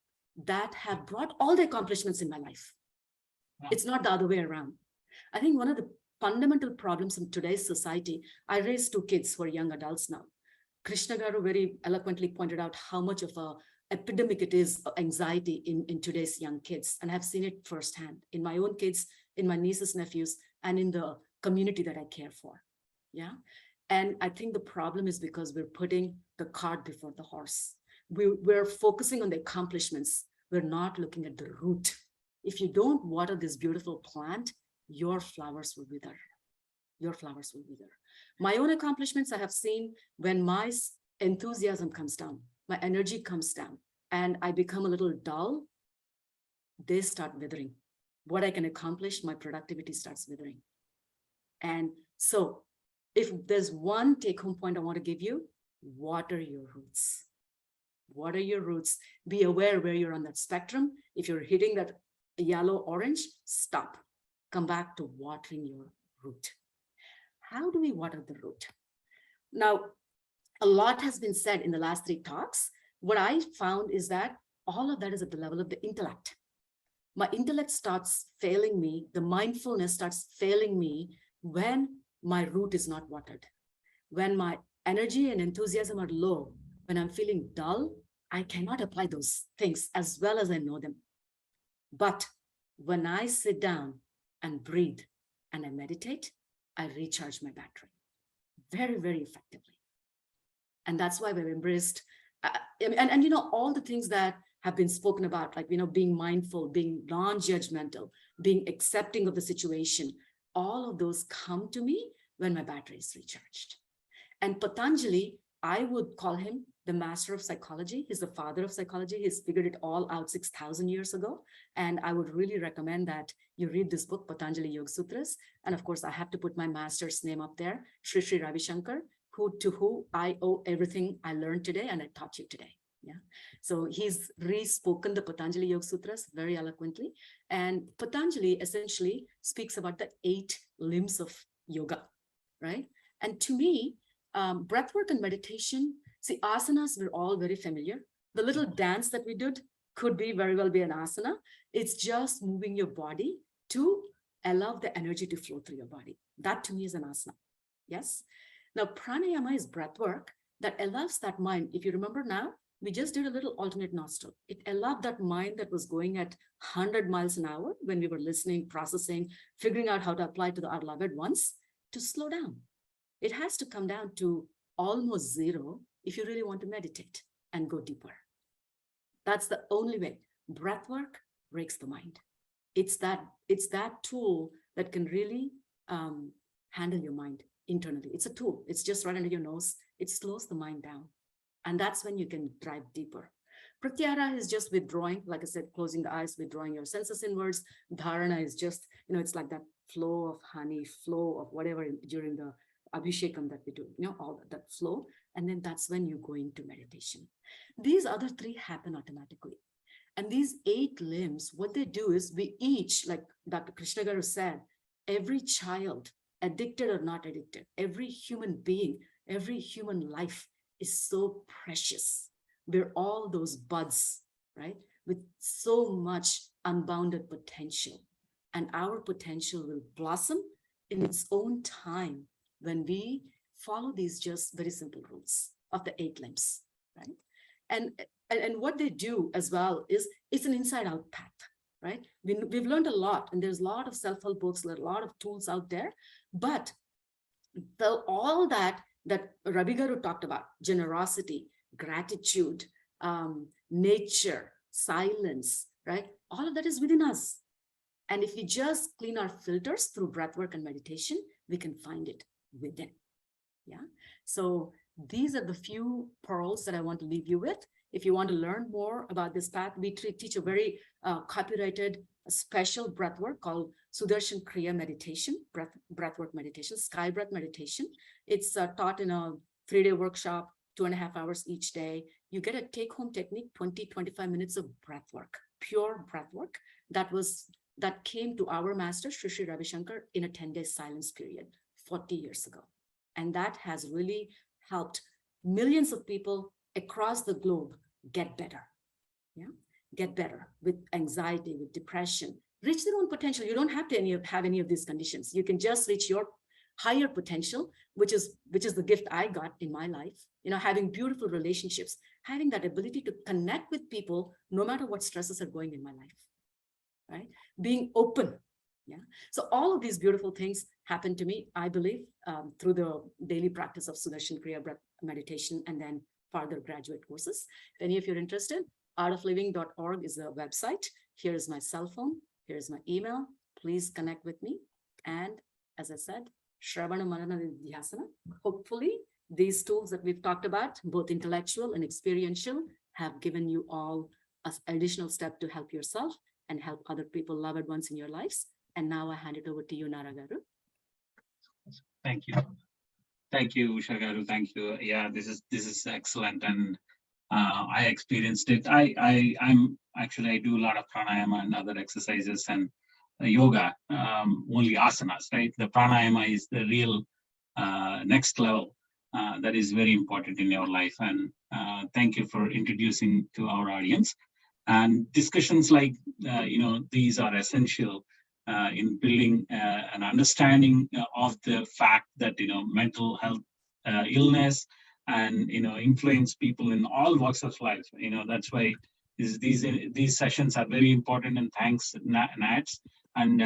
that have brought all the accomplishments in my life. It's not the other way around. I think one of the fundamental problems in today's society, I raised 2 kids who are young adults now. Krishna Garu very eloquently pointed out how much of an epidemic it is of anxiety in today's young kids. And I've seen it firsthand in my own kids, in my nieces, nephews, and in the community that I care for. Yeah. And I think the problem is because we're putting the cart before the horse. We're focusing on the accomplishments. We're not looking at the root. If you don't water this beautiful plant, your flowers will wither. Your flowers will wither. My own accomplishments I have seen when my enthusiasm comes down, my energy comes down, and I become a little dull, they start withering. What I can accomplish, my productivity starts withering. And so if there's one take-home point I want to give you, water your roots. Water your roots. Be aware where you're on that spectrum. If you're hitting that yellow, orange, stop. Come back to watering your root. How do we water the root? Now, a lot has been said in the last 3 talks. What I found is that all of that is at the level of the intellect. My intellect starts failing me. The mindfulness starts failing me when my root is not watered. When my energy and enthusiasm are low, when I'm feeling dull, I cannot apply those things as well as I know them. But when I sit down and breathe and I meditate, I recharge my battery very, very effectively. And that's why we've embraced, and you know, all the things that have been spoken about, like, you know, being mindful, being non-judgmental, being accepting of the situation, all of those come to me when my battery is recharged. And Patanjali, I would call him the master of psychology. He's the father of psychology. He's figured it all out 6,000 years ago. And I would really recommend that you read this book, Patanjali Yoga Sutras. And of course, I have to put my master's name up there, Sri Sri Ravi Shankar, to who I owe everything I learned today and I taught you today. Yeah. So he's re-spoken the Patanjali Yoga Sutras very eloquently. And Patanjali essentially speaks about the 8 limbs of yoga, right? And to me, breathwork and meditation, see, asanas, we're all very familiar. The little dance that we did could be very well be an asana. It's just moving your body to allow the energy to flow through your body. That to me is an asana. Yes. Now, pranayama is breath work that allows that mind. If you remember now, we just did a little alternate nostril. It allowed that mind that was going at 100 miles an hour when we were listening, processing, figuring out how to apply to our loved ones to slow down. It has to come down to almost 0 if you really want to meditate and go deeper. That's the only way. Breath work breaks the mind. It's that tool that can really handle your mind internally. It's a tool. It's just right under your nose. It slows the mind down. And that's when you can drive deeper. Pratyahara is just withdrawing, like I said, closing the eyes, withdrawing your senses inwards. Dharana is just, you know, it's like that flow of honey, flow of whatever during the abhishekam that we do, you know, all that flow. And then that's when you go into meditation. These other 3 happen automatically. And these 8 limbs, what they do is we each, like Dr. Krishna Garu said, every child, addicted or not addicted, every human being, every human life is so precious. We're all those buds, right? With so much unbounded potential. And our potential will blossom in its own time when we follow these just very simple rules of the 8 limbs, right? And what they do as well is it's an inside out path, right? We've learned a lot, and there's a lot of self-help books, a lot of tools out there, but all that Ravi Garu talked about, generosity, gratitude, nature, silence, right? All of that is within us. And if we just clean our filters through breathwork and meditation, we can find it within. Yeah. So these are the few pearls that I want to leave you with. If you want to learn more about this path, we teach a very copyrighted special breathwork called Sudarshan Kriya meditation, breathwork meditation, sky breath meditation. It's taught in a 3-day workshop, 2.5 hours each day. You get a take-home technique, 20-25 minutes of breathwork, pure breathwork that came to our master, Sri Sri Ravi Shankar, in a 10-day silence period 40 years ago. And that has really helped millions of people across the globe get better. Yeah, get better with anxiety, with depression, reach their own potential. You don't have to have any of these conditions. You can just reach your higher potential, which is the gift I got in my life. You know, having beautiful relationships, having that ability to connect with people, no matter what stresses are going in my life, right? Being open. Yeah. So all of these beautiful things happen to me, I believe, through the daily practice of Sudarshan Kriya breath meditation and then further graduate courses. If any of you are interested, artofliving.org is the website. Here is my cell phone. Here's my email. Please connect with me. And as I said, Shravana Manana Nidhyasana. Hopefully, these tools that we've talked about, both intellectual and experiential, have given you all an additional step to help yourself and help other people, loved ones in your lives. And now I hand it over to you, Naragaru. Thank you. Thank you, Usha Garu. Thank you. Yeah, this is excellent, and I experienced it. I do a lot of pranayama and other exercises and yoga, only asanas, right? The pranayama is the real next level that is very important in your life. And thank you for introducing to our audience. And discussions like these are essential in building an understanding of the fact that mental health illness and influence people in all walks of life. That's why these sessions are very important. And thanks, NATS, and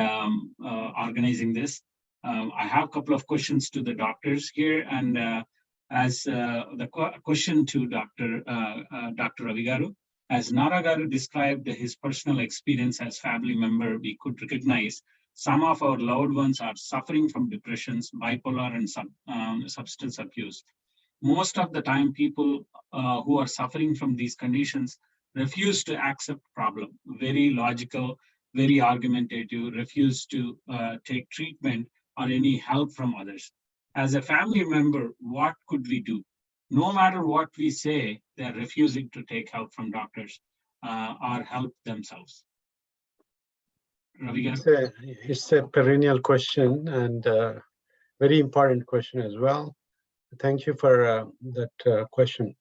organizing this. I have a couple of questions to the doctors here, and as the question to Dr. Ravigaru, as Naragaru described his personal experience as family member, we could recognize some of our loved ones are suffering from depressions, bipolar, and substance abuse. Most of the time, people who are suffering from these conditions refuse to accept problem, very logical, very argumentative, refuse to take treatment or any help from others. As a family member, what could we do? No matter what we say, they're refusing to take help from doctors or help themselves. Ravigaru? It's a perennial question and very important question as well. Thank you for that question.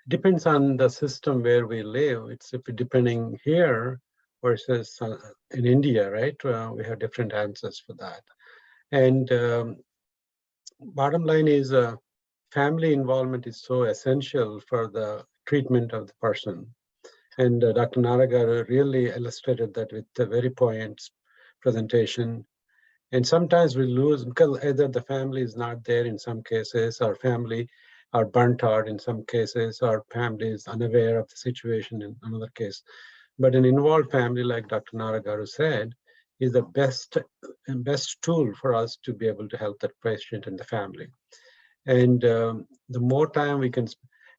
Depends on the system where we live. It's depending here versus in India, right? We have different answers for that. And bottom line is family involvement is so essential for the treatment of the person. And Dr. Naragaru really illustrated that with the very points presentation. And sometimes we lose because either the family is not there in some cases, or family are burnt out in some cases, or family is unaware of the situation in another case. But an involved family, like Dr. Naragaru said, is the best tool for us to be able to help that patient and the family. And the more time we can,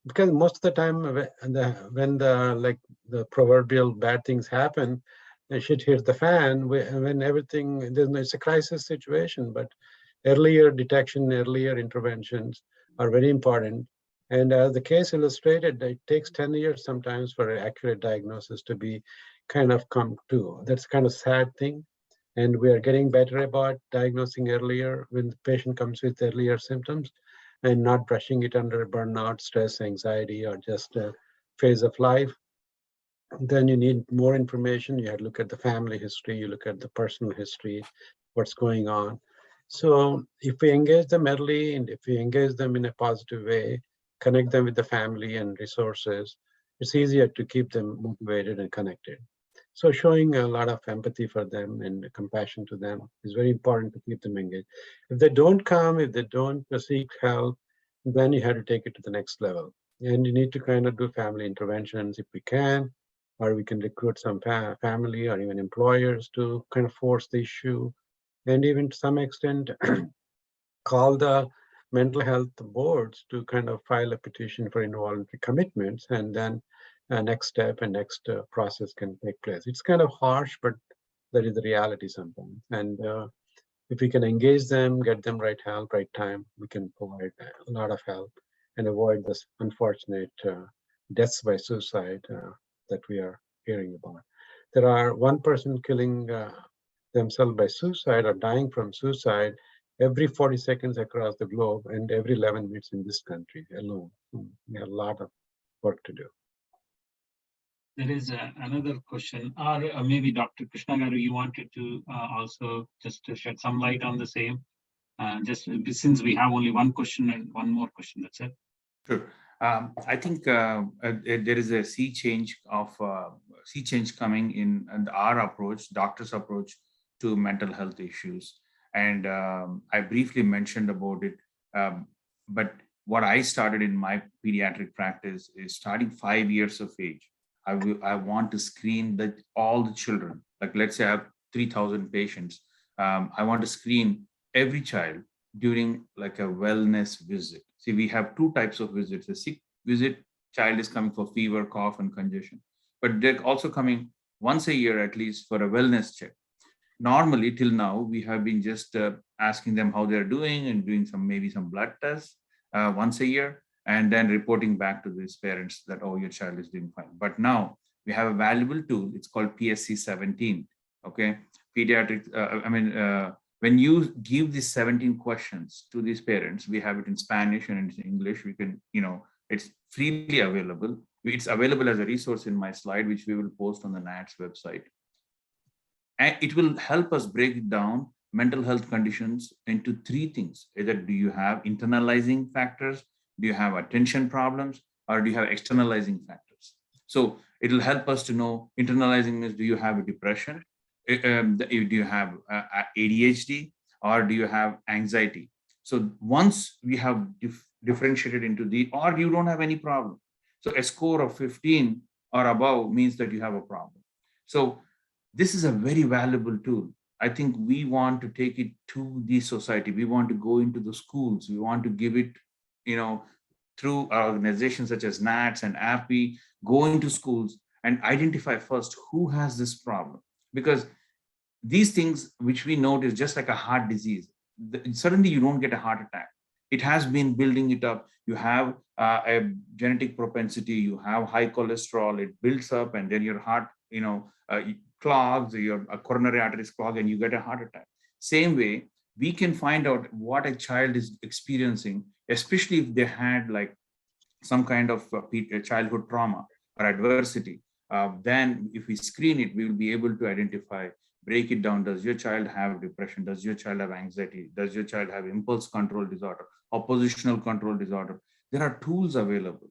because most of the time when the proverbial bad things happen, shit hits the fan, when everything, it's a crisis situation, but earlier detection, earlier interventions are very important. And as the case illustrated, it takes 10 years sometimes for an accurate diagnosis to be kind of come to. That's kind of sad thing. And we are getting better about diagnosing earlier when the patient comes with earlier symptoms and not brushing it under burnout, stress, anxiety, or just a phase of life. Then you need more information. You have to look at the family history, you look at the personal history, what's going on. So if we engage them early and if we engage them in a positive way, connect them with the family and resources, it's easier to keep them motivated and connected. So showing a lot of empathy for them and compassion to them is very important to keep them engaged. If they don't come, if they don't seek help, then you have to take it to the next level. And you need to kind of do family interventions if we can, or we can recruit some family or even employers to kind of force the issue. And even to some extent, call the mental health boards to kind of file a petition for involuntary commitments, and then next step and next process can take place. It's kind of harsh, but that is the reality sometimes. And if we can engage them, get them right help, right time, we can provide a lot of help and avoid this unfortunate deaths by suicide that we are hearing about. There are one person killing themselves by suicide or dying from suicide every 40 seconds across the globe and every 11 minutes in this country alone. We have a lot of work to do. There is another question, or maybe Dr. Krishnagaru, you wanted to also just to shed some light on the same, just since we have only one question and one more question, that's it. Sure. I think there is a sea change coming in our approach, doctors' approach to mental health issues. And I briefly mentioned about it, but what I started in my pediatric practice is starting 5 years of age. I want to screen all the children. Like, let's say I have 3,000 patients. I want to screen every child during like a wellness visit. See, we have two types of visits. A sick visit, child is coming for fever, cough, and congestion. But they're also coming once a year at least for a wellness check. Normally, till now, we have been just asking them how they're doing and doing maybe some blood tests once a year, and then reporting back to these parents that, oh, your child is doing fine. But now we have a valuable tool. It's called PSC 17. Okay, pediatric. When you give these 17 questions to these parents, we have it in Spanish and in English. We can, it's freely available. It's available as a resource in my slide, which we will post on the NATS website. And it will help us break down mental health conditions into three things. Either do you have internalizing factors, do you have attention problems, or do you have externalizing factors? So it will help us to know internalizing means, do you have a depression? Do you have ADHD? or do you have anxiety? So once we have differentiated into or you don't have any problem. So a score of 15 or above means that you have a problem. So this is a very valuable tool. I think we want to take it to the society. We want to go into the schools. We want to give it, through organizations such as NATS and API, go into schools and identify first who has this problem. Because these things which we note is just like a heart disease. Suddenly you don't get a heart attack. It has been building it up. You have a genetic propensity, you have high cholesterol, it builds up, and then your heart, clogs, your coronary arteries clog, and you get a heart attack. Same way, we can find out what a child is experiencing, especially if they had like some kind of childhood trauma or adversity. Then if we screen it, we will be able to identify, break it down. Does your child have depression? Does your child have anxiety? Does your child have impulse control disorder, oppositional control disorder? There are tools available.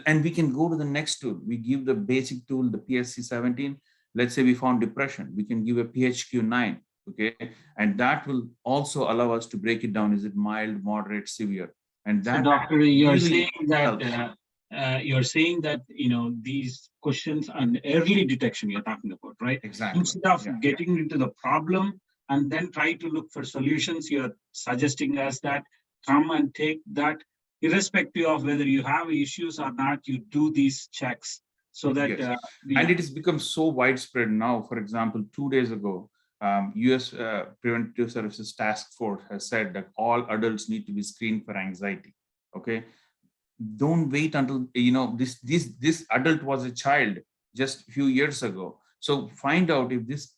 And we can go to the next tool. We give the basic tool, the PSC-17. Let's say we found depression. We can give a PHQ-9, okay? And that will also allow us to break it down. Is it mild, moderate, severe? And that, so doctor, you're really saying that helps. These questions and early detection you're talking about, right? Exactly. Instead of getting into the problem and then try to look for solutions, you're suggesting us that come and take that, irrespective of whether you have issues or not, you do these checks so that Yes. And it has become so widespread now. For example, 2 days ago, US Preventive Services Task Force has said that all adults need to be screened for anxiety. Okay, don't wait until this adult was a child just a few years ago. So find out if this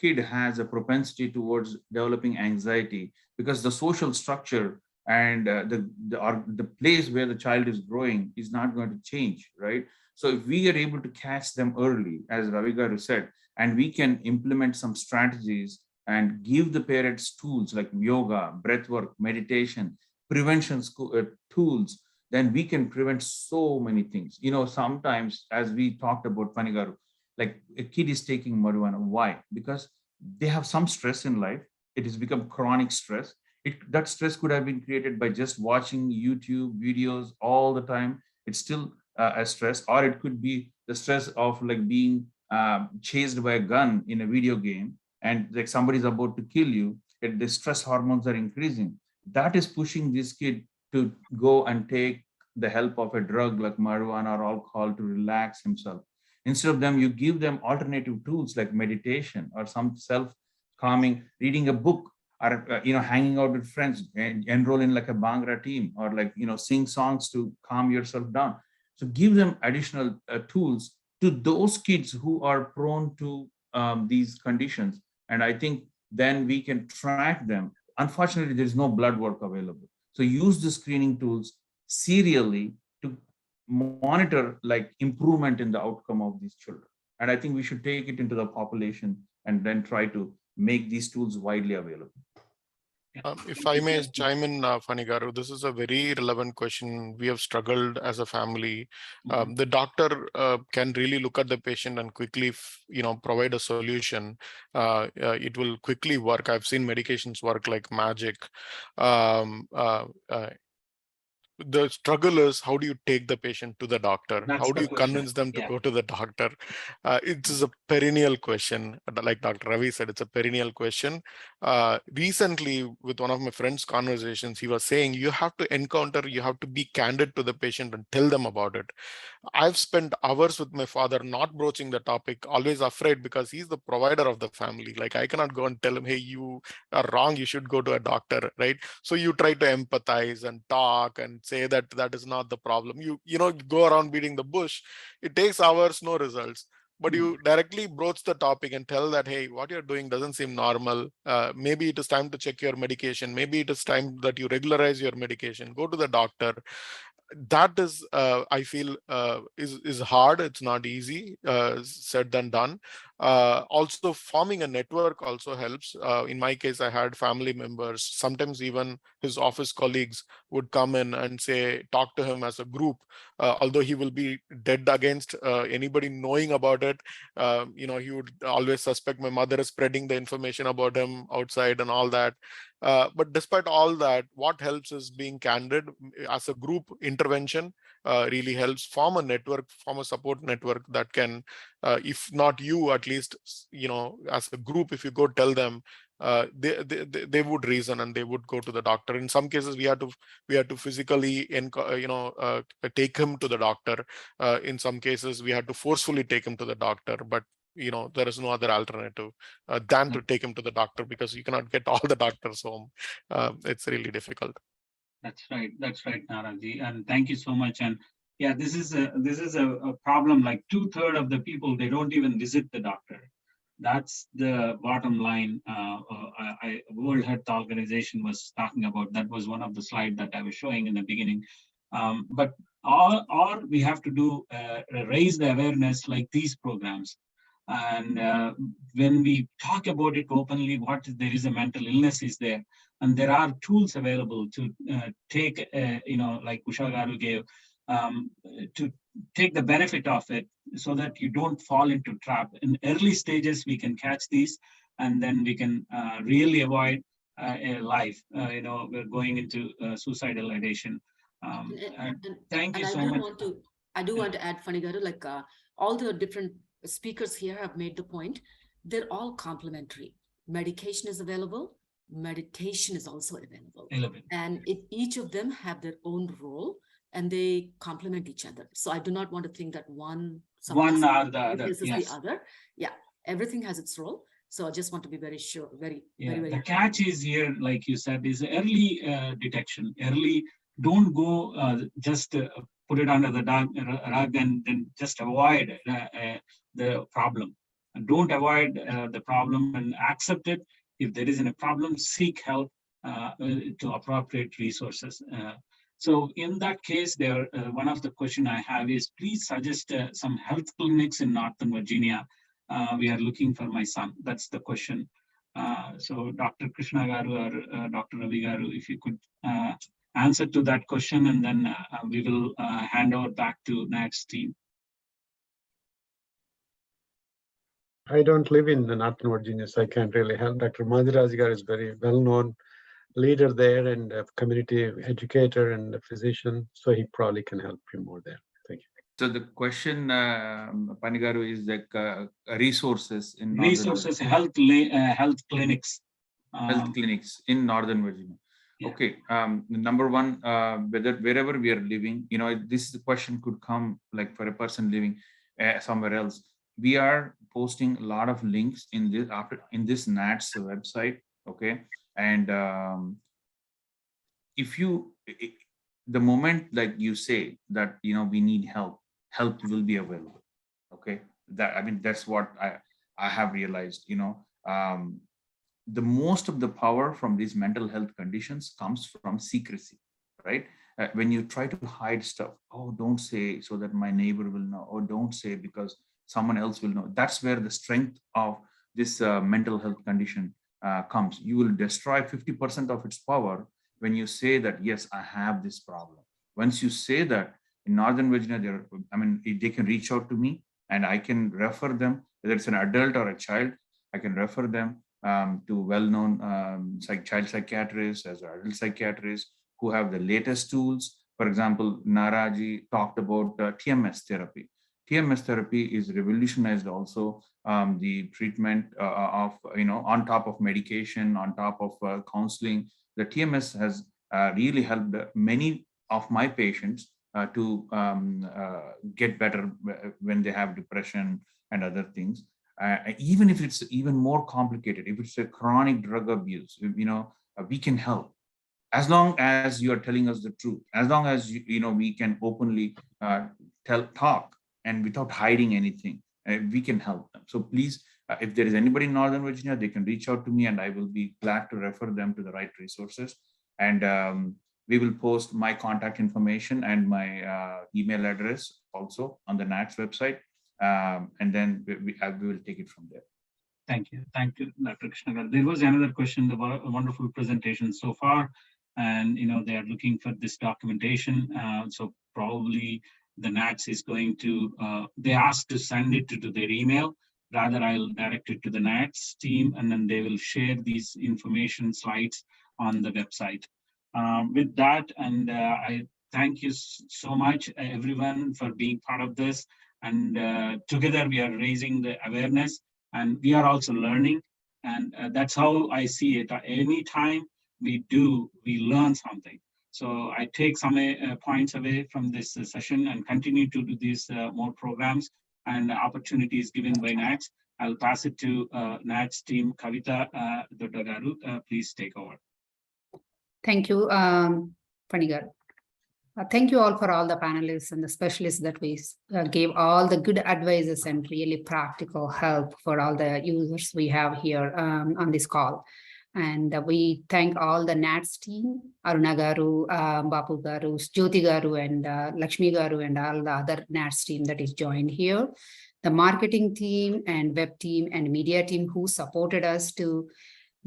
kid has a propensity towards developing anxiety, because the social structure and the place where the child is growing is not going to change, right? So if we are able to catch them early, as Ravi Garu said, and we can implement some strategies and give the parents tools like yoga, breath work, meditation, prevention tools, then we can prevent so many things. Sometimes, as we talked about, Panigaru, like a kid is taking marijuana. Why? Because they have some stress in life. It has become chronic stress. That stress could have been created by just watching YouTube videos all the time. It's still a stress, or it could be the stress of like being chased by a gun in a video game, and like somebody's about to kill you. The stress hormones are increasing. That is pushing this kid to go and take the help of a drug like marijuana or alcohol to relax himself. Instead of them, you give them alternative tools like meditation or some self-calming, reading a book, or hanging out with friends, and enroll in like a Bhangra team, or like sing songs to calm yourself down. So give them additional tools to those kids who are prone to these conditions. And I think then we can track them. Unfortunately, there's no blood work available. So use the screening tools serially to monitor like improvement in the outcome of these children. And I think we should take it into the population and then try to make these tools widely available. If I may chime in, Fanigaru, this is a very relevant question. We have struggled as a family. The doctor can really look at the patient and quickly, provide a solution. It will quickly work. I've seen medications work like magic. The struggle is, how do you take the patient to the doctor? How do you convince them to go to the doctor? It is a perennial question. Like Dr. Ravi said, it's a perennial question. Recently, with one of my friends' conversations, he was saying you have to be candid to the patient and tell them about it. I've spent hours with my father not broaching the topic, always afraid, because he's the provider of the family. Like, I cannot go and tell him, hey, you are wrong, you should go to a doctor, right? So you try to empathize and talk and say that that is not the problem. You go around beating the bush. It takes hours, no results. But you directly broach the topic and tell that, hey, what you're doing doesn't seem normal. Maybe it is time to check your medication. Maybe it is time that you regularize your medication. Go to the doctor. that is, I feel, is hard. It's not easy, said than done. Also, forming a network also helps. In my case, I had family members, sometimes even his office colleagues would come in and say, talk to him as a group, although he will be dead against anybody knowing about it. He would always suspect my mother is spreading the information about him outside and all that. But despite all that, what helps is being candid. As a group intervention really helps. Form a network, form a support network that can, if not you, at least, as a group, if you go tell them, they would reason and they would go to the doctor. In some cases, we had to physically, take him to the doctor. In some cases, we had to forcefully take him to the doctor, but there is no other alternative than to take him to the doctor, because you cannot get all the doctors home. It's really difficult. That's right, Naraji, and thank you so much. And yeah, this is a problem. Like 2/3 of the people, they don't even visit the doctor. That's the bottom line. World Health Organization was talking about. That was one of the slides that I was showing in the beginning. But all we have to do, raise the awareness like these programs. And when we talk about it openly, there is a mental illness is there, and there are tools available to take, like Usha Garu gave, to take the benefit of it, so that you don't fall into trap. In early stages, we can catch these, and then we can really avoid a life. We're going into suicidal ideation. Thank you so much. I do want to add, Funny Garu, like all the different speakers here have made the point. They're all complementary. Medication is available. Meditation is also available. And each of them have their own role, and they complement each other. So I do not want to think that one or the other. Yes. The other. Yeah, everything has its role. So I just want to be very sure, very. The catch is here, like you said, is early detection. Early, don't go just put it under the rug and then just avoid the problem. And don't avoid the problem, and accept it. If there is a problem, seek help to appropriate resources. So in that case, one of the question I have is, please suggest some health clinics in Northern Virginia. We are looking for my son. That's the question. So Dr. Krishna Garu or Dr. Ravi Garu, if you could answer to that question, and then we will hand over back to NATS team. I don't live in Northern Virginia, so I can't really help. Dr. Madhuraj Garu is very well-known leader there, and a community educator and a physician, so he probably can help you more there. Thank you. So the question, Panigaru, is like resources in resources, health clinics. Health clinics in Northern Virginia. Yeah. Okay. Number one, wherever we are living, this question could come like for a person living somewhere else. We are posting a lot of links in this NATS website. Okay, and the moment like you say that we need help will be available. Okay, that's what I have realized. The most of the power from these mental health conditions comes from secrecy, right? When you try to hide stuff, oh, don't say so that my neighbor will know, or don't say because someone else will know. That's where the strength of this mental health condition comes. You will destroy 50% of its power when you say that, yes, I have this problem. Once you say that, in Northern Virginia, they can reach out to me and I can refer them, whether it's an adult or a child, I can refer them to well-known child psychiatrists as adult psychiatrists who have the latest tools. For example, Naraji talked about TMS therapy. TMS therapy is revolutionized also the treatment of, on top of medication, on top of counseling. The TMS has really helped many of my patients to get better when they have depression and other things. Even if it's even more complicated, if it's a chronic drug abuse, we can help. As long as you are telling us the truth, as long as we can openly talk and without hiding anything, we can help them. So please, if there is anybody in Northern Virginia, they can reach out to me and I will be glad to refer them to the right resources. And we will post my contact information and my email address also on the NATS website. And then we will take it from there. Thank you. Thank you, Dr. Krishna. There was another question about a wonderful presentation so far. And, they are looking for this documentation. So probably the NATS is going to, they asked to send it to their email. Rather, I'll direct it to the NATS team, and then they will share these information slides on the website. With that, and I thank you so much, everyone, for being part of this. And together we are raising the awareness, and we are also learning. And that's how I see it. Anytime we learn something. So I take some points away from this session and continue to do these more programs and opportunities given by NATS. I'll pass it to NATS team. Kavita, Dr. Garu, please take over. Thank you, Panigar. Thank you all for all the panelists and the specialists that we gave all the good advices and really practical help for all the users we have here on this call. And we thank all the NATS team, Aruna Garu, Bapu Garu, Jyoti Garu, and Lakshmi Garu, and all the other NATS team that is joined here. The marketing team and web team and media team who supported us to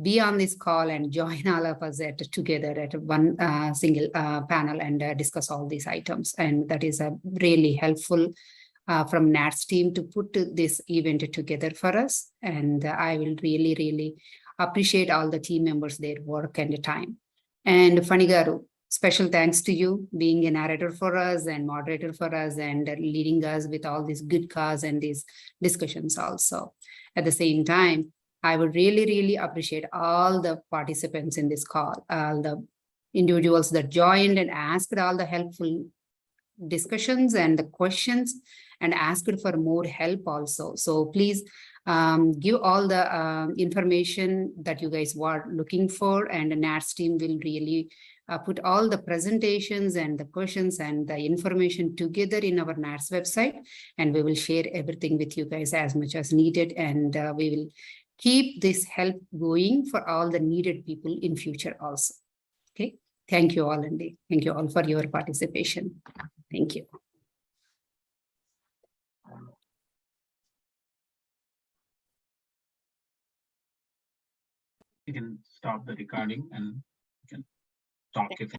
be on this call and join all of us together at one single panel and discuss all these items. And that is really helpful from NATS team to put this event together for us. And I will really, really appreciate all the team members, their work and time. And Panigaru, special thanks to you being a narrator for us and moderator for us and leading us with all these good cause and these discussions also. At the same time, I would really, really appreciate all the participants in this call, all the individuals that joined and asked all the helpful discussions and the questions and asked for more help also. So please give all the information that you guys were looking for, and the NATS team will really put all the presentations and the questions and the information together in our NATS website, and we will share everything with you guys as much as needed, and we will keep this help going for all the needed people in future also. Okay, thank you all, Andy. Thank you all for your participation. Thank you. You can stop the recording and you can talk if